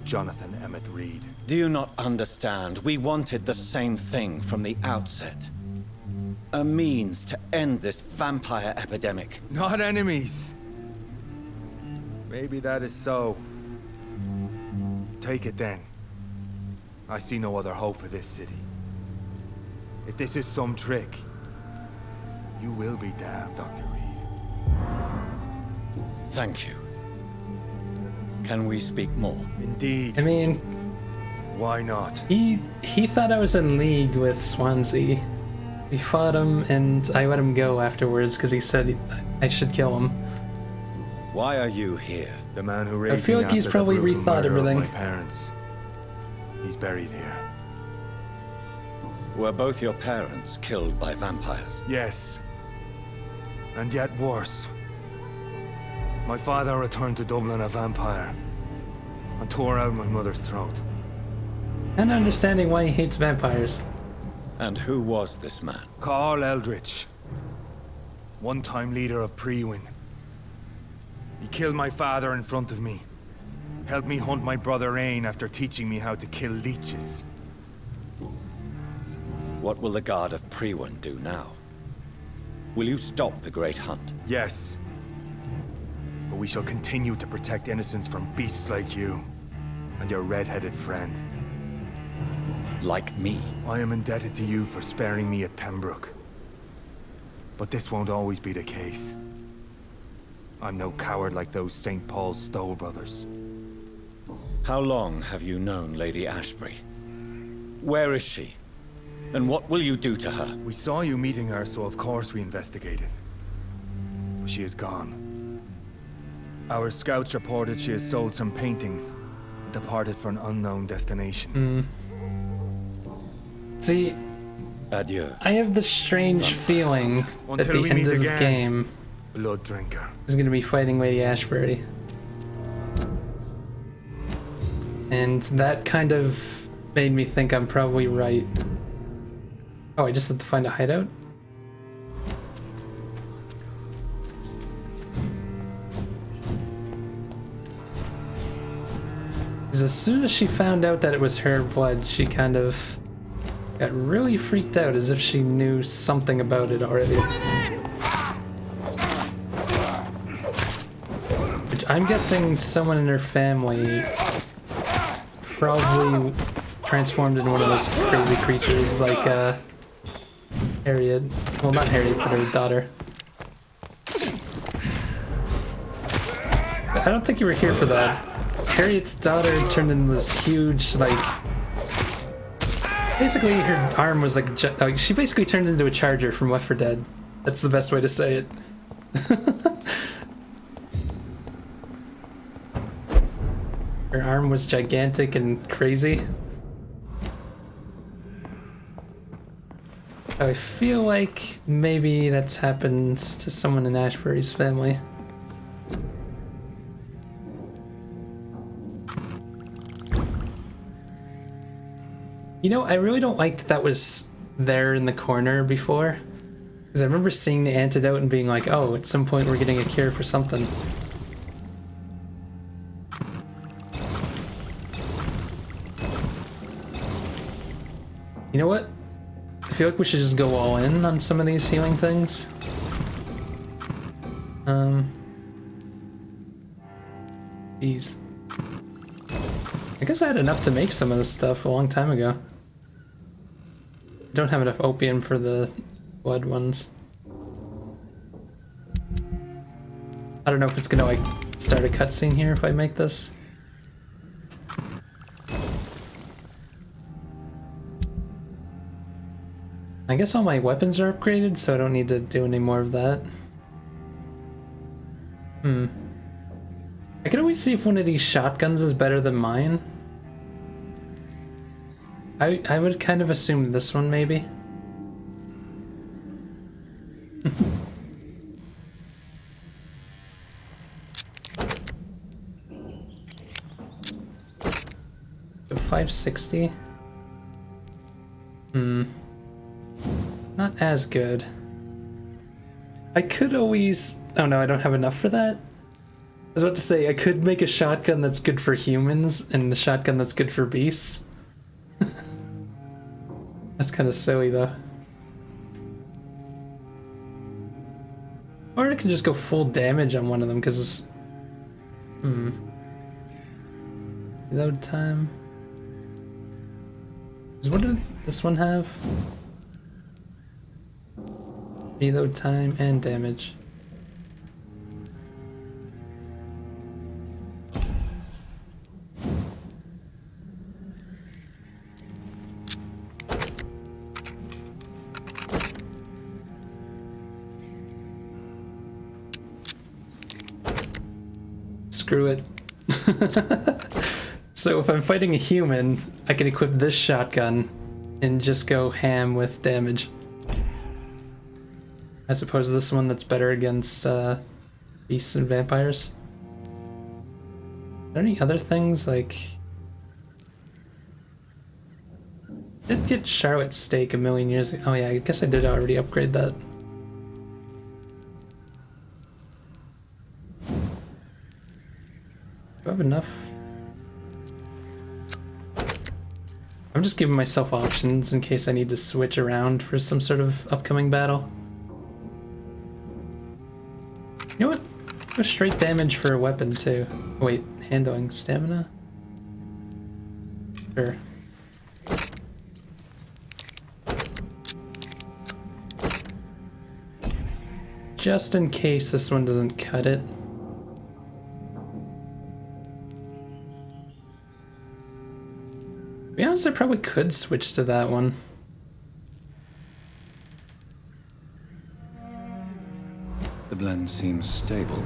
Jonathan Emmett Reed. Do you not understand? We wanted the same thing from the outset. A means to end this vampire epidemic. Not enemies. Maybe that is so. Take it then. I see no other hope for this city. If this is some trick, you will be damned, Dr. Reed. Thank you. Can we speak more? Indeed. I mean, why not? He thought I was in league with Swansea. We fought him and I let him go afterwards because he said I should kill him. Why are you here? The man who raised I feel me like he's after probably the brutal rethought murder of everything. my parents. He's buried here. Were both your parents killed by vampires? Yes. And yet worse. My father returned to Dublin a vampire and tore out my mother's throat. And understanding why he hates vampires. And who was this man? Carl Eldritch. One-time leader of Prewin. He killed my father in front of me. Helped me hunt my brother Ain after teaching me how to kill leeches. What will the Guard of Prewin do now? Will you stop the Great Hunt? Yes. But we shall continue to protect innocents from beasts like you and your red-headed friend. Like me? I am indebted to you for sparing me at Pembroke. But this won't always be the case. I'm no coward like those St. Paul's Stoll brothers. How long have you known Lady Ashbury? Where is she? And what will you do to her? We saw you meeting her, so of course we investigated. But she is gone. Our scouts reported she has sold some paintings and departed for an unknown destination. See, Adieu. I have this strange feeling that Until the we end meet of the again, game Blood Drinker. is going to be fighting Lady Ashbury. And that kind of made me think I'm probably right. Oh, I just have to find a hideout? Because as soon as she found out that it was her blood, she kind of got really freaked out, as if she knew something about it already. Which I'm guessing someone in her family probably transformed into one of those crazy creatures like Harriet. Well, not Harriet, but her daughter. I don't think you were here for that. Harriet's daughter turned into this huge, like... Basically, her arm was like... she basically turned into a charger from Left 4 Dead. That's the best way to say it. Her arm was gigantic and crazy. I feel like maybe that's happened to someone in Ashbury's family. You know, I really don't like that was there in the corner before. Because I remember seeing the antidote and being like, oh, at some point we're getting a cure for something. You know what? I feel like we should just go all in on some of these healing things. Jeez. I guess I had enough to make some of this stuff a long time ago. I don't have enough opium for the blood ones. I don't know if it's gonna like start a cutscene here if I make this. I guess all my weapons are upgraded, so I don't need to do any more of that. I can always see if one of these shotguns is better than mine. I would kind of assume this one, maybe. So 560? Not as good. I could always... Oh no, I don't have enough for that? I was about to say, I could make a shotgun that's good for humans and the shotgun that's good for beasts. That's kind of silly though. Or I can just go full damage on one of them, because... Load time... What did this one have? Reload time and damage. Screw it. So if I'm fighting a human, I can equip this shotgun and just go ham with damage. I suppose this one that's better against beasts and vampires. Are there any other things like... I did get Charlotte's Steak a million years ago. Oh yeah, I guess I did already upgrade that. Do I have enough? I'm just giving myself options in case I need to switch around for some sort of upcoming battle. You know what? Go straight damage for a weapon too. Oh, wait, handling stamina? Sure. Just in case this one doesn't cut it. To be honest, I probably could switch to that one. The blend seems stable.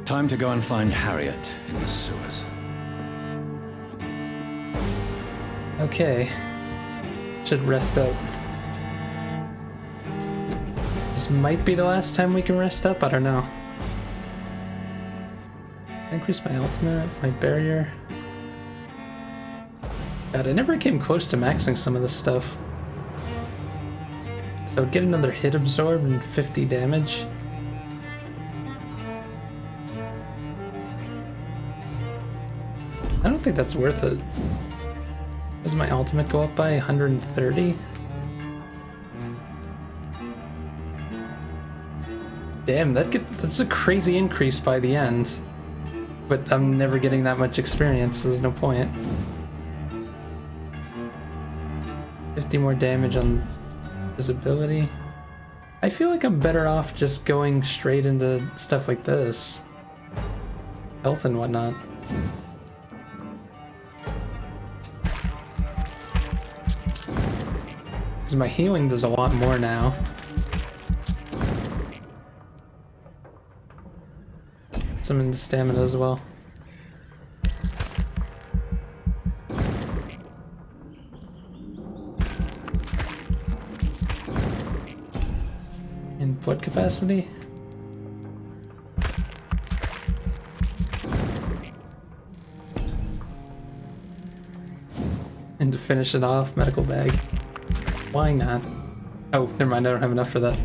Time to go and find Harriet in the sewers. Okay. should rest up. This might be the last time we can rest up, I don't know. Increase my ultimate, my barrier. God, I never came close to maxing some of this stuff. So I'd get another hit absorbed and 50 damage. I don't think that's worth it. Does my ultimate go up by 130? Damn, that's a crazy increase by the end. But I'm never getting that much experience, so there's no point. 50 more damage on visibility. I feel like I'm better off just going straight into stuff like this. Health and whatnot. Because my healing does a lot more now. Some into stamina as well. And blood capacity. And to finish it off, medical bag. Why not? Oh, never mind, I don't have enough for that.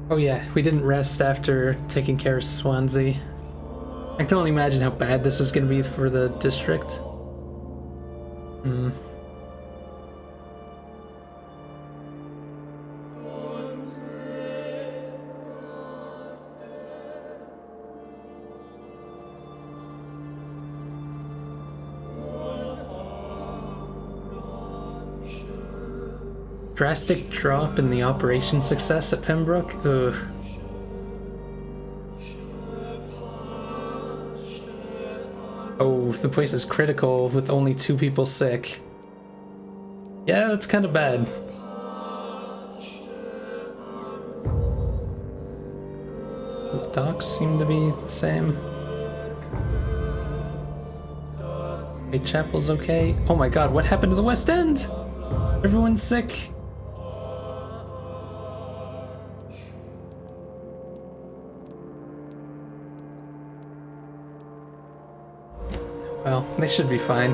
Oh yeah, we didn't rest after taking care of Swansea. I can only imagine how bad this is going to be for the district. Drastic drop in the operation success at Pembroke? Ugh. Oh, the place is critical with only 2 people sick. Yeah, that's kind of bad. The docks seem to be the same. Whitechapel's okay. Oh my god, what happened to the West End? Everyone's sick. Well, they should be fine.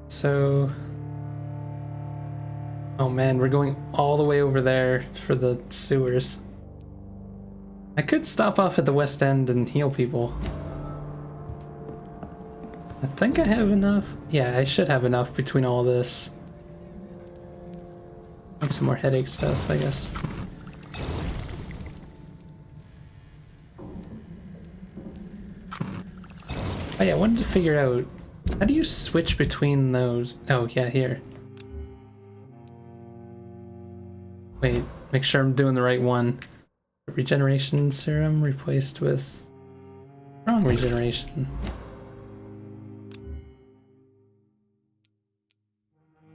So... oh man, we're going all the way over there for the sewers. I could stop off at the West End and heal people. I think I have enough. Yeah, I should have enough between all this. Maybe some more headache stuff, I guess. Oh yeah, I wanted to figure out, how do you switch between those? Oh yeah, here. Wait, make sure I'm doing the right one. Regeneration serum replaced with strong regeneration.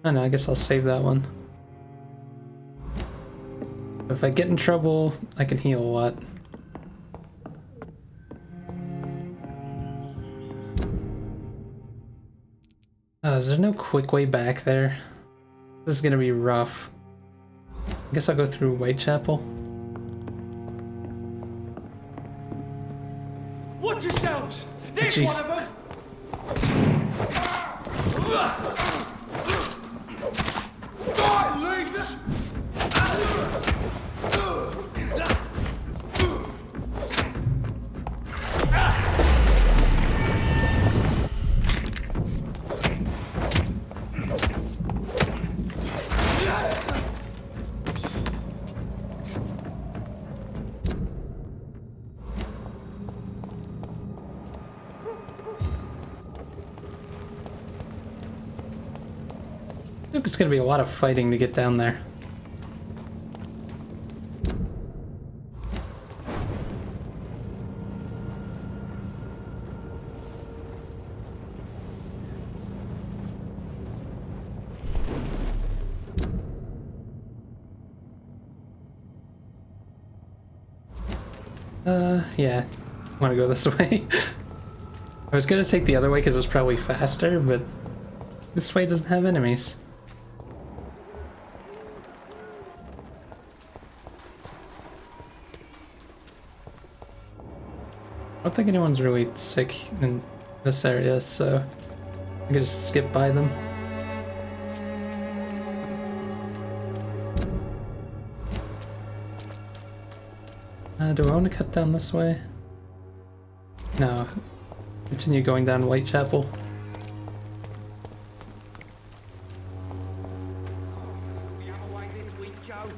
Oh no, I guess I'll save that one. If I get in trouble, I can heal a lot. Is there no quick way back there? This is gonna be rough. I guess I'll go through Whitechapel. Watch yourselves! There's Jeez. one of them! Die, leech! I think it's gonna be a lot of fighting to get down there. Yeah. I want to go this way. I was gonna take the other way because it's probably faster, but this way doesn't have enemies. I don't think anyone's really sick in this area, so I can just skip by them. Do I want to cut down this way? No. Continue going down Whitechapel. We have a way this week, Joe.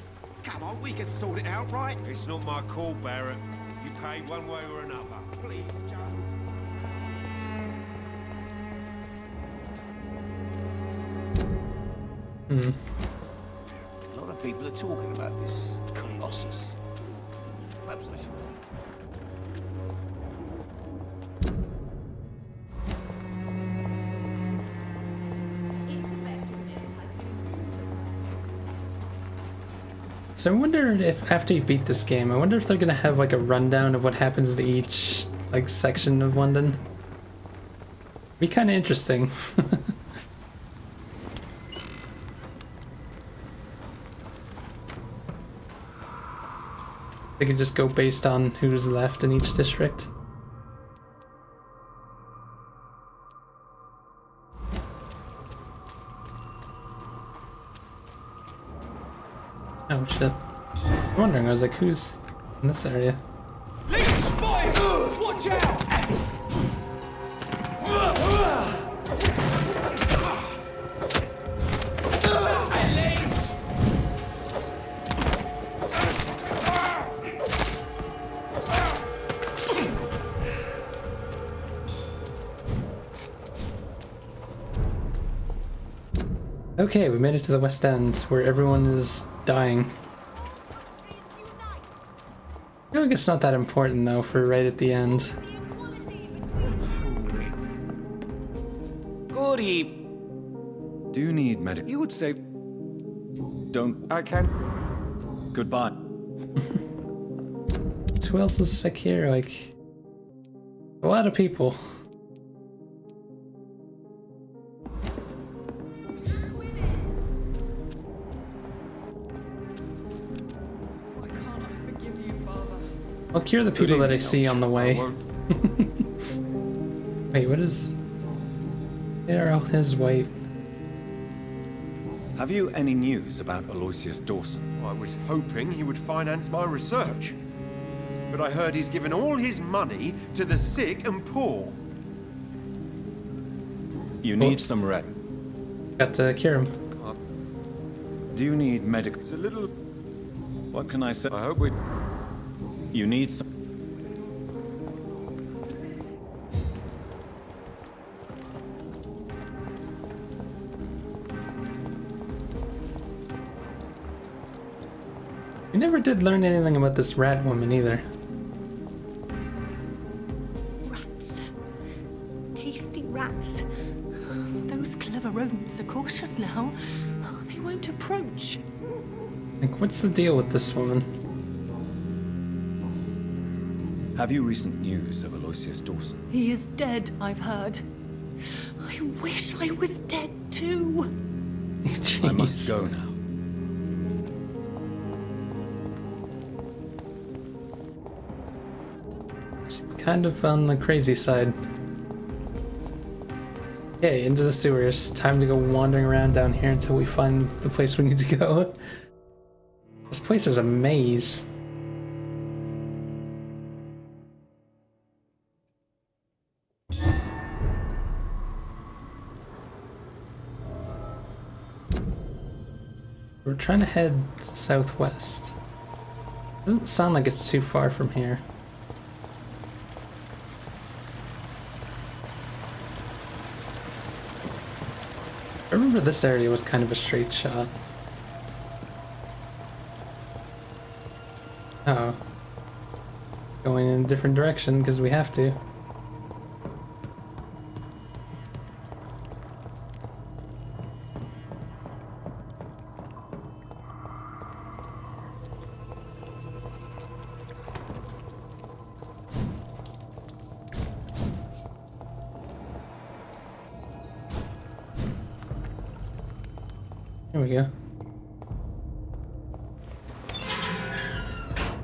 Come on, we can sort it out, right? It's not my call, Barrett. You pay one way or another. Please, Joe. A lot of people are talking about this Colossus. Perhaps I should... So I wonder if after you beat this game, I wonder if they're gonna have like a rundown of what happens to each like section of London. Be kind of interesting. They could just go based on who's left in each district. Oh shit. I'm wondering, I was like, who's in this area? Leave spy! Watch out! Okay, we made it to the West End, where everyone is dying. I feel like it's not that important though for right at the end. Good evening. Do you need medic? You would say... Don't... I can... Goodbye. Who else is sick here? Like... a lot of people. I'll cure the people that I see on the way. Wait, what is... There is white. Have you any news about Aloysius Dawson? I was hoping he would finance my research. But I heard he's given all his money to the sick and poor. You need some red. Got to cure him. Do you need medical? It's a little... What can I say? I hope we... You need some... We never did learn anything about this rat woman either. Rats. Tasty rats. Those clever rodents are cautious now. They won't approach. Like, what's the deal with this woman? Have you recent news of Aloysius Dawson? He is dead, I've heard. I wish I was dead too. I must go now. Kind of on the crazy side. Okay, into the sewers. Time to go wandering around down here until we find the place we need to go. This place is a maze. We're trying to head southwest. Doesn't sound like it's too far from here. I remember this area was kind of a straight shot. Oh. Going in a different direction because we have to. There we go.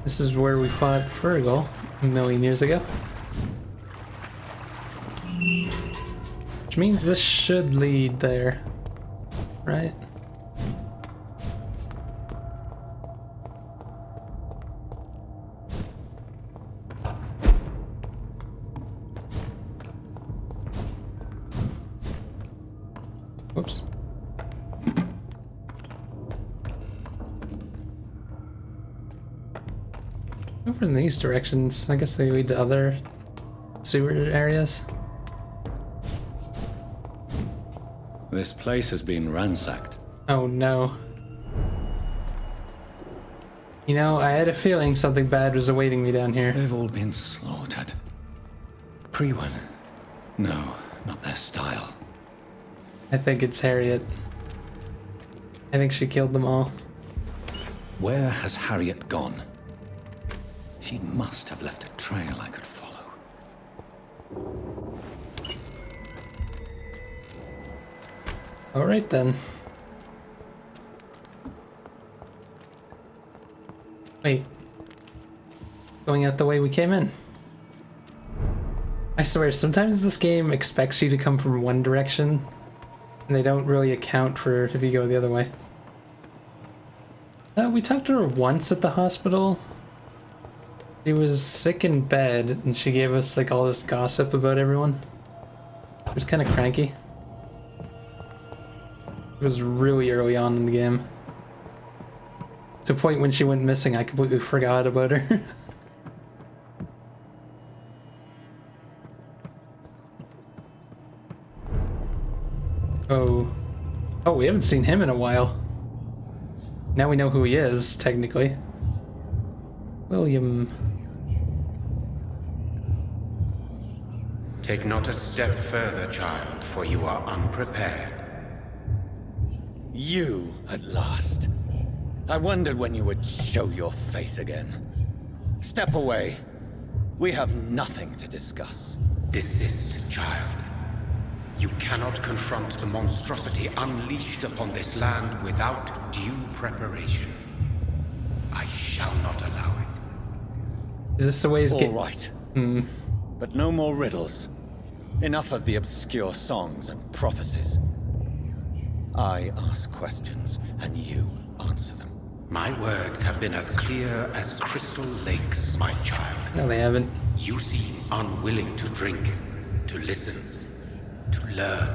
This is where we fought Fergal a million years ago. Which means this should lead there, right? Whoops. Over in these directions, I guess they lead to other sewer areas. This place has been ransacked. Oh no. You know, I had a feeling something bad was awaiting me down here. They've all been slaughtered. Priwen. No, not their style. I think it's Harriet. I think she killed them all. Where has Harriet gone? She must have left a trail I could follow. All right then. Wait. Going out the way we came in. I swear, sometimes this game expects you to come from one direction, and they don't really account for if you go the other way. We talked to her once at the hospital. She was sick in bed, and she gave us like all this gossip about everyone. It was kind of cranky. It was really early on in the game. To a point when she went missing, I completely forgot about her. Oh, we haven't seen him in a while. Now we know who he is, technically. William. Take not a step further, child, for you are unprepared. You, at last. I wondered when you would show your face again. Step away. We have nothing to discuss. Desist, child. You cannot confront the monstrosity unleashed upon this land without due preparation. I shall not allow it. Is this the way he's All right. But no more riddles. Enough of the obscure songs and prophecies. I ask questions, and you answer them. My words have been as clear as crystal lakes, my child. No, they haven't. You seem unwilling to drink, to listen, to learn.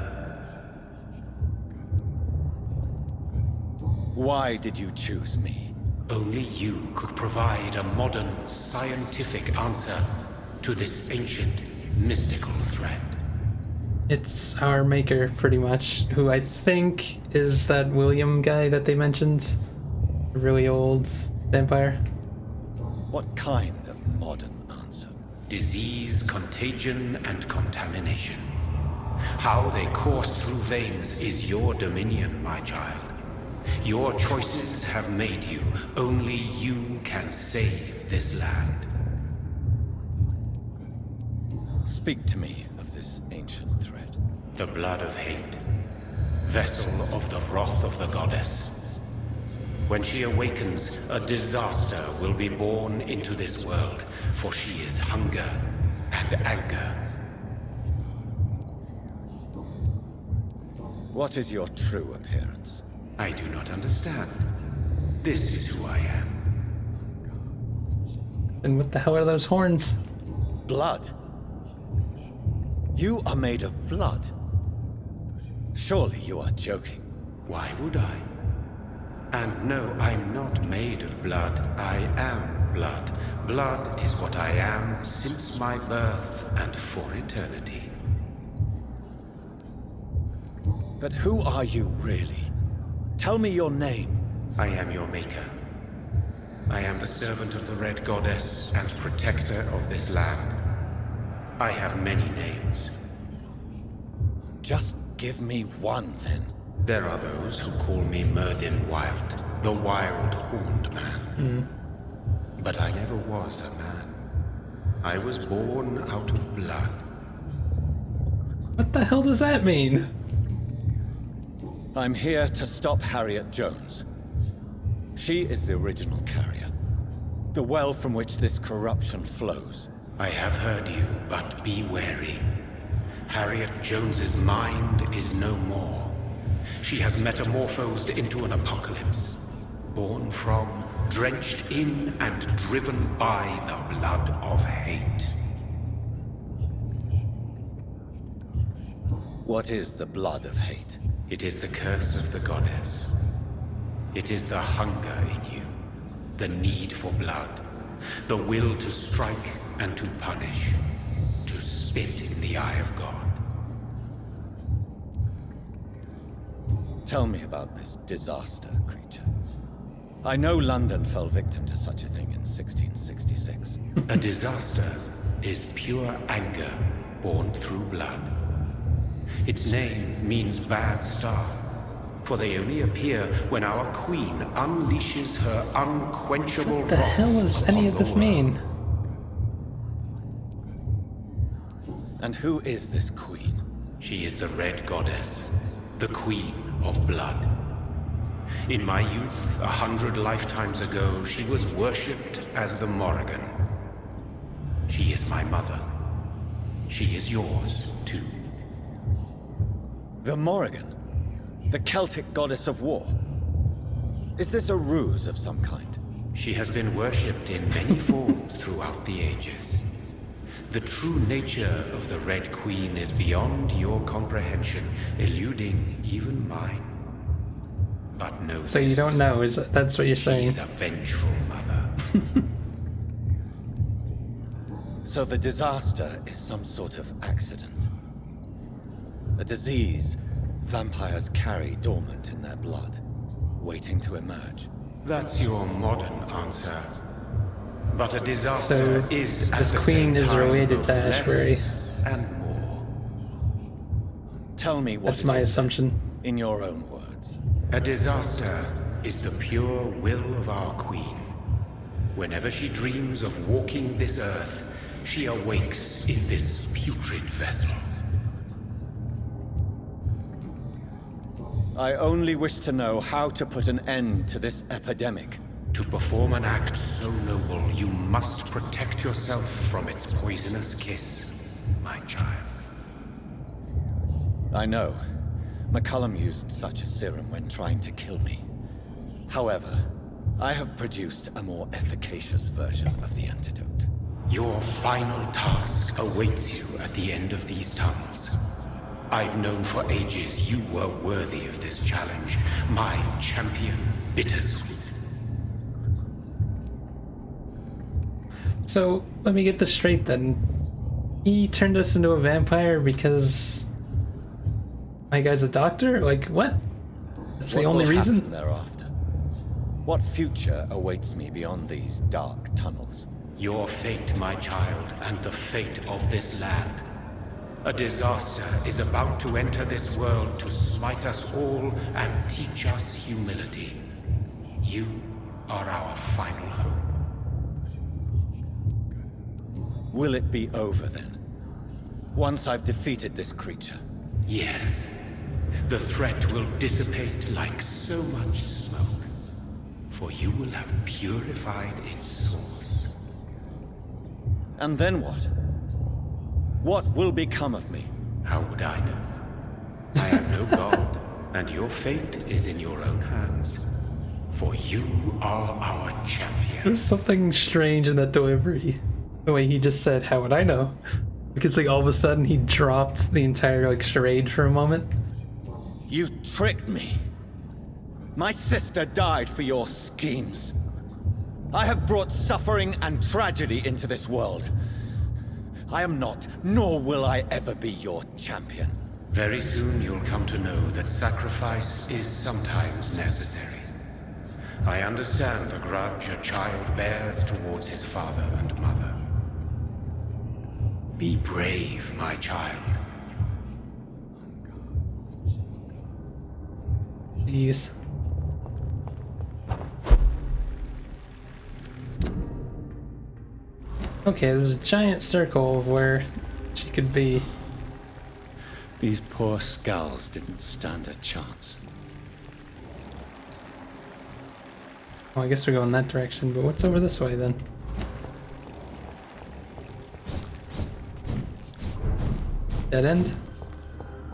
Why did you choose me? Only you could provide a modern, scientific answer to this ancient, mystical threat. It's our maker, pretty much, who I think is that William guy that they mentioned. A really old vampire. What kind of modern answer? Disease, contagion, and contamination. How they course through veins is your dominion, my child. Your choices have made you. Only you can save this land. Speak to me of this ancient threat. The blood of hate. Vessel of the wrath of the goddess. When she awakens, a disaster will be born into this world, for she is hunger and anger. What is your true appearance? I do not understand. This is who I am. And what the hell are those horns? Blood. You are made of blood. Surely you are joking. Why would I? And no, I'm not made of blood. I am blood. Blood is what I am since my birth and for eternity. But who are you really? Tell me your name. I am your maker. I am the servant of the Red Goddess and protector of this land. I have many names. Just give me one, then. There are those who call me Merdin Wild, the Wild Horned Man. But I never was a man. I was born out of blood. What the hell does that mean? I'm here to stop Harriet Jones. She is the original carrier. The well from which this corruption flows. I have heard you, but be wary. Harriet Jones's mind is no more. She has metamorphosed into an apocalypse. Born from, drenched in, and driven by the blood of hate. What is the blood of hate? It is the curse of the goddess. It is the hunger in you, the need for blood, the will to strike and to punish, to spit in the eye of God. Tell me about this disaster, creature. I know London fell victim to such a thing in 1666. A disaster is pure anger born through blood. Its name means bad star, for they only appear when our queen unleashes her unquenchable What the wrath hell does any of this mean? And who is this queen? She is the Red Goddess, the Queen of Blood. In my youth, 100 lifetimes ago, she was worshipped as the Morrigan. She is my mother. She is yours, too. The Morrigan? The Celtic goddess of war? Is this a ruse of some kind? She has been worshipped in many forms throughout the ages. The true nature of the Red Queen is beyond your comprehension, eluding even mine. But no. So you don't know, that's what you're saying? She's a vengeful mother. So the disaster is some sort of accident. A disease vampires carry dormant in their blood, waiting to emerge. That's your modern answer. But a disaster So is this queen is related to Ashbury. And more. Tell me what That's my assumption. in your own words. A disaster is the pure will of our queen. Whenever she dreams of walking this earth, she awakes in this putrid vessel. I only wish to know how to put an end to this epidemic. To perform an act so noble, you must protect yourself from its poisonous kiss, my child. I know. McCullum used such a serum when trying to kill me. However, I have produced a more efficacious version of the antidote. Your final task awaits you at the end of these tunnels. I've known for ages you were worthy of this challenge, my champion, Bittersweet. So, let me get this straight then. He turned us into a vampire because my guy's a doctor? Like, what? That's the only reason? What will happen thereafter? What future awaits me beyond these dark tunnels? Your fate, my child, and the fate of this land. A disaster is about to enter this world to smite us all and teach us humility. You are our final hope. Will it be over then? Once I've defeated this creature? Yes. The threat will dissipate like so much smoke, for you will have purified its source. And then what? What will become of me? How would I know? I am no god, and your fate is in your own hands. For you are our champion. There's something strange in that delivery. The way he just said, how would I know? Because like all of a sudden he dropped the entire like charade for a moment. You tricked me. My sister died for your schemes. I have brought suffering and tragedy into this world. I am not, nor will I ever be your champion. Very soon you'll come to know that sacrifice is sometimes necessary. I understand the grudge a child bears towards his father and mother. Be brave, my child. Jeez. Okay, there's a giant circle of where she could be. These poor skulls didn't stand a chance. Oh, I guess we're going that direction, but what's over this way then? Dead end?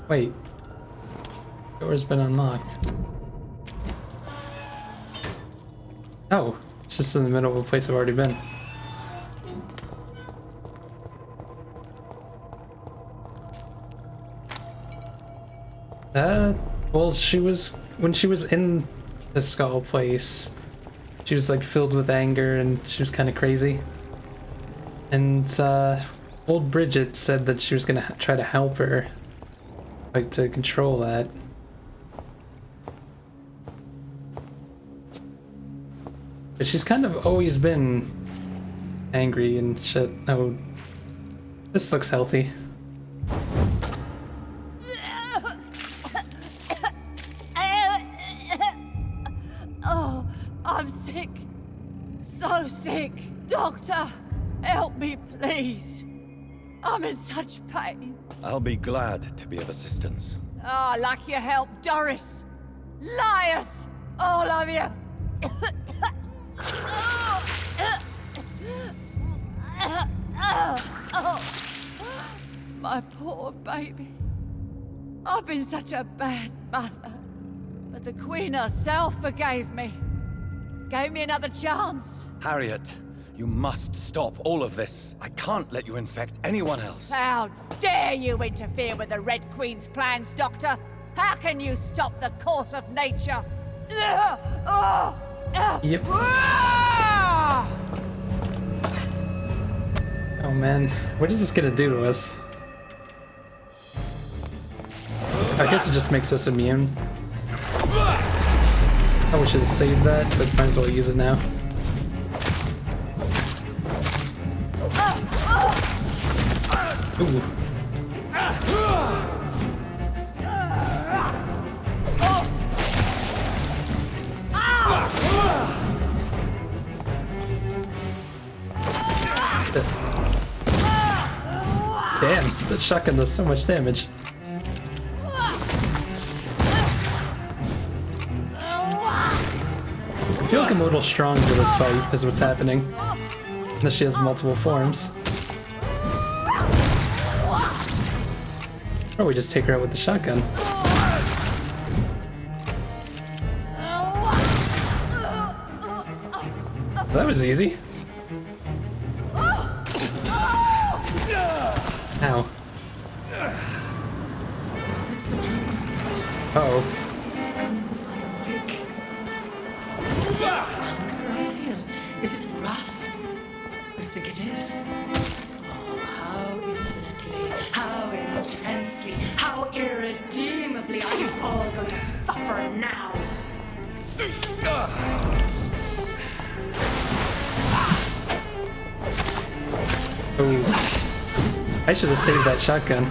Wait. Door's been unlocked. Oh, it's just in the middle of a place I've already been. Well, when she was in the skull place, she was like filled with anger and she was kind of crazy. And old Bridget said that she was gonna try to help her, like to control that. But she's kind of always been angry and shit. Oh, this looks healthy. Oh, I'm sick. So sick. Doctor, help me, please. I'm in such pain. I'll be glad to be of assistance. Ah, like your help, Doris. Liars! All of you! My poor baby. I've been such a bad mother. But the Queen herself forgave me. Gave me another chance. Harriet, you must stop all of this. I can't let you infect anyone else. How dare you interfere with the Red Queen's plans, Doctor? How can you stop the course of nature? Yep. Oh man, what is this gonna do to us? I guess it just makes us immune. I wish I had saved that, but might as well use it now. Ooh. Damn, that shotgun does so much damage. I feel like I'm a little strong for this fight, is what's happening. Unless she has multiple forms. Or we just take her out with the shotgun. That was easy. Ow. Uh-oh. I feel. Is it wrath? I think it is. Oh, how infinitely, how intensely, how irredeemably are you all going to suffer now? Ooh. I should have saved that shotgun.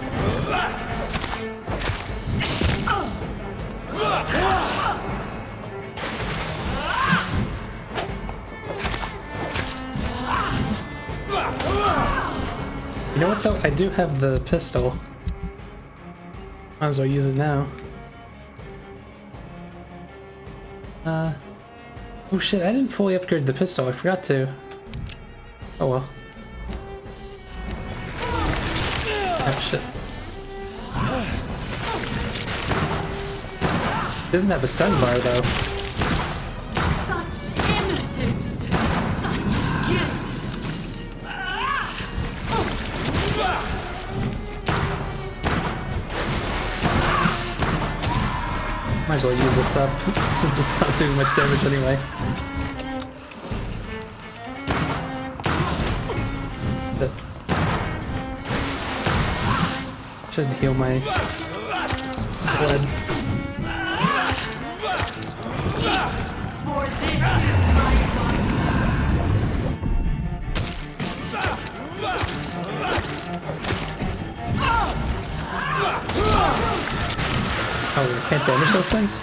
You know what though? I do have the pistol. Might as well use it now. Oh shit, I didn't fully upgrade the pistol, I forgot to. Oh well. Oh shit. It doesn't have a stun bar though. Such innocence! Such guilt! Might as well use this up, since it's not doing much damage anyway. Should heal my blood. For this is my body. Oh, we can't damage those things?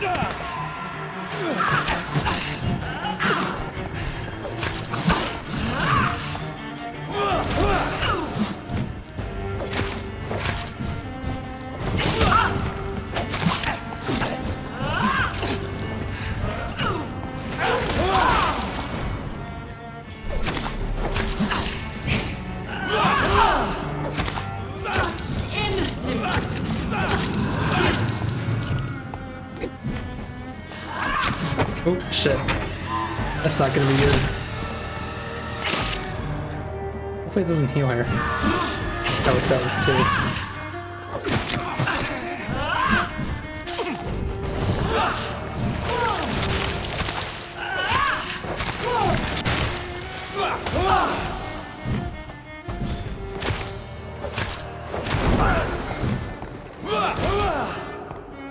Oh, shit. That's not gonna be good. Hopefully it doesn't heal her. Oh, it does too.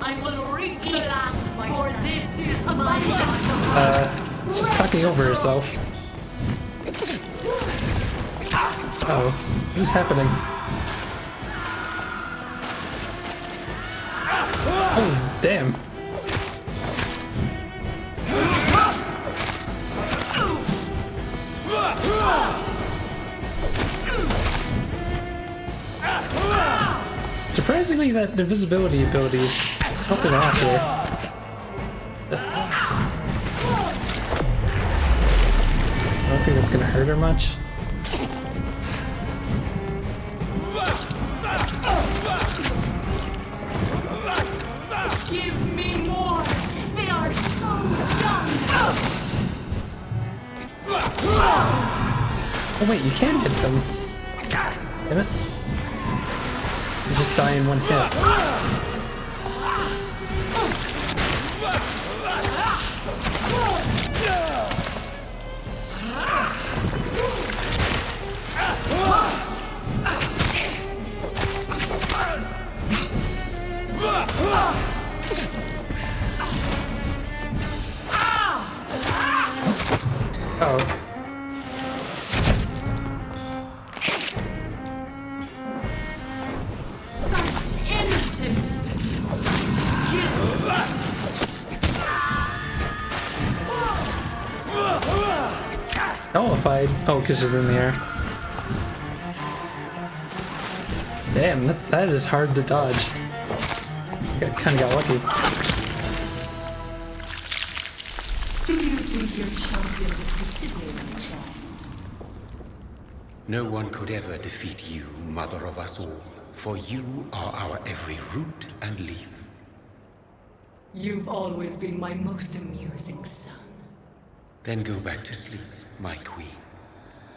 I will reap the land, for this is my She's talking over herself. Uh-oh. What's happening? Oh, damn. Surprisingly, that invisibility ability is helping off here. I don't think that's gonna hurt her much. Give me more! They are so young! Oh wait, you can hit them. Damn it. You just die in one hit. Oh. Such innocence! Such guilt! Nullified. Oh, because she's in the air. Damn, that is hard to dodge. Kind of got lucky. Do you think your champion defeated me, my child? No one could ever defeat you, mother of us all, for you are our every root and leaf. You've always been my most amusing son. Then go back to sleep, my queen,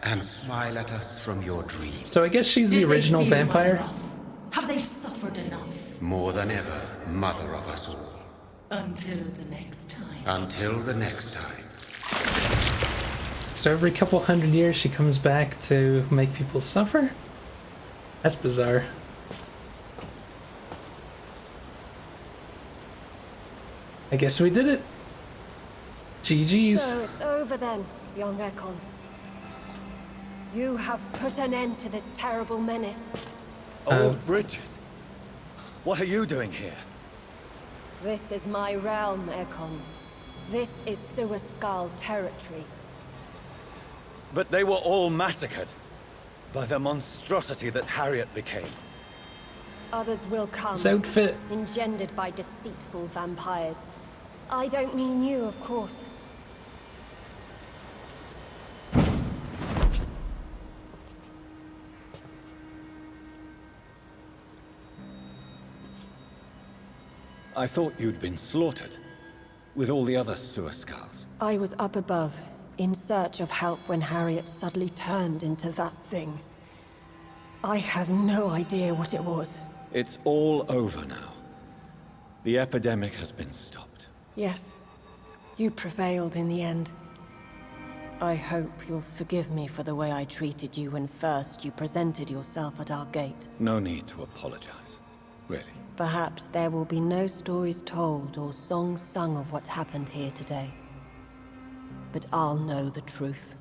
and smile at us from your dreams. So I guess she's the Did they original feel my vampire? wrath? Have they suffered enough? More than ever, mother of us all. Until the next time. Until the next time. So every couple hundred years she comes back to make people suffer? That's bizarre. I guess we did it. GG's. So it's over then, young Ekon. You have put an end to this terrible menace. Old Bridget, what are you doing here? This is my realm, Ekon. This is Suaskal territory. But they were all massacred by the monstrosity that Harriet became. Others will come. This outfit. Engendered by deceitful vampires. I don't mean you, of course. I thought you'd been slaughtered, with all the other Suaskals. I was up above, in search of help when Harriet suddenly turned into that thing. I have no idea what it was. It's all over now. The epidemic has been stopped. Yes, you prevailed in the end. I hope you'll forgive me for the way I treated you when first you presented yourself at our gate. No need to apologize, really. Perhaps there will be no stories told or songs sung of what happened here today. But I'll know the truth.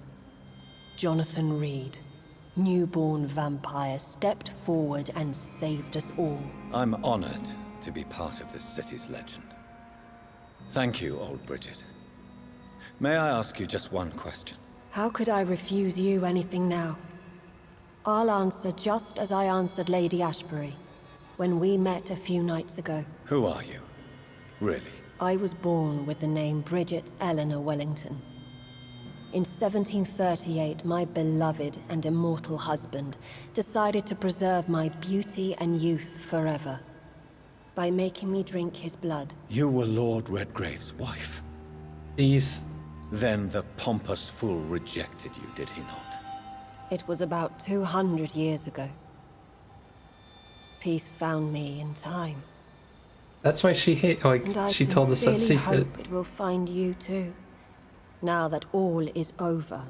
Jonathan Reed, newborn vampire, stepped forward and saved us all. I'm honored to be part of this city's legend. Thank you, old Bridget. May I ask you just one question? How could I refuse you anything now? I'll answer just as I answered Lady Ashbury when we met a few nights ago. Who are you? Really? I was born with the name Bridget Eleanor Wellington. In 1738, my beloved and immortal husband decided to preserve my beauty and youth forever by making me drink his blood. You were Lord Redgrave's wife. These. Then the pompous fool rejected you, did he not? It was about 200 years ago. Peace found me in time. That's why she And I she told us that sincerely secret. hope it will find you too. Now that all is over.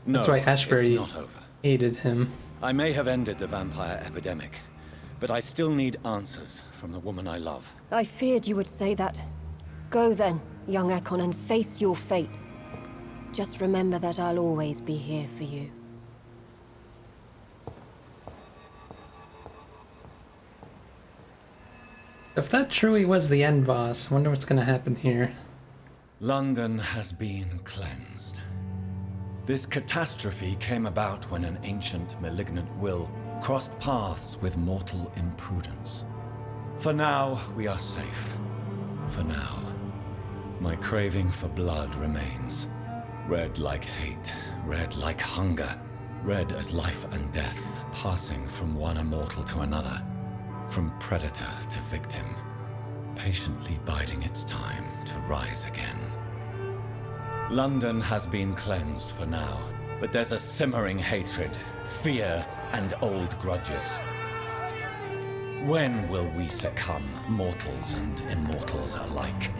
No, That's why Ashbury it's not over. hated him. I may have ended the vampire epidemic, but I still need answers from the woman I love. I feared you would say that. Go then, young Ekon, and face your fate. Just remember that I'll always be here for you. If that truly was the end boss, I wonder what's gonna happen here. London has been cleansed. This catastrophe came about when an ancient malignant will crossed paths with mortal imprudence. For now, we are safe. For now. My craving for blood remains. Red like hate, red like hunger, red as life and death, passing from one immortal to another, from predator to victim, patiently biding its time to rise again. London has been cleansed for now, but there's a simmering hatred, fear, and old grudges. When will we succumb, mortals and immortals alike?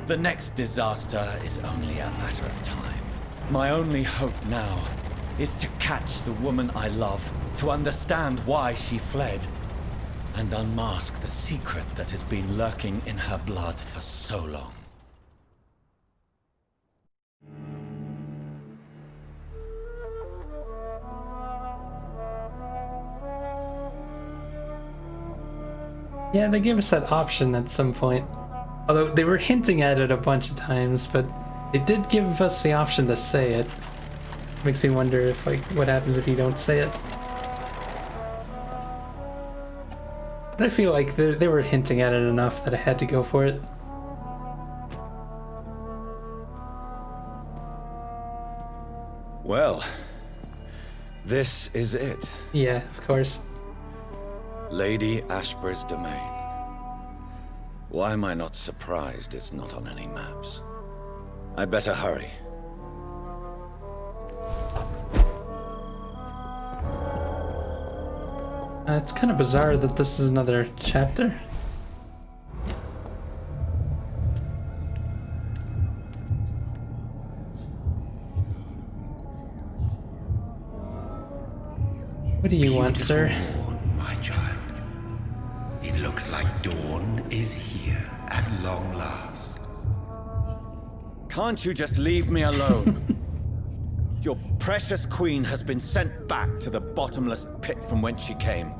The next disaster is only a matter of time. My only hope now is to catch the woman I love, to understand why she fled, and unmask the secret that has been lurking in her blood for so long. Yeah, they gave us that option at some point. Although they were hinting at it a bunch of times, but they did give us the option to say it. Makes me wonder if, like, what happens if you don't say it. But I feel like they were hinting at it enough that I had to go for it. Well, this is it. Yeah, of course. Lady Ashbur's domain. Why am I not surprised it's not on any maps? I'd better hurry. It's kind of bizarre that this is another chapter. What do you want, sir? Dawn, my child. It looks like dawn is here at long last. Can't you just leave me alone? Your precious queen has been sent back to the bottomless pit from whence she came.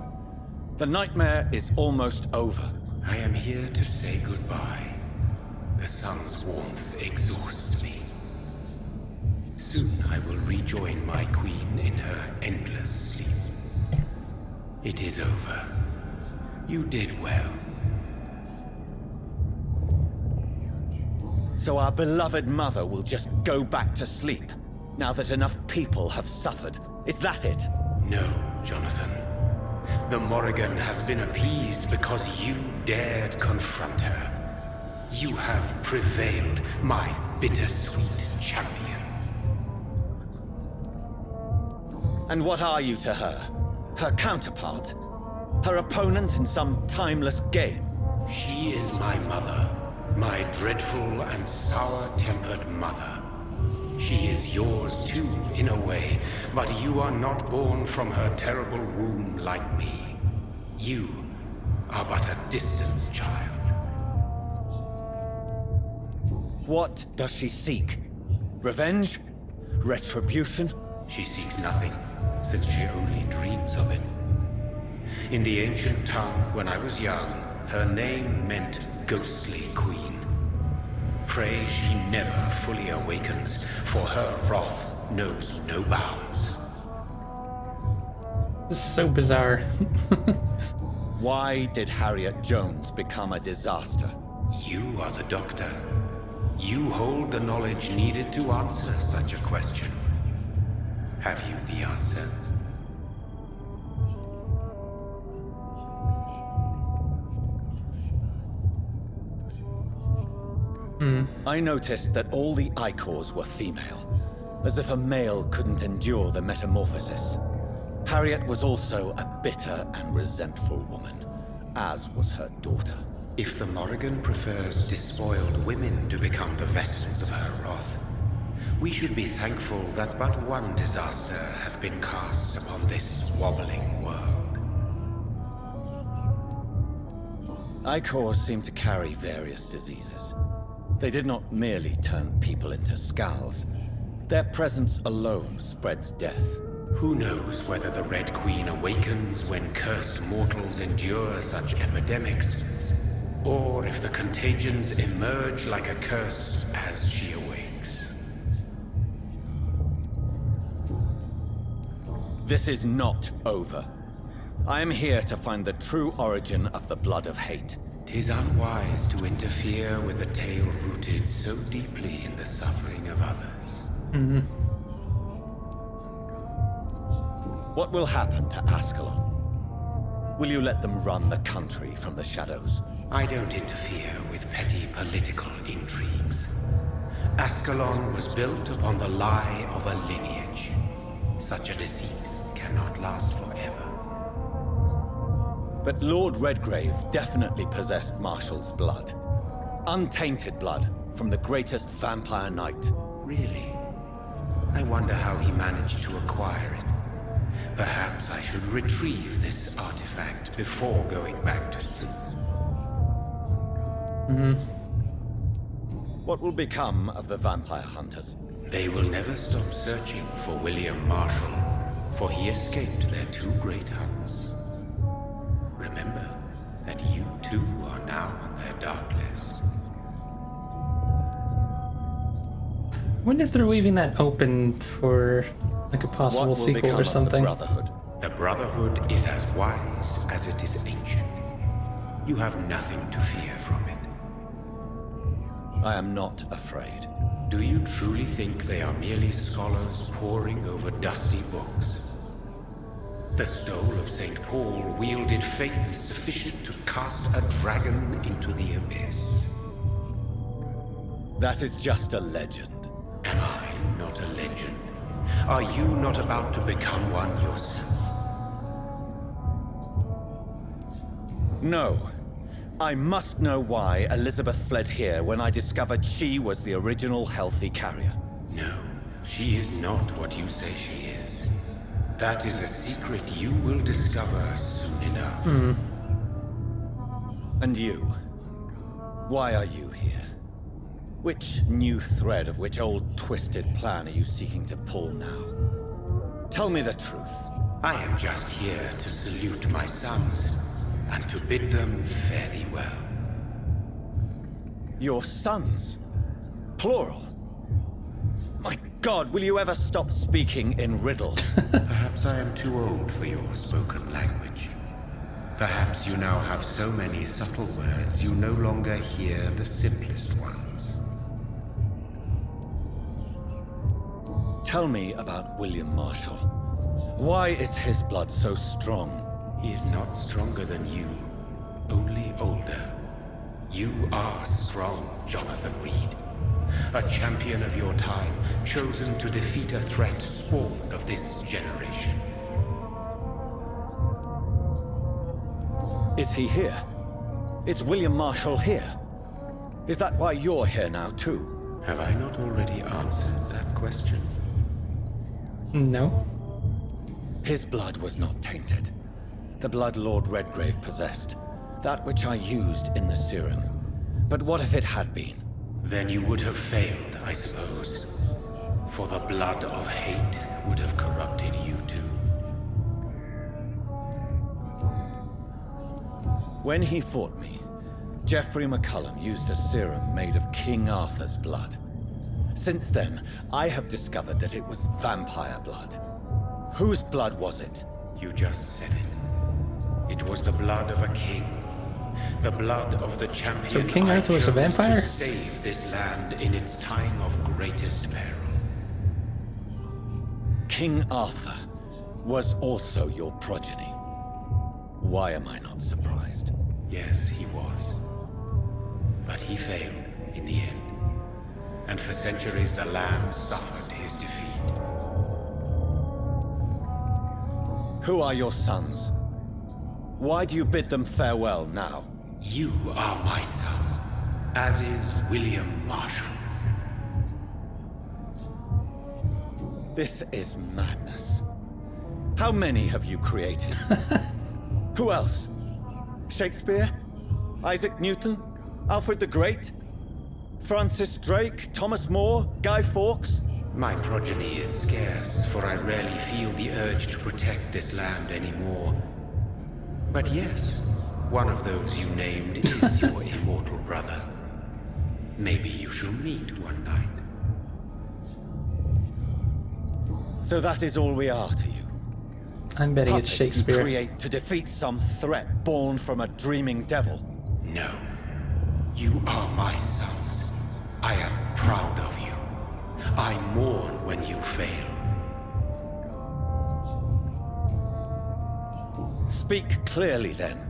The nightmare is almost over. I am here to say goodbye. The sun's warmth exhausts me. Soon I will rejoin my queen in her endless sleep. It is over. You did well. So our beloved mother will just go back to sleep, now that enough people have suffered. Is that it? No, Jonathan. The Morrigan has been appeased because you dared confront her. You have prevailed, my bittersweet champion. And what are you to her? Her counterpart? Her opponent in some timeless game? She is my mother, my dreadful and sour-tempered mother. She is yours too, in a way, but you are not born from her terrible womb like me. You are but a distant child. What does she seek? Revenge? Retribution? She seeks nothing, since she only dreams of it. In the ancient tongue, when I was young, her name meant Ghostly Queen. Pray she never fully awakens, for her wrath knows no bounds. This is so bizarre. Why did Harriet Jones become a disaster? You are the doctor. You hold the knowledge needed to answer such a question. Have you the answer? I noticed that all the Icors were female, as if a male couldn't endure the metamorphosis. Harriet was also a bitter and resentful woman, as was her daughter. If the Morrigan prefers despoiled women to become the vessels of her wrath, we should be thankful that but one disaster hath been cast upon this wobbling world. Icors seem to carry various diseases. They did not merely turn people into skulls. Their presence alone spreads death. Who knows whether the Red Queen awakens when cursed mortals endure such epidemics, or if the contagions emerge like a curse as she awakes. This is not over. I am here to find the true origin of the blood of hate. 'Tis unwise to interfere with a tale rooted so deeply in the suffering of others. What will happen to Ascalon? Will you let them run the country from the shadows? I don't interfere with petty political intrigues. Ascalon was built upon the lie of a lineage. Such a deceit cannot last forever. But Lord Redgrave definitely possessed Marshall's blood. Untainted blood from the greatest vampire knight. Really? I wonder how he managed to acquire it. Perhaps I should retrieve this artifact before going back to sleep. What will become of the vampire hunters? They will never stop searching for William Marshall, for he escaped their two great hunts. Remember that you too are now on their dark list. I wonder if they're leaving that open for like a possible sequel or something. The Brotherhood is as wise as it is ancient. You have nothing to fear from it. I am not afraid. Do you truly think they are merely scholars poring over dusty books? The stole of St. Paul wielded faith sufficient to cast a dragon into the abyss. That is just a legend. Am I not a legend? Are you not about to become one yourself? No. I must know why Elizabeth fled here when I discovered she was the original healthy carrier. No, she is not what you say she is. That is a secret you will discover soon enough. And you? Why are you here? Which new thread of which old twisted plan are you seeking to pull now? Tell me the truth. I am just here to salute my sons and to bid them fare thee well. Your sons? Plural? My God, will you ever stop speaking in riddles? Perhaps I am too old for your spoken language. Perhaps you now have so many subtle words you no longer hear the simplest ones. Tell me about William Marshall. Why is his blood so strong? He is not stronger than you, only older. You are strong, Jonathan Reed. A champion of your time, chosen to defeat a threat spawned of this generation. Is he here? Is William Marshall here? Is that why you're here now, too? Have I not already answered that question? No. His blood was not tainted. The blood Lord Redgrave possessed. That which I used in the serum. But what if it had been? Then you would have failed, I suppose. For the blood of hate would have corrupted you too. When he fought me, Geoffrey McCullum used a serum made of King Arthur's blood. Since then, I have discovered that it was vampire blood. Whose blood was it? You just said it. It was the blood of a king. The blood of the champion. So King Arthur was a vampire? To save this land in its time of greatest peril. King Arthur was also your progeny. Why am I not surprised? Yes, he was. But he failed in the end. and for centuries the land suffered his defeat. Who are your sons? Why do you bid them farewell now? You are my son, as is William Marshall. This is madness. How many have you created? Who else? Shakespeare? Isaac Newton? Alfred the Great? Francis Drake? Thomas More? Guy Fawkes? My progeny is scarce, for I rarely feel the urge to protect this land anymore. But yes, one of those you named is your immortal brother. Maybe you shall meet one night. So that is all we are to you? I'm betting Puppets it's Shakespeare. You create to defeat some threat born from a dreaming devil? No. You are my sons. I am proud of you. I mourn when you fail. Speak clearly then,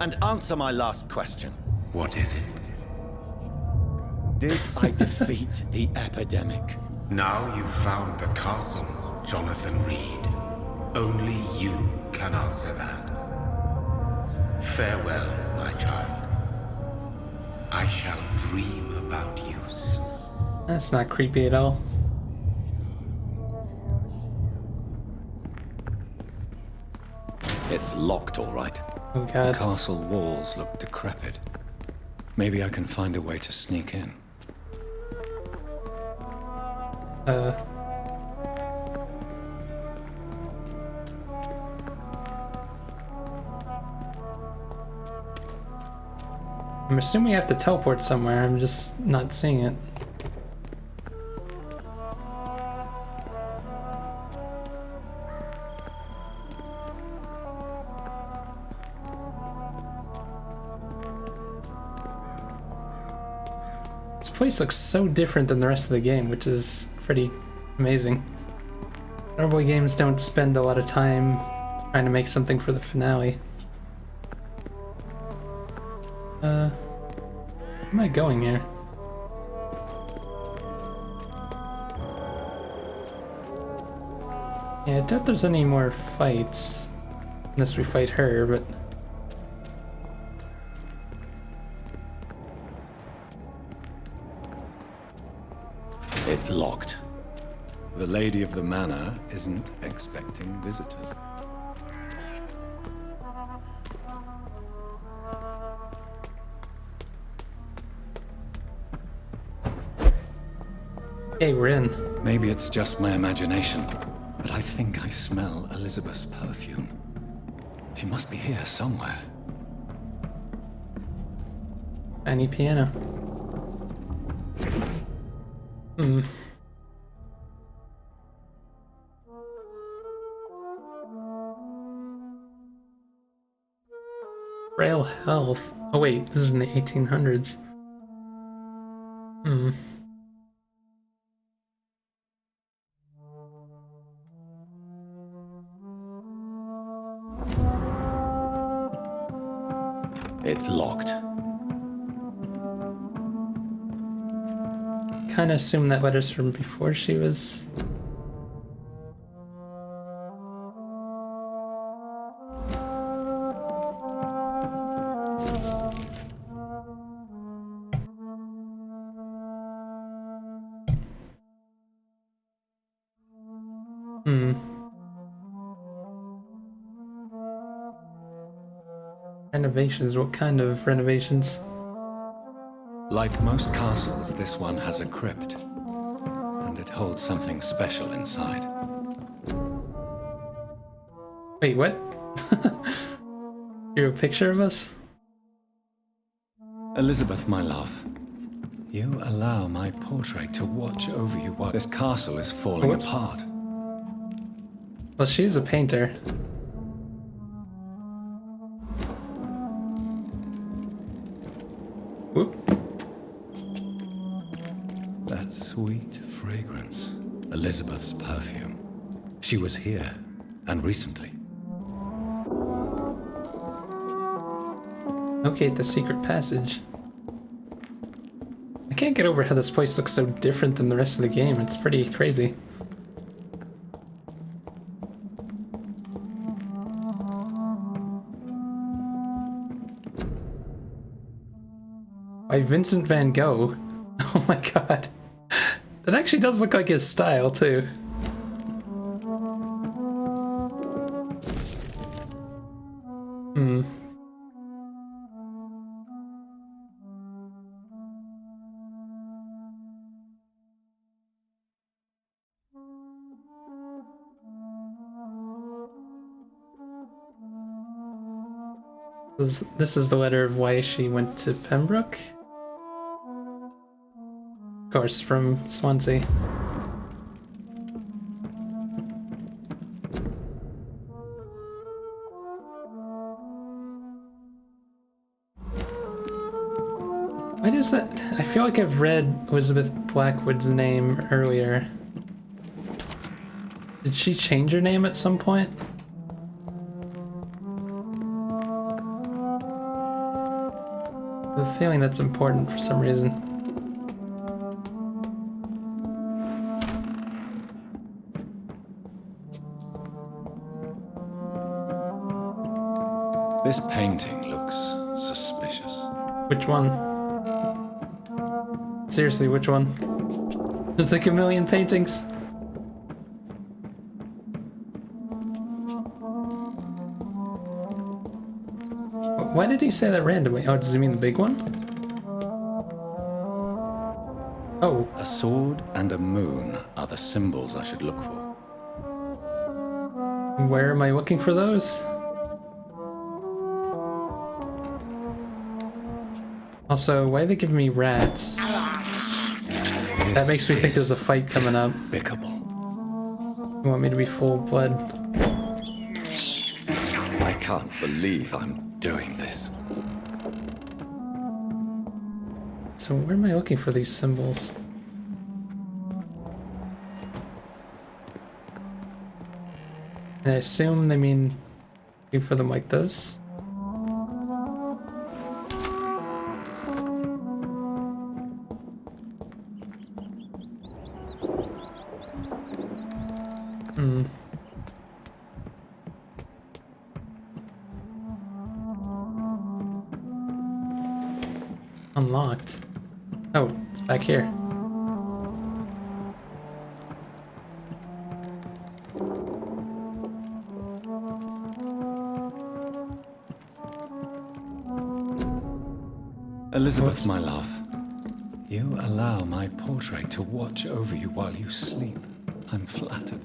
and answer my last question. What is it? Did I defeat the epidemic? Now you've found the castle, Jonathan Reed. Only you can answer that. Farewell, my child. I shall dream about you soon. That's not creepy at all. It's locked, all right. Oh god. The castle walls look decrepit. Maybe I can find a way to sneak in. I'm assuming we have to teleport somewhere. I'm just not seeing it. This place looks so different than the rest of the game, which is pretty amazing. Normally games don't spend a lot of time trying to make something for the finale. Where am I going here? Yeah, I doubt there's any more fights. Unless we fight her, but... It's locked. The lady of the manor isn't expecting visitors. Okay, we're in. Maybe it's just my imagination, but I think I smell Elizabeth's perfume. She must be here somewhere. Tiny piano. Frail health. Oh wait, this is in the 1800s. It's locked. Kinda assume that letter's from before she was... Renovations? What kind of renovations? Like most castles, this one has a crypt. And it holds something special inside. Wait, what? You're a picture of us? Elizabeth, my love, you allow my portrait to watch over you while this castle is falling apart. Well, she's a painter. Whoop. That sweet fragrance. Elizabeth's perfume. She was here, and recently. Locate the secret passage. I can't get over how this place looks so different than the rest of the game. It's pretty crazy. By Vincent van Gogh. Oh my god. That actually does look like his style, too. Hmm. This is the letter of why she went to Pembroke? Of course, from Swansea. Why does that... I feel like I've read Elizabeth Blackwood's name earlier. Did she change her name at some point? I have a feeling that's important for some reason. This painting looks suspicious. Which one? Seriously, which one? There's like a million paintings. Why did he say that randomly? Oh, does he mean the big one? Oh. A sword and a moon are the symbols I should look for. Where am I looking for those? Also, why are they giving me rats? That makes me think there's a fight coming up. You want me to be full blood? I can't believe I'm doing this. So where am I looking for these symbols? I assume they mean looking for them like this. Hmm. Unlocked. Oh, it's back here. Elizabeth, my love, you allow my portrait to watch over you while you sleep. I'm flattered.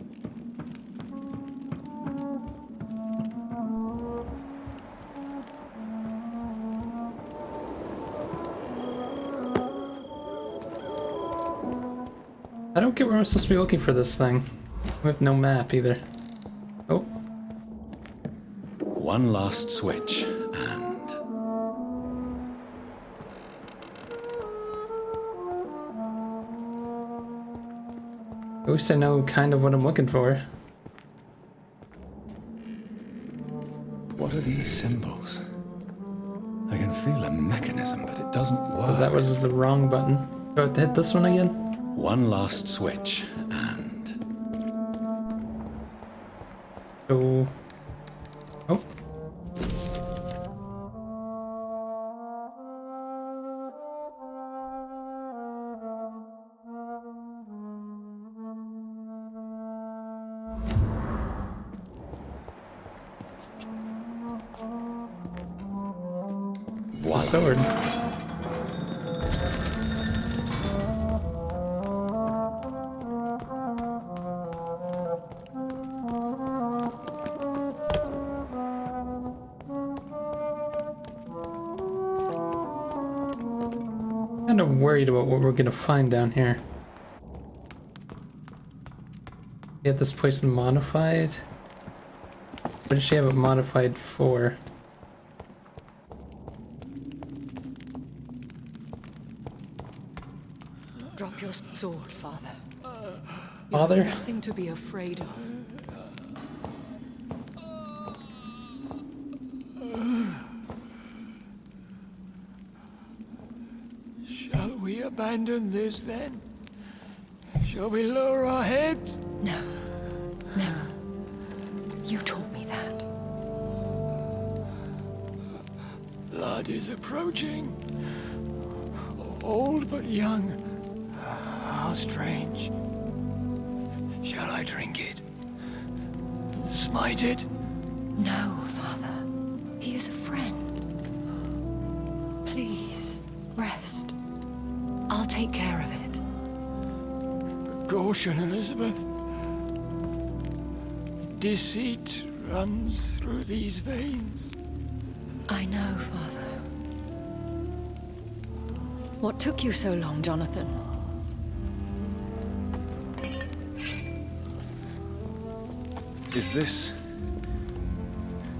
I don't get where I'm supposed to be looking for this thing. We have no map either. Oh. One last switch, and... At least I know kind of what I'm looking for. What are these symbols? I can feel a mechanism, but it doesn't work. Oh, that was the wrong button. Do I have to hit this one again? One last switch, and... Oh. Oh. The sword. Kind of worried about what we're gonna find down here. Get this place modified. What did she have it modified for? Drop your sword, Father. Father? You have nothing to be afraid of. Shall we abandon this then? Shall we lower our heads? No. Never. You taught me that. Blood is approaching. Old but young. How strange. Shall I drink it? Smite it? No, Father. He is a friend. Please, rest. I'll take care of it. Caution, Elizabeth. Deceit runs through these veins. I know, Father. What took you so long, Jonathan? Is this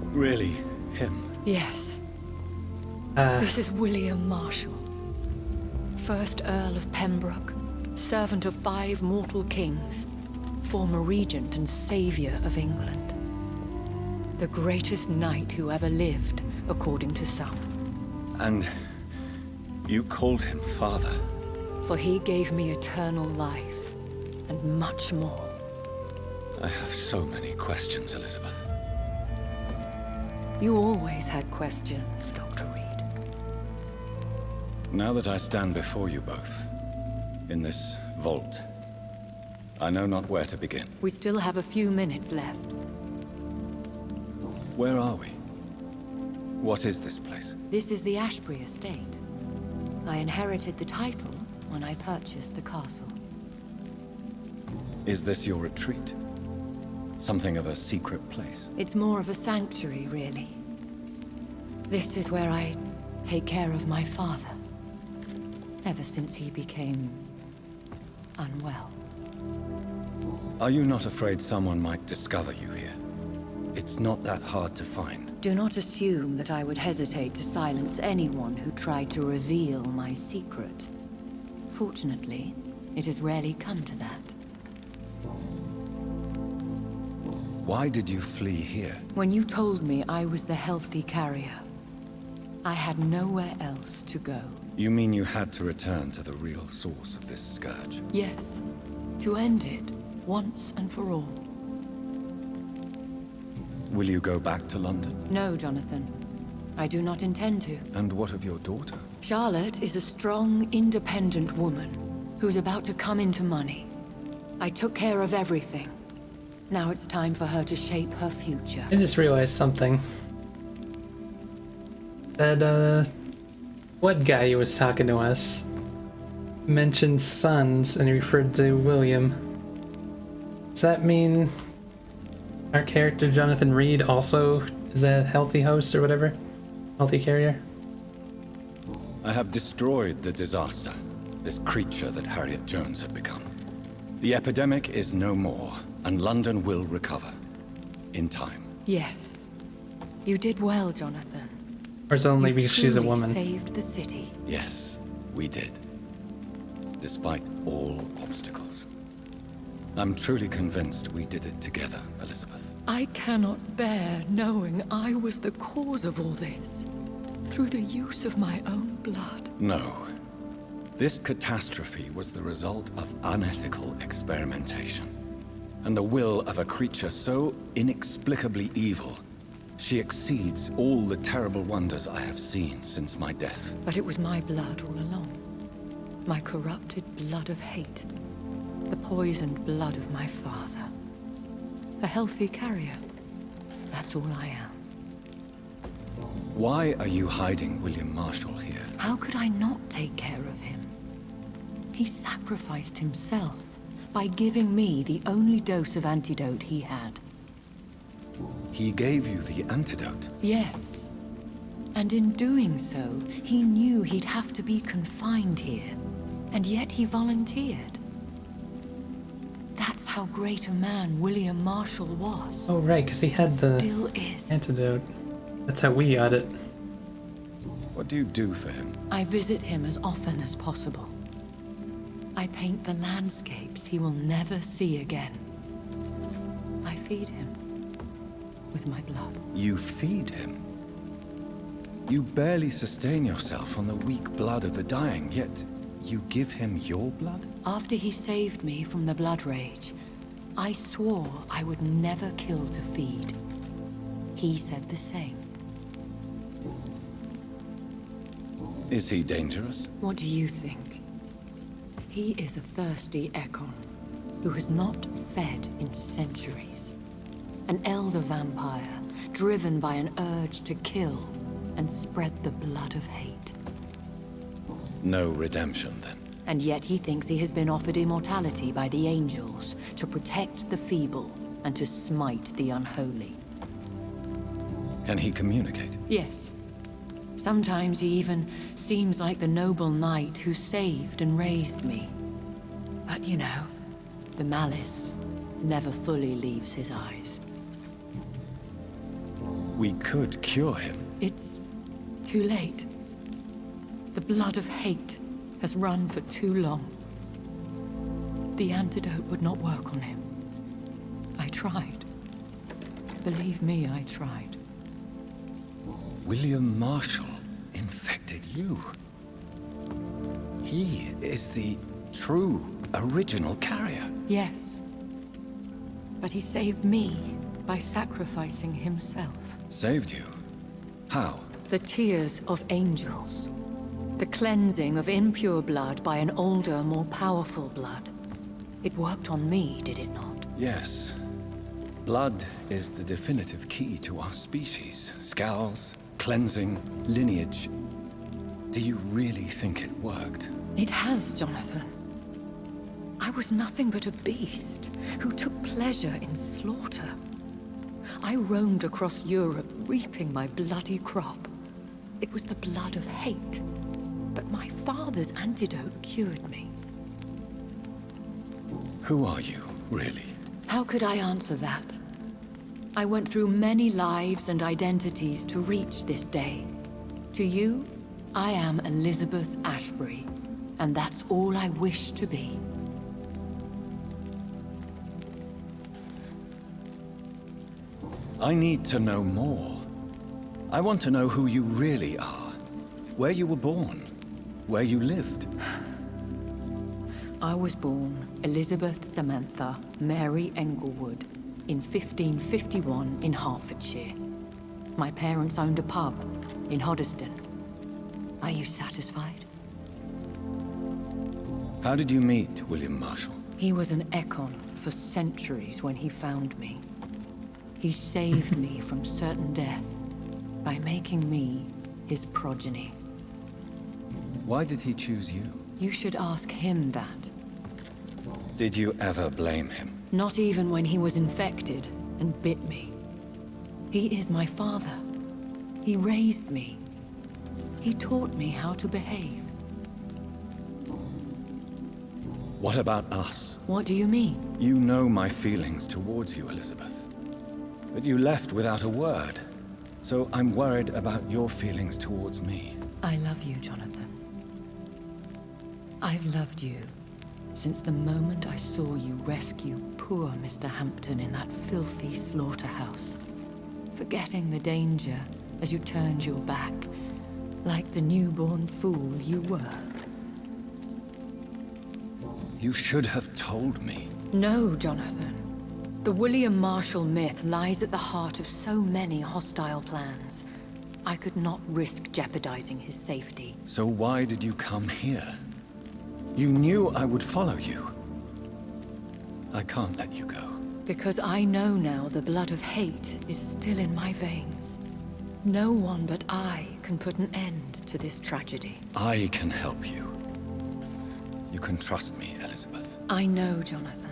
really him? Yes. This is William Marshall, 1st Earl of Pembroke, servant of 5 mortal kings, former regent and savior of England. The greatest knight who ever lived, according to some. And you called him father? For he gave me eternal life, and much more. I have so many questions, Elizabeth. You always had questions, Dr. Reed. Now that I stand before you both, in this vault, I know not where to begin. We still have a few minutes left. Where are we? What is this place? This is the Ashbury estate. I inherited the title when I purchased the castle. Is this your retreat? Something of a secret place? It's more of a sanctuary, really. This is where I take care of my father. Ever since he became unwell. Are you not afraid someone might discover you here? It's not that hard to find. Do not assume that I would hesitate to silence anyone who tried to reveal my secret. Fortunately, it has rarely come to that. Why did you flee here? When you told me I was the healthy carrier, I had nowhere else to go. You mean you had to return to the real source of this scourge? Yes, to end it, once and for all. Will you go back to London? No, Jonathan. I do not intend to. And what of your daughter? Charlotte is a strong, independent woman who's about to come into money. I took care of everything. Now it's time for her to shape her future. I just realized something. That, what guy who was talking to us mentioned sons and he referred to William. Does that mean our character Jonathan Reed also is a healthy host or whatever? Healthy carrier? I have destroyed the disaster, this creature that Harriet Jones had become. The epidemic is no more, and London will recover. In time. Yes. You did well, Jonathan. Or is it only You because she's a truly woman? Saved the city. Yes, we did. Despite all obstacles. I'm truly convinced we did it together, Elizabeth. I cannot bear knowing I was the cause of all this. Through the use of my own blood. No. This catastrophe was the result of unethical experimentation. And the will of a creature so inexplicably evil, she exceeds all the terrible wonders I have seen since my death. But it was my blood all along. My corrupted blood of hate. The poisoned blood of my father. A healthy carrier. That's all I am. Why are you hiding William Marshall here? How could I not take care of him? He sacrificed himself by giving me the only dose of antidote he had. He gave you the antidote? Yes. And in doing so, he knew he'd have to be confined here. And yet he volunteered. That's how great a man William Marshall was. Oh right, because he had the Still is. antidote. That's how we got it. What do you do for him? I visit him as often as possible. I paint the landscapes he will never see again. I feed him with my blood. You feed him? You barely sustain yourself on the weak blood of the dying, yet you give him your blood? After he saved me from the blood rage, I swore I would never kill to feed. He said the same. Is he dangerous? What do you think? He is a thirsty Ekon who has not fed in centuries. An elder vampire, driven by an urge to kill and spread the blood of hate. No redemption, then. And yet he thinks he has been offered immortality by the angels to protect the feeble and to smite the unholy. Can he communicate? Yes. Sometimes he even seems like the noble knight who saved and raised me. But you know, the malice never fully leaves his eyes. We could cure him. It's too late. The blood of hate has run for too long. The antidote would not work on him. I tried. Believe me, I tried. William Marshall infected you. He is the true, original carrier. Yes. But he saved me by sacrificing himself. Saved you? How? The tears of angels. The cleansing of impure blood by an older, more powerful blood. It worked on me, did it not? Yes. Blood is the definitive key to our species. Scowls, cleansing, lineage. Do you really think it worked? It has, Jonathan. I was nothing but a beast who took pleasure in slaughter. I roamed across Europe, reaping my bloody crop. It was the blood of hate. But my father's antidote cured me. Who are you, really? How could I answer that? I went through many lives and identities to reach this day. To you, I am Elizabeth Ashbury, and that's all I wish to be. I need to know more. I want to know who you really are. Where you were born. Where you lived. I was born Elizabeth Samantha Mary Englewood in 1551 in Hertfordshire. My parents owned a pub in Hoddesdon. Are you satisfied? How did you meet William Marshall? He was an Ekon for centuries when he found me. He saved me from certain death by making me his progeny. Why did he choose you? You should ask him that. Did you ever blame him? Not even when he was infected and bit me. He is my father. He raised me. He taught me how to behave. What about us? What do you mean? You know my feelings towards you, Elizabeth. But you left without a word. So I'm worried about your feelings towards me. I love you, Jonathan. I've loved you since the moment I saw you rescue poor Mr. Hampton in that filthy slaughterhouse, forgetting the danger as you turned your back, like the newborn fool you were. You should have told me. No, Jonathan. The William Marshall myth lies at the heart of so many hostile plans. I could not risk jeopardizing his safety. So why did you come here? You knew I would follow you. I can't let you go. Because I know now the blood of hate is still in my veins. No one but I can put an end to this tragedy. I can help you. You can trust me, Elizabeth. I know, Jonathan.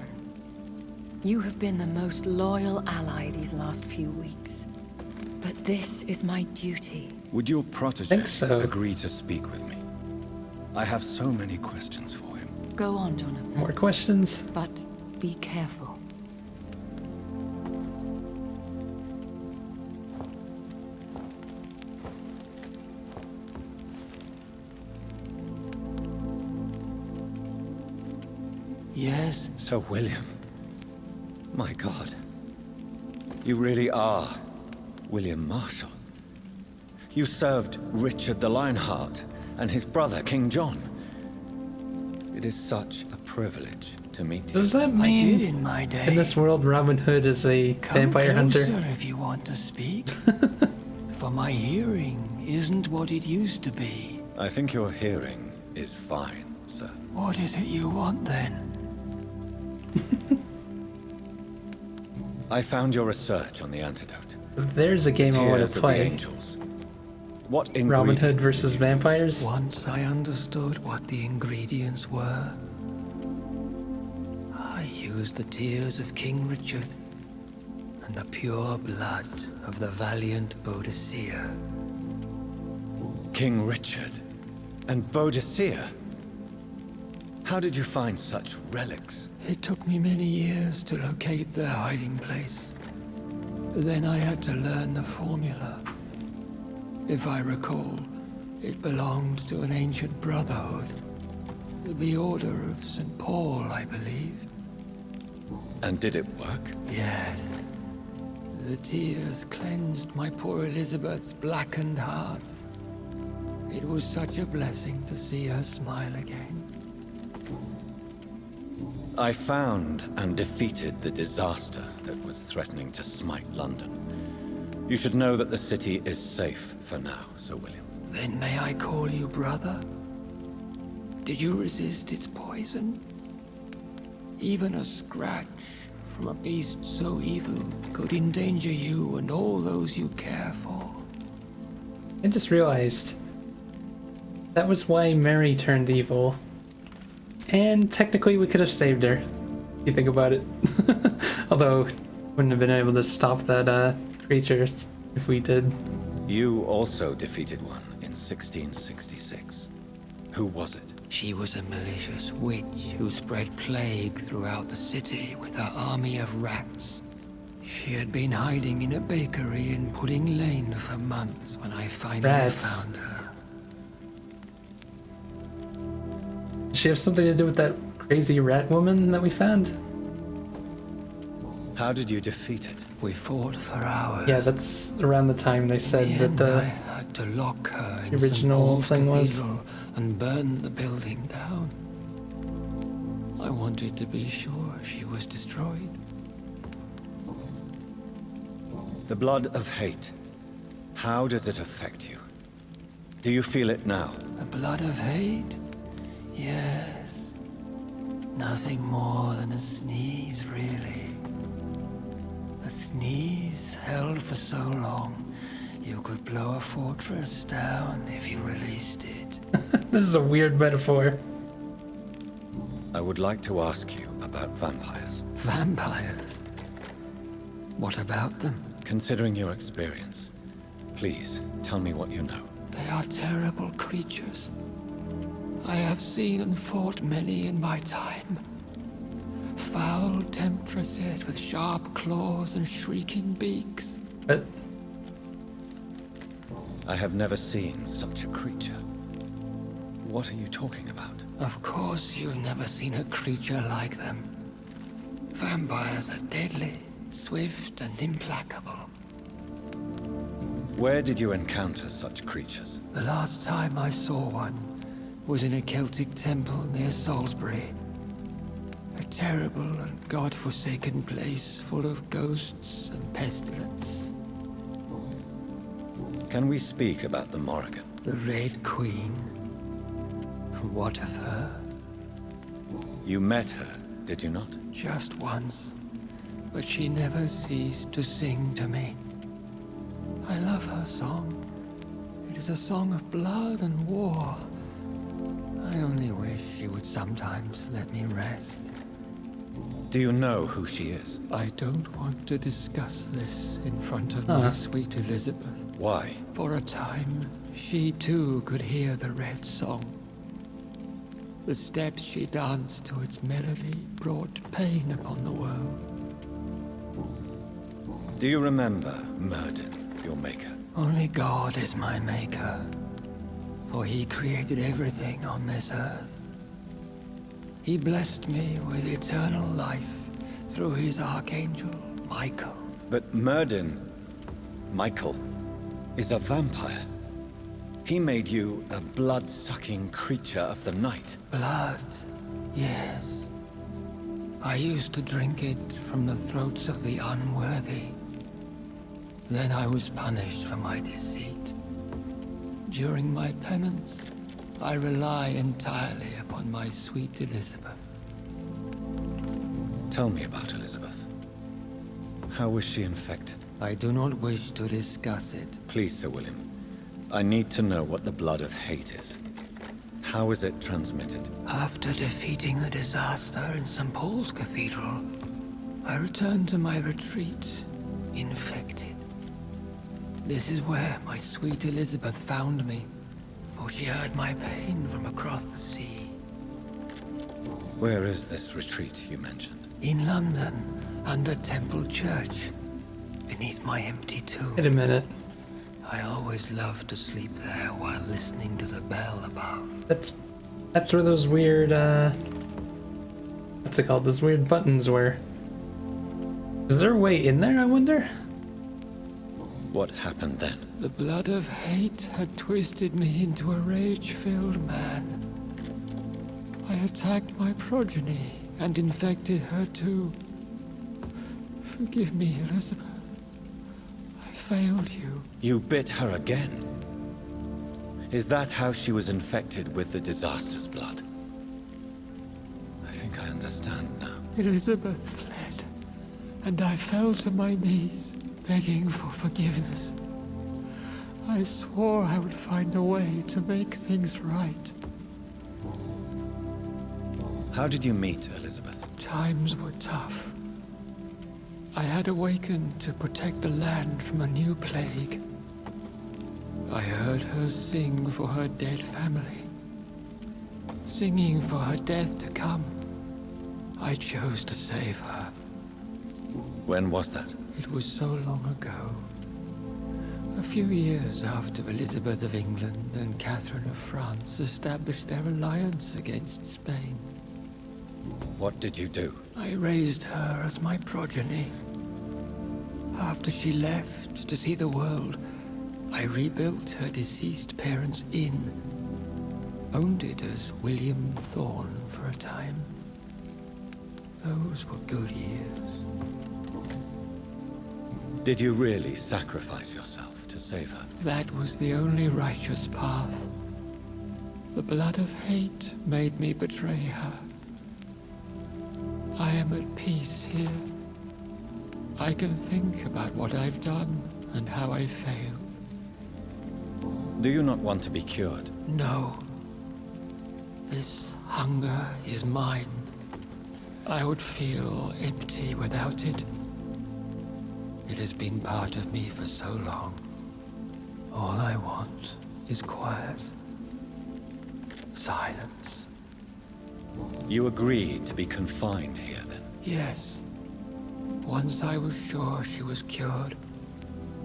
You have been the most loyal ally these last few weeks. But this is my duty. Would your protege agree to speak with me? I have so many questions for him. Go on, Jonathan. More questions? But be careful. Yes? Sir William. My God. You really are William Marshall. You served Richard the Lionheart and his brother, King John. is such a privilege to meet you. Does that mean I did in my day. in this world Robin Hood is a vampire hunter? If you want to speak. For my hearing isn't what it used to be. I think your hearing is fine, sir. What is it you want then? I found your research on the antidote. There's a game I want Tears to of the play. Angels. What Robin ingredients Hood did versus you vampires. Once I understood what the ingredients were, I used the tears of King Richard and the pure blood of the valiant Boadicea. King Richard and Boadicea? How did you find such relics? It took me many years to locate their hiding place. Then I had to learn the formula. If I recall, it belonged to an ancient brotherhood. The Order of St. Paul, I believe. And did it work? Yes. The tears cleansed my poor Elizabeth's blackened heart. It was such a blessing to see her smile again. I found and defeated the disaster that was threatening to smite London. You should know that the city is safe for now, Sir William. Then may I call you brother? Did you resist its poison? Even a scratch from a beast so evil could endanger you and all those you care for. I just realized that was why Mary turned evil. And technically we could have saved her, if you think about it. Although, wouldn't have been able to stop that creature if we did. You also defeated one in 1666. Who was it? She was a malicious witch who spread plague throughout the city with her army of rats. She had been hiding in a bakery in Pudding Lane for months when I finally found her. Does she have something to do with that crazy rat woman that we found? How did you defeat it? We fought for hours. Yeah, that's around the time they said that the I had to lock her in original St. thing Paul's was. Cathedral and burn the building down. I wanted to be sure she was destroyed. The blood of hate. How does it affect you? Do you feel it now? The blood of hate? Yes. Nothing more than a sneeze, really. A sneeze held for so long, you could blow a fortress down if you released it. This is a weird metaphor. I would like to ask you about vampires. Vampires? What about them? Considering your experience, please tell me what you know. They are terrible creatures. I have seen and fought many in my time. Foul temptresses with sharp claws and shrieking beaks. But I have never seen such a creature. What are you talking about? Of course you've never seen a creature like them. Vampires are deadly, swift and implacable. Where did you encounter such creatures? The last time I saw one was in a Celtic temple near Salisbury. A terrible and god-forsaken place full of ghosts and pestilence. Can we speak about the Morrigan? The Red Queen. What of her? You met her, did you not? Just once, but she never ceased to sing to me. I love her song. It is a song of blood and war. I only wish she would sometimes let me rest. Do you know who she is? I don't want to discuss this in front of my sweet Elizabeth. Why? For a time, she too could hear the Red Song. The steps she danced to its melody brought pain upon the world. Do you remember Murden, your maker? Only God is my maker, for he created everything on this earth. He blessed me with eternal life through his archangel, Michael. But Murden, Michael, is a vampire. He made you a blood-sucking creature of the night. Blood I used to drink it from the throats of the unworthy. Then I was punished for my deceit. During my penance, I rely entirely upon my sweet Elizabeth. Tell me about Elizabeth. How was she infected? I do not wish to discuss it. Please, Sir William. I need to know what the blood of hate is. How is it transmitted? After defeating the disaster in St. Paul's Cathedral, I returned to my retreat, infected. This is where my sweet Elizabeth found me, for she heard my pain from across the sea. Where is this retreat you mentioned? In London, under Temple Church, beneath my empty tomb. Wait a minute. I always loved to sleep there while listening to the bell above. That's where those weird, what's it called? Those weird buttons were. Is there a way in there, I wonder? What happened then? The blood of hate had twisted me into a rage-filled man. I attacked my progeny and infected her too. Forgive me, Elizabeth. I failed you. You bit her again? Is that how she was infected with the disaster's blood? I think I understand now. Elizabeth fled, and I fell to my knees, begging for forgiveness. I swore I would find a way to make things right. How did you meet Elizabeth? Times were tough. I had awakened to protect the land from a new plague. I heard her sing for her dead family. Singing for her death to come. I chose to save her. When was that? It was so long ago. A few years after Elizabeth of England and Catherine of France established their alliance against Spain. What did you do? I raised her as my progeny. After she left to see the world, I rebuilt her deceased parents' inn. Owned it as William Thorne for a time. Those were good years. Did you really sacrifice yourself to save her? That was the only righteous path. The blood of hate made me betray her. I am at peace here. I can think about what I've done and how I failed. Do you not want to be cured? No. This hunger is mine. I would feel empty without it. It has been part of me for so long. All I want is quiet. Silence. You agreed to be confined here, then? Yes. Once I was sure she was cured,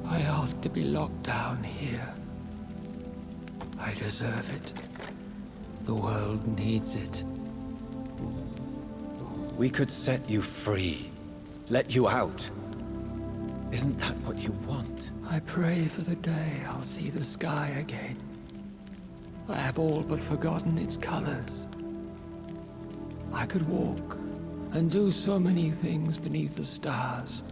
I asked to be locked down here. I deserve it. The world needs it. We could set you free. Let you out. Isn't that what you want? I pray for the day I'll see the sky again. I have all but forgotten its colors. I could walk and do so many things beneath the stars.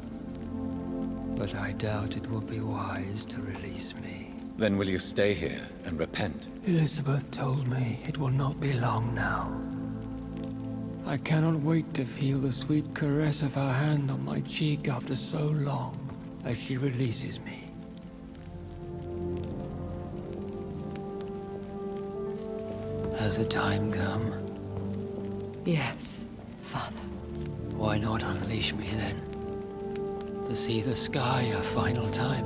But I doubt it will be wise to release me. Then will you stay here and repent? Elizabeth told me it will not be long now. I cannot wait to feel the sweet caress of her hand on my cheek after so long as she releases me. Has the time come? Yes, Father. Why not unleash me then? To see the sky a final time?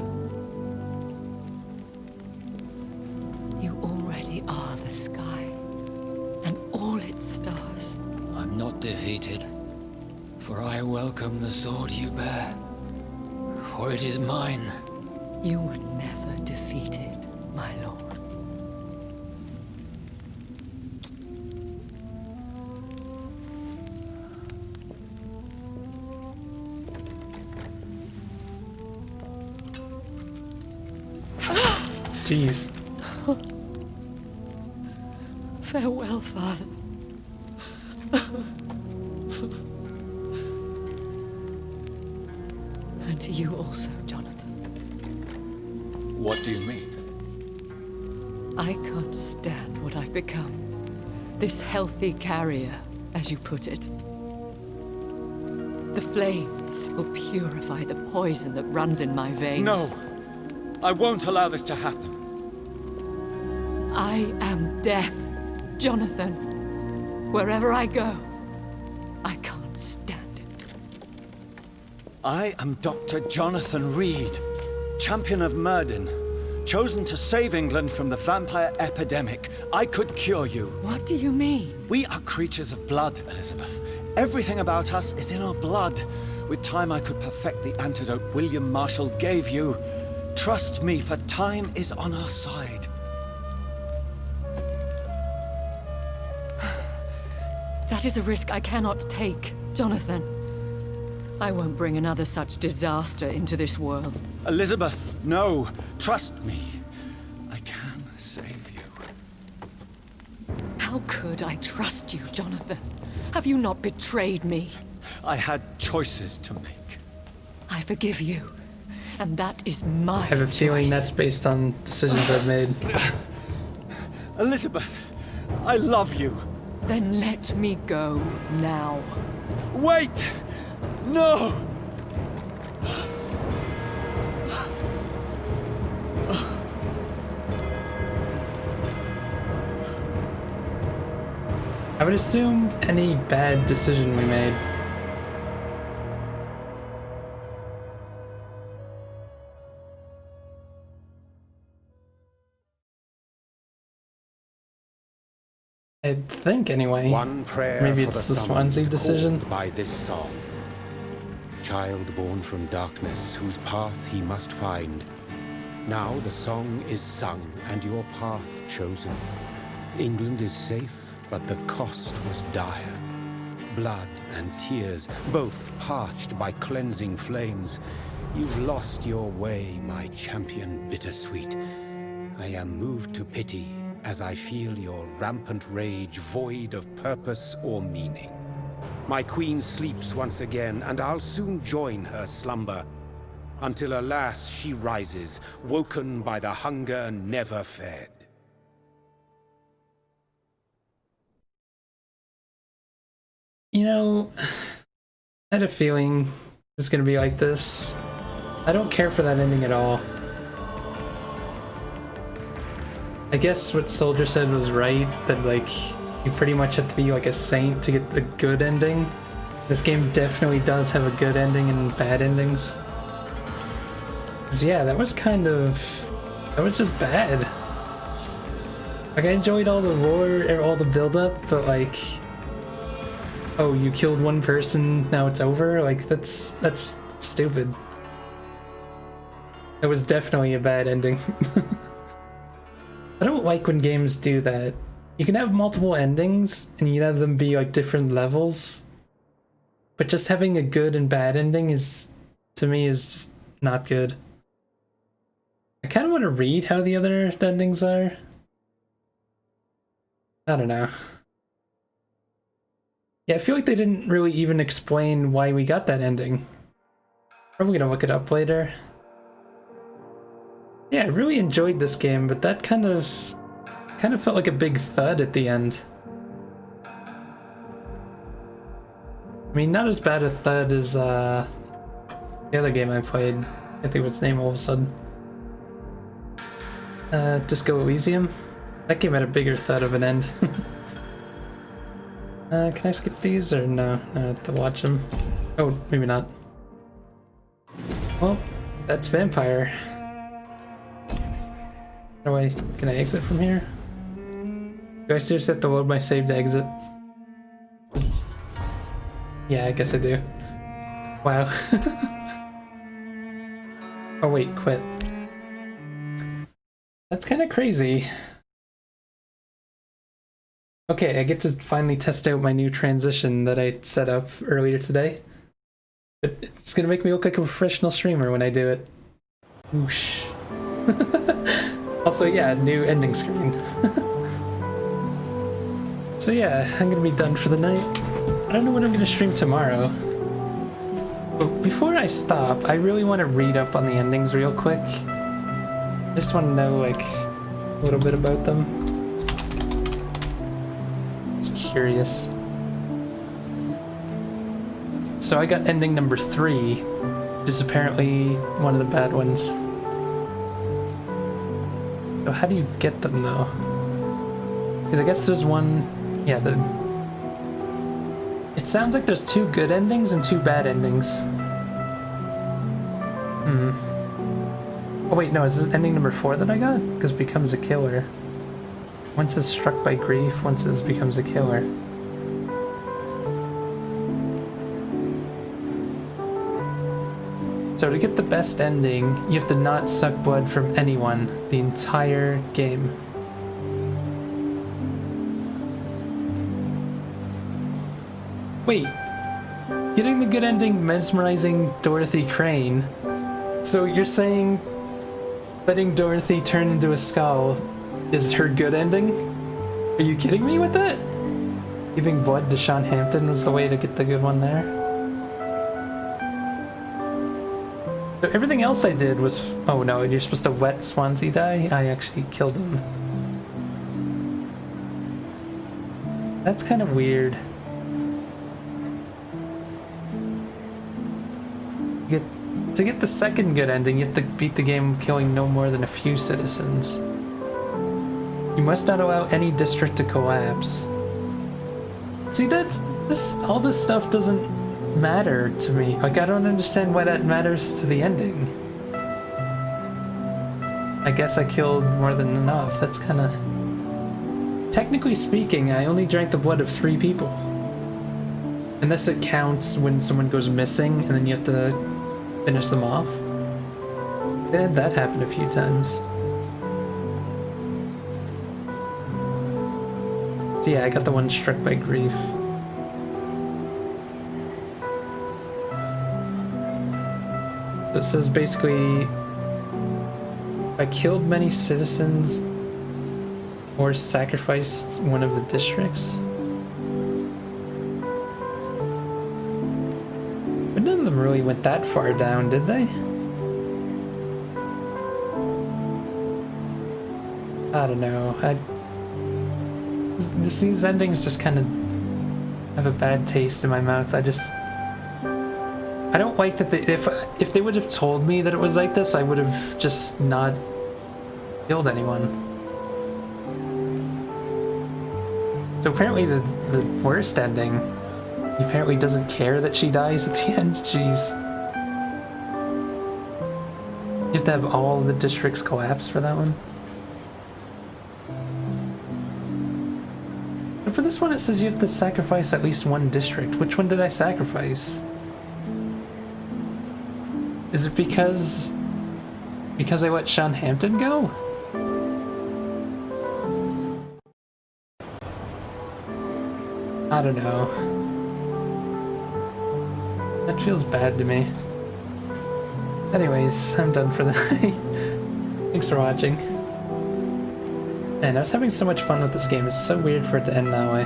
You already are the sky, and all its stars. I'm not defeated, for I welcome the sword you bear, for it is mine. You were never defeated, my lord. Jeez. Farewell, Father. to you also, Jonathan. What do you mean? I can't stand what I've become. This healthy carrier, as you put it. The flames will purify the poison that runs in my veins. No! I won't allow this to happen. I am death, Jonathan. Wherever I go, I can't stand it. I am Dr. Jonathan Reed, champion of Myrddin, chosen to save England from the vampire epidemic. I could cure you. What do you mean? We are creatures of blood, Elizabeth. Everything about us is in our blood. With time, I could perfect the antidote William Marshall gave you. Trust me, for time is on our side. That is a risk I cannot take, Jonathan. I won't bring another such disaster into this world. Elizabeth, no. Trust me. I can save you. How could I trust you, Jonathan? Have you not betrayed me? I had choices to make. I forgive you. And that is my I have a feeling that's based on decisions I've made. Elizabeth, I love you. Then let me go now. Wait! No! I would assume any bad decision we made. I think anyway. One prayer Maybe for it's the summoned, Swansea decision. called by this song. Child born from darkness, whose path he must find. Now the song is sung, and your path chosen. England is safe, but the cost was dire. Blood and tears, both parched by cleansing flames. You've lost your way, my champion bittersweet. I am moved to pity as I feel your rampant rage void of purpose or meaning. My queen sleeps once again, and I'll soon join her slumber. Until alas, she rises, woken by the hunger never fed. You know, I had a feeling it was gonna be like this. I don't care for that ending at all. I guess what Soldier said was right, that like, you pretty much have to be like a saint to get the good ending. This game definitely does have a good ending and bad endings. 'Cause yeah, that was just bad. Like, I enjoyed all the lore, all the build-up, but like, oh, you killed one person, now it's over? Like, that's stupid. It was definitely a bad ending. I don't like when games do that. You can have multiple endings, and you can have them be like different levels, but just having a good and bad ending is, to me, is just not good. I kind of want to read how the other endings are. I don't know. Yeah, I feel like they didn't really even explain why we got that ending. Probably gonna look it up later. Yeah, I really enjoyed this game, but that kind of felt like a big thud at the end. I mean, not as bad a thud as the other game I played. I can't think of its name all of a sudden. Disco Elysium? That game had a bigger thud of an end. Can I skip these or no? No, I have to watch them. Oh, maybe not. Well, that's Vampyr. How do can I exit from here? Do I seriously have to load my save to exit? Yeah, I guess I do. Wow. Oh wait, quit. That's kind of crazy. Okay, I get to finally test out my new transition that I set up earlier today. It's gonna make me look like a professional streamer when I do it. Whoosh. Also, yeah, new ending screen. So yeah, I'm gonna be done for the night. I don't know when I'm gonna stream tomorrow. But before I stop, I really want to read up on the endings real quick. I just want to know, like, a little bit about them. Just curious. So I got ending number 3, which is apparently one of the bad ones. So how do you get them, though? Because I guess there's one... Yeah, it sounds like there's 2 good endings and 2 bad endings. Oh wait, no, is this ending number 4 that I got? Because becomes a killer. One says struck by grief, one says becomes a killer. So to get the best ending, you have to not suck blood from anyone the entire game. Wait, getting the good ending mesmerizing Dorothy Crane. So you're saying letting Dorothy turn into a skull is her good ending? Are you kidding me with that? Giving blood to Sean Hampton was the way to get the good one there. So everything else I did was... Oh no, you're supposed to wet Swansea dye? I actually killed him. That's kind of weird. To get the second good ending, you have to beat the game killing no more than a few citizens. You must not allow any district to collapse. See, all this stuff doesn't matter to me. Like, I don't understand why that matters to the ending. I guess I killed more than enough. That's kind of... Technically speaking, I only drank the blood of 3 people. Unless it counts when someone goes missing and then you have to finish them off. I had that happen a few times. So yeah, I got the one struck by grief. So it says basically, I killed many citizens or sacrificed one of the districts. But none of them really went that far down, did they? I don't know. These endings just kind of have a bad taste in my mouth. I don't like that if they would have told me that it was like this, I would have just not killed anyone. So apparently the worst ending, he apparently doesn't care that she dies at the end. Jeez. You have to have all the districts collapse for that one. But for this one it says you have to sacrifice at least one district. Which one did I sacrifice? Is it because I let Sean Hampton go? I don't know. That feels bad to me. Anyways, I'm done for the night. Thanks for watching. Man, I was having so much fun with this game. It's so weird for it to end that way.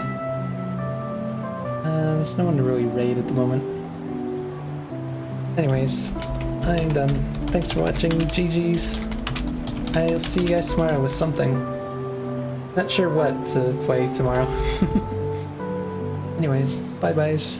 There's no one to really raid at the moment. Anyways, I'm done. Thanks for watching. GG's. I'll see you guys tomorrow with something. Not sure what to play tomorrow. Anyways, bye-byes.